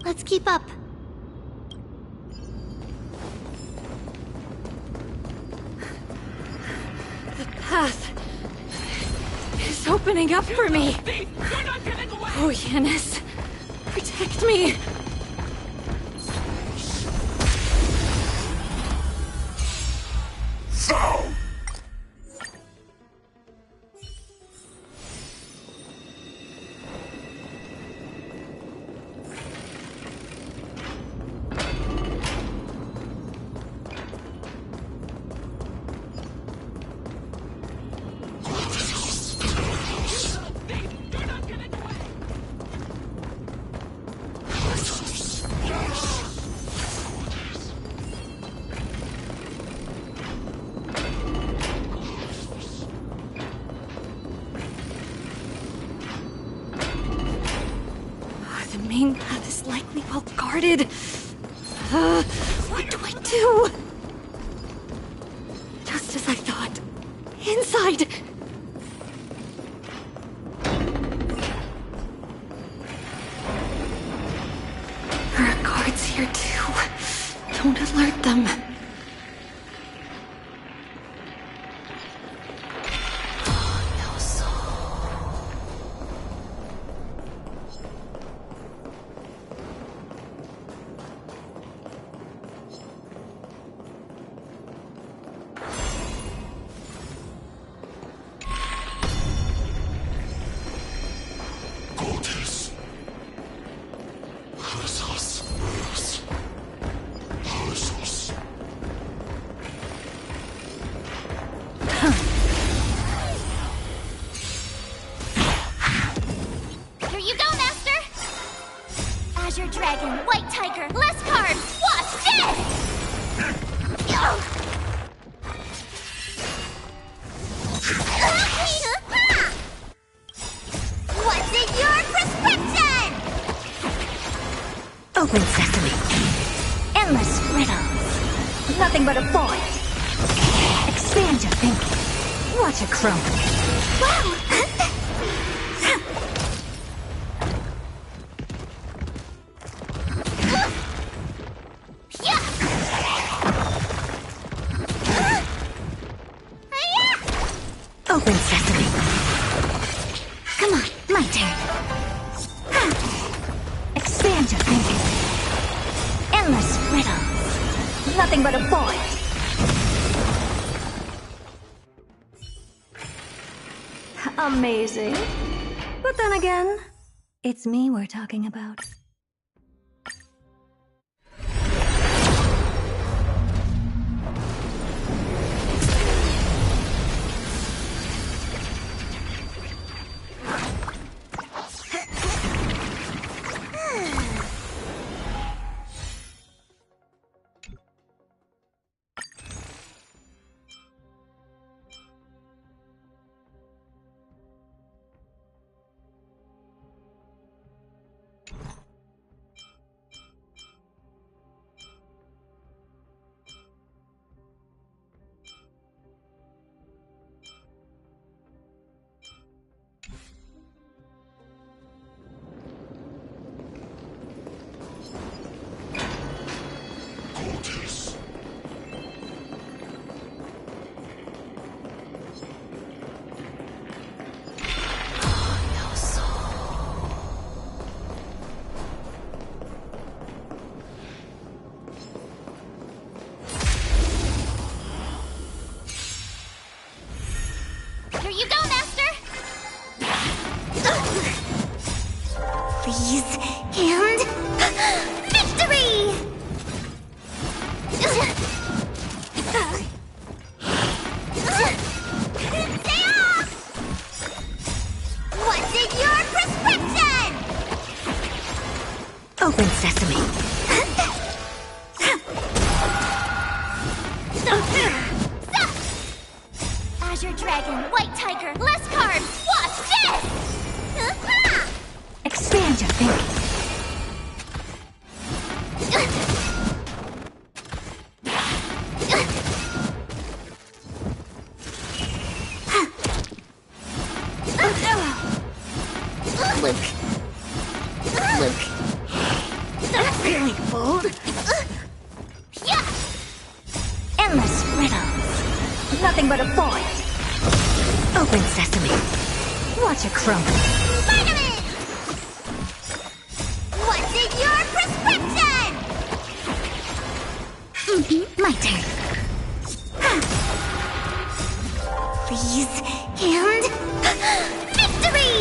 Let's keep up. The path is opening up for me. Oh, Yanis, protect me. So! is likely well guarded. What do I do? Just as I thought. Inside! There are guards here too. Don't alert them. Here you go, Master! Azure Dragon, White Tiger, less cards! Watch this! What's in your prescription? Open sesame. Endless riddles. Nothing but a void. Expand your thinking. Watch it crumble. Wow! Open sesame. Come on, my turn. Expand your thinking. Endless riddles. Nothing but a void. Amazing. But then again, it's me we're talking about. Here you go, Master! Freeze and victory! Stay off! What's in your prescription? Open sesame. Azure Dragon, White Tiger, less cards! Watch this! Expand your thinking. Luke. That's really bold. Yeah! Endless riddles. Nothing but a void. Open sesame. Watch it crumble. Vitamin! What's in your prescription? My turn. Freeze and victory!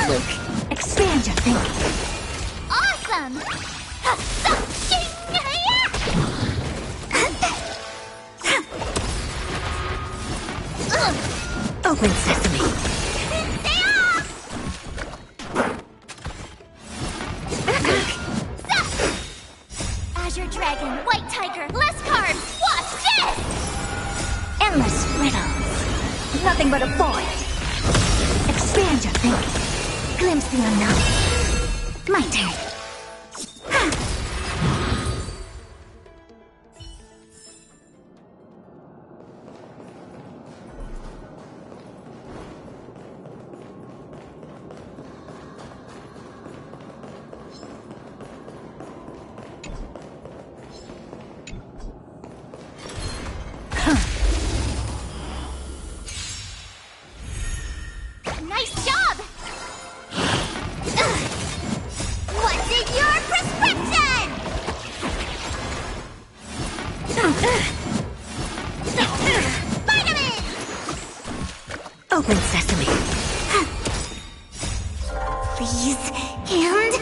Luke, expand your thinking. Awesome! Open sesame. Stay off! Azure Dragon, White Tiger, less cards! Watch this! Endless riddles. Nothing but a void. Expand your thinking. Glimpse the unknown. My turn. Nice job! What's in your prescription? Vitamin! Open sesame. Please, and...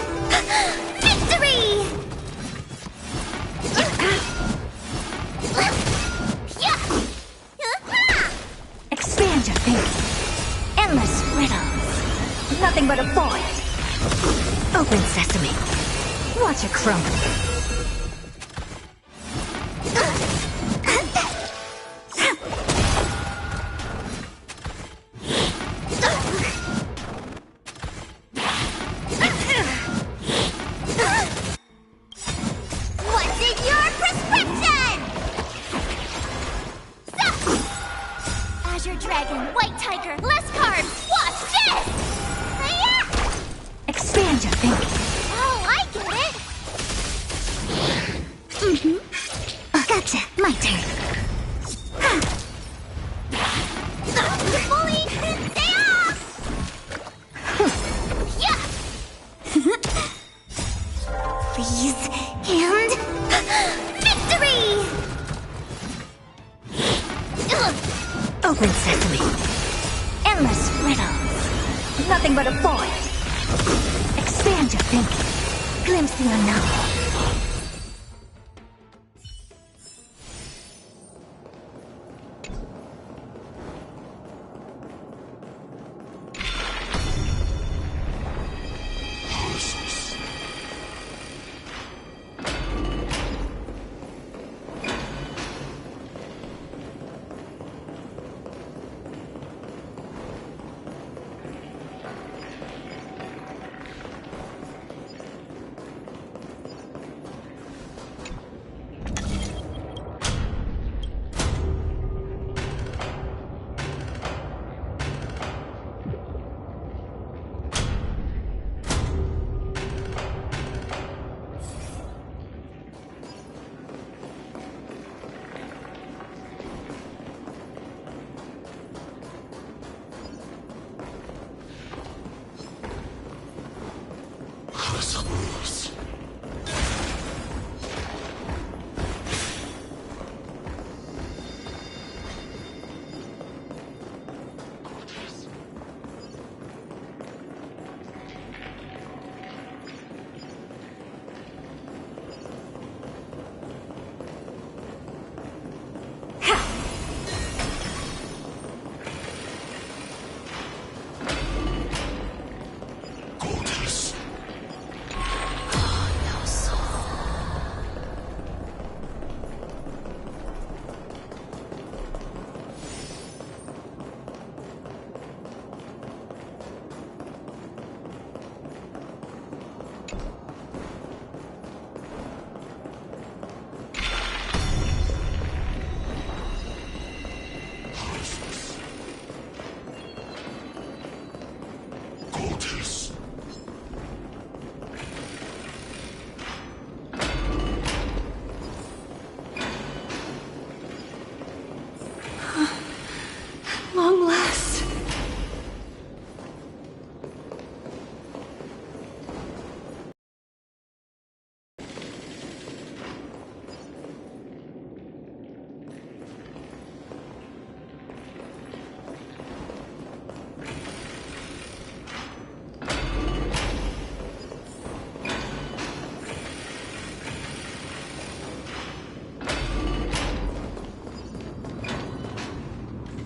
victory! Expand your thinking. Endless riddles. Nothing but a void. Open sesame. Watch it crumble. What's in your prescription? Azure Dragon, White Tiger, less carbs, watch this! Hiya! Expand your thinking. Oh, I get it! Gotcha. My turn. Fully, stay off! Yeah! Please, and... victory! Open sesame. Endless riddles. Nothing but a void. Expand your thinking. Glimpse the unknown. Long last.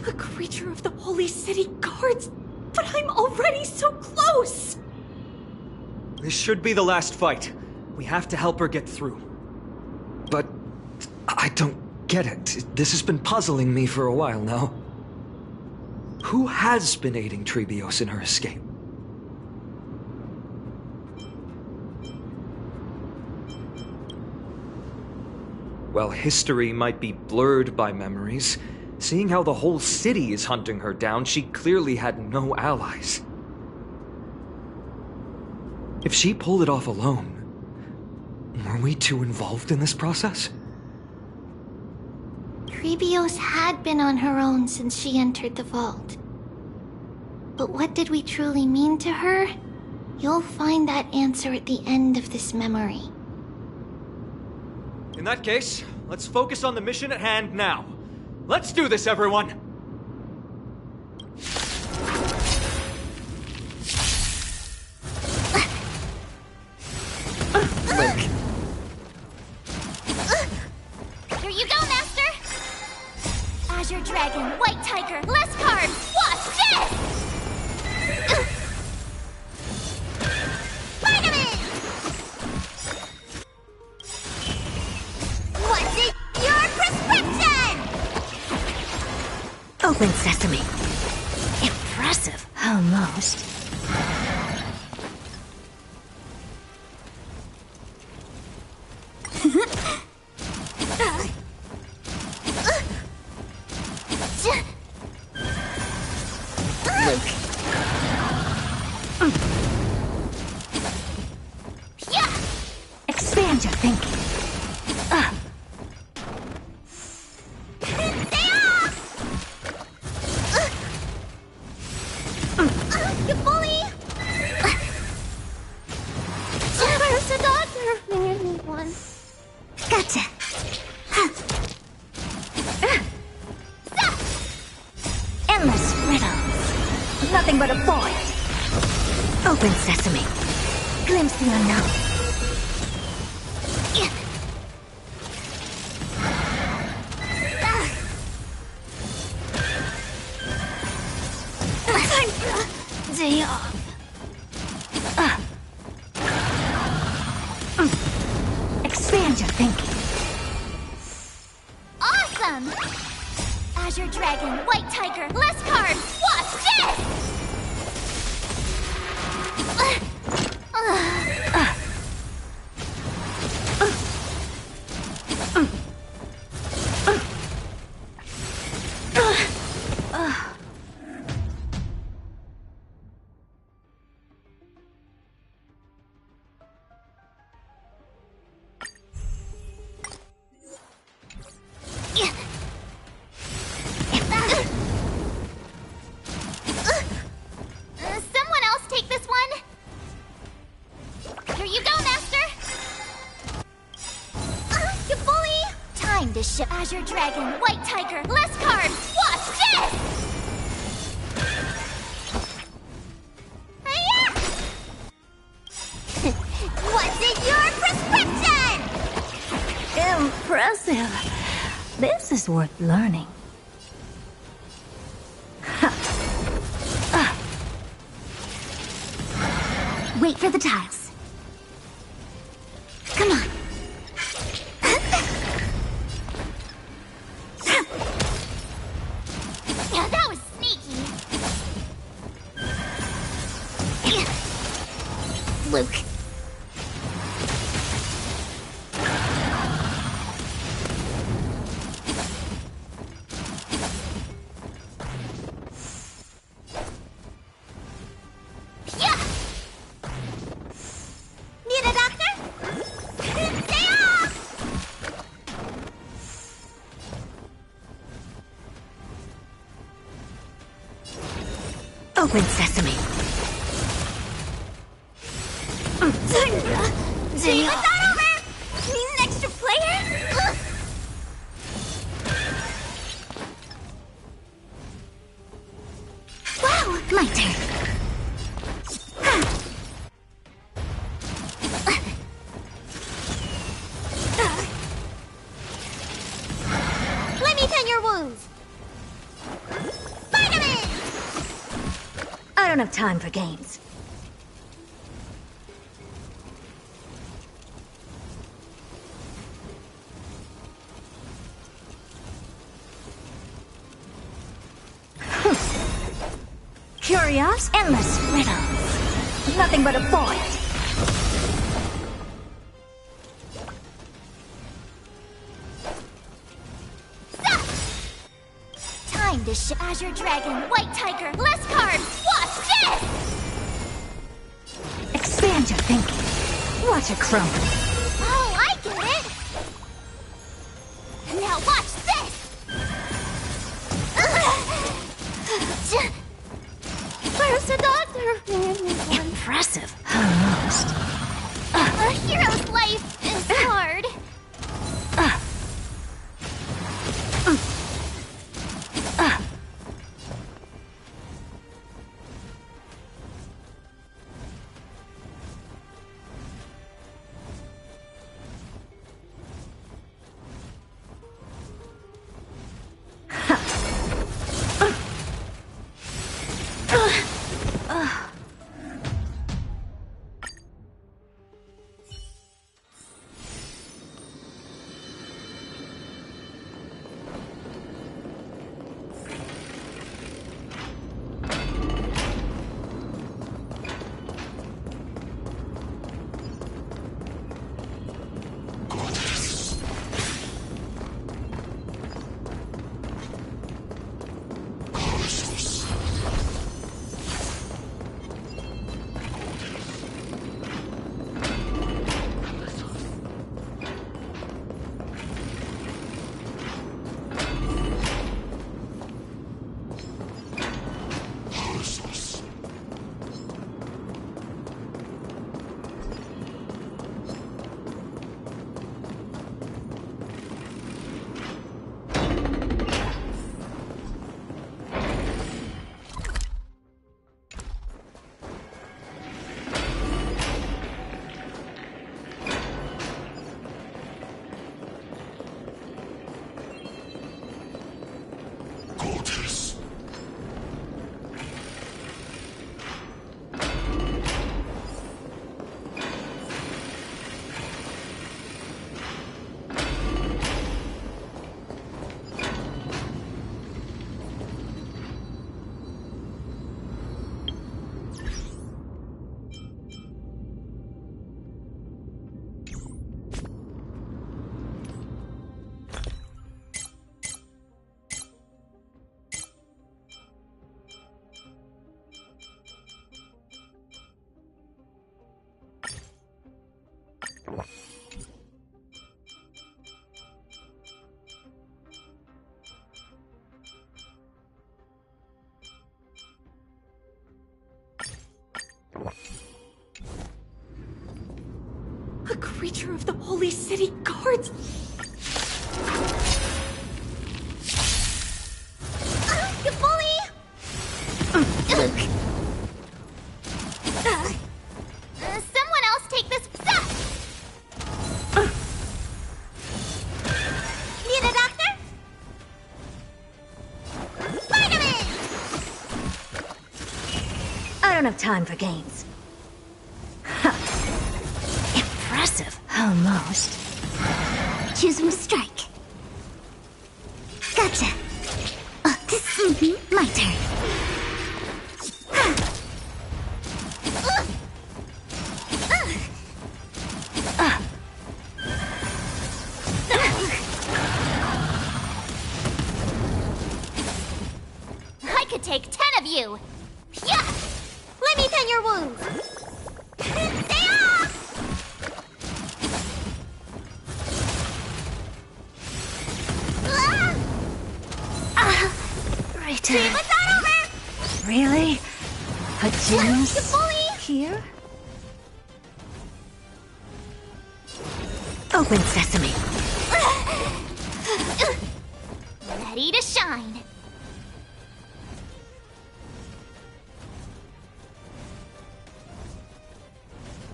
A creature of the Holy City Guards, but I'm already so close! This should be the last fight. We have to help her get through. But I don't get it. This has been puzzling me for a while now. Who has been aiding Trebios in her escape? While history might be blurred by memories, seeing how the whole city is hunting her down, she clearly had no allies. If she pulled it off alone, were we too involved in this process? Trebios had been on her own since she entered the vault. But what did we truly mean to her? You'll find that answer at the end of this memory. In that case, let's focus on the mission at hand now. Let's do this, everyone! Here you go, Master! Azure Dragon, White Tiger, less cards! Watch this! Vitamin! What's in your prescription? Open sesame. Impressive. Almost. Luke. Yeah. Expand your thinking. Stay off! You bully! Where's the doctor? I need one. Gotcha. Endless riddles. Nothing but a void. Open sesame. Glimpse the unknown. Day off. Expand your thinking. Awesome! Azure Dragon, White Tiger, less cards! Watch Someone else take this one? Here you go, Master! You bully! Time to show Azure Dragon, White Tiger, less cards! Watch this! Hiya! What's in your prescription? Impressive. This is worth learning. Wait for the tiles. Come on. Yeah, that was sneaky. Luke. Yeah! Need a doctor? Stay off! Open sesame. Day off. That over! Need an extra player? Wow, my turn. Let me tend your wounds. Vitamin! I don't have time for games. Curious, endless riddles. Nothing but a void. Time to Azure Dragon, White Tiger, less cards! Watch this! Expand your thinking. Watch it crumble. Oh, I get it! Now watch this! Where's the doctor? Impressive. Almost. A hero's life is hard. A creature of the Holy City Guards! Someone else take this. Need a doctor? Vitamin! I don't have time for games. Impressive. Almost. Choose from strike. Gotcha. My turn. I could take 10 of you. Yeah! Let me tend your wounds. Stay off! Right. Team, it's not over! Really? A gym's You bully! here? Open sesame. Ready to shine.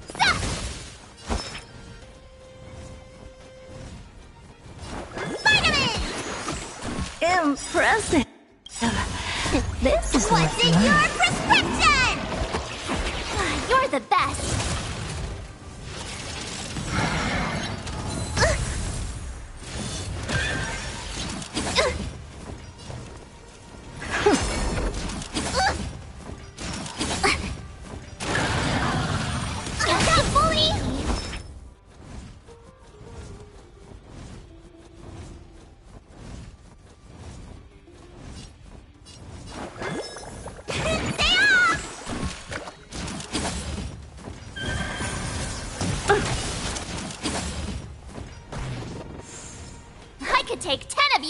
Stop! Vitamin! Impressive. This is What's in worth your prescription? You're the best.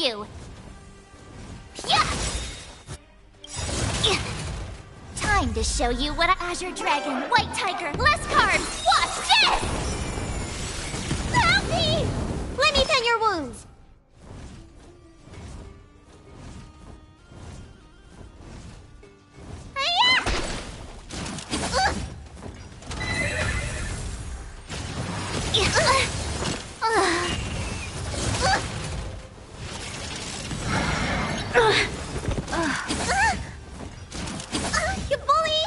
you! Yeah! Time to show you what Azure Dragon, White Tiger, less carbs! Watch this! Help me! Let me tend your wounds! You bully!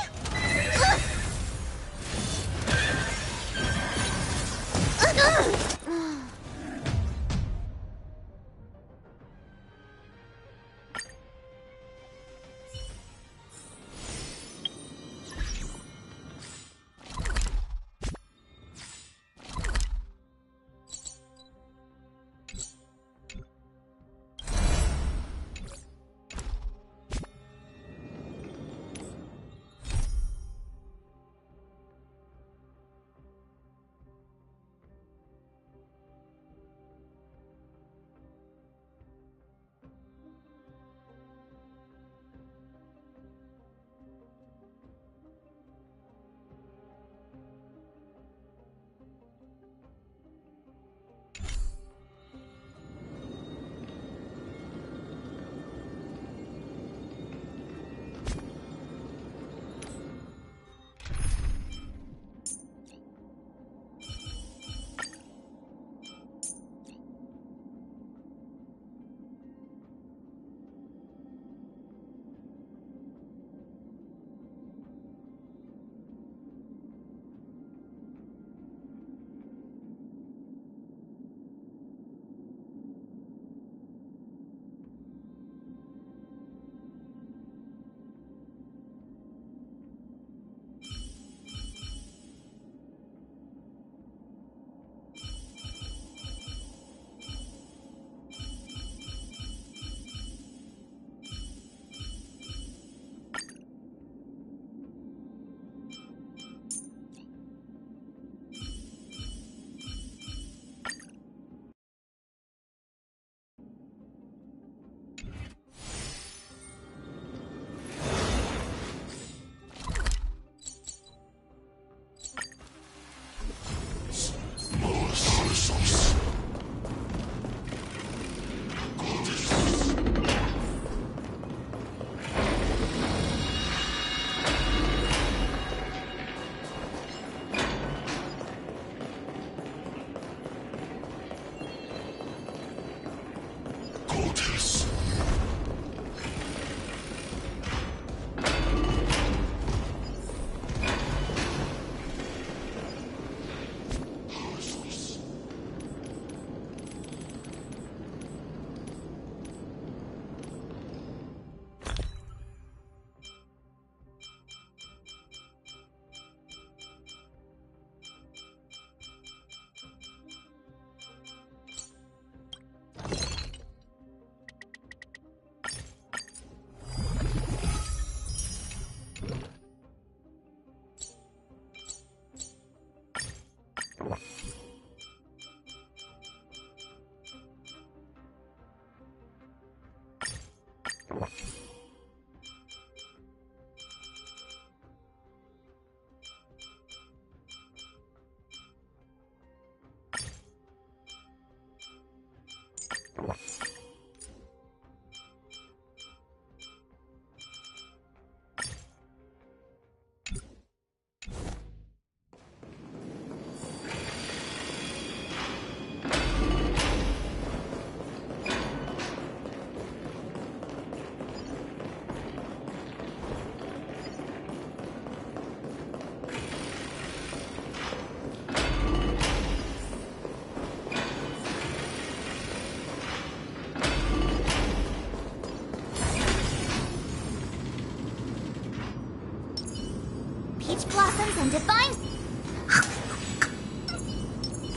blossoms and divine...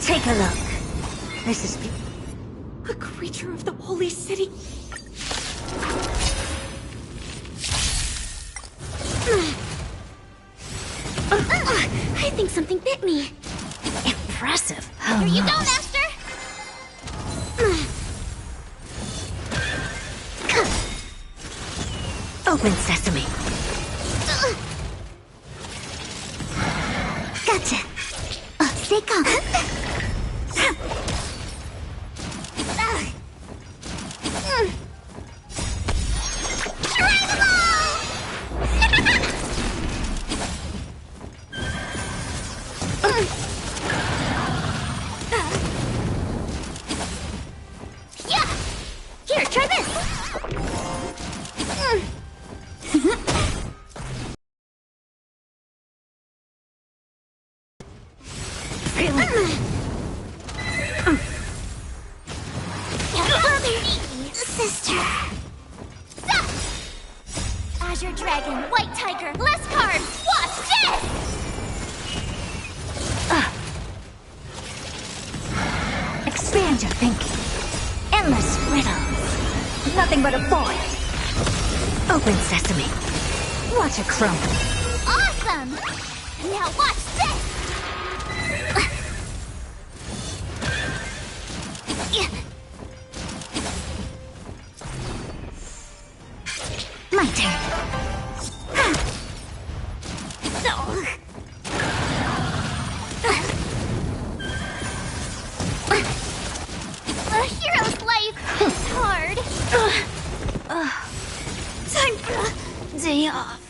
Take a look. This is... A creature of the holy city. I think something bit me. Impressive. Here you go, Master! Open sesame. Gotcha. Stay calm. Yeah! Here, try this! Sister. Azure Dragon, White Tiger, less cards! Watch this! Expand your thinking. Endless riddles. Nothing but a boy. Open sesame. Watch it crumble. Awesome! Now watch this! My turn. A hero's life is hard. Time for a day off.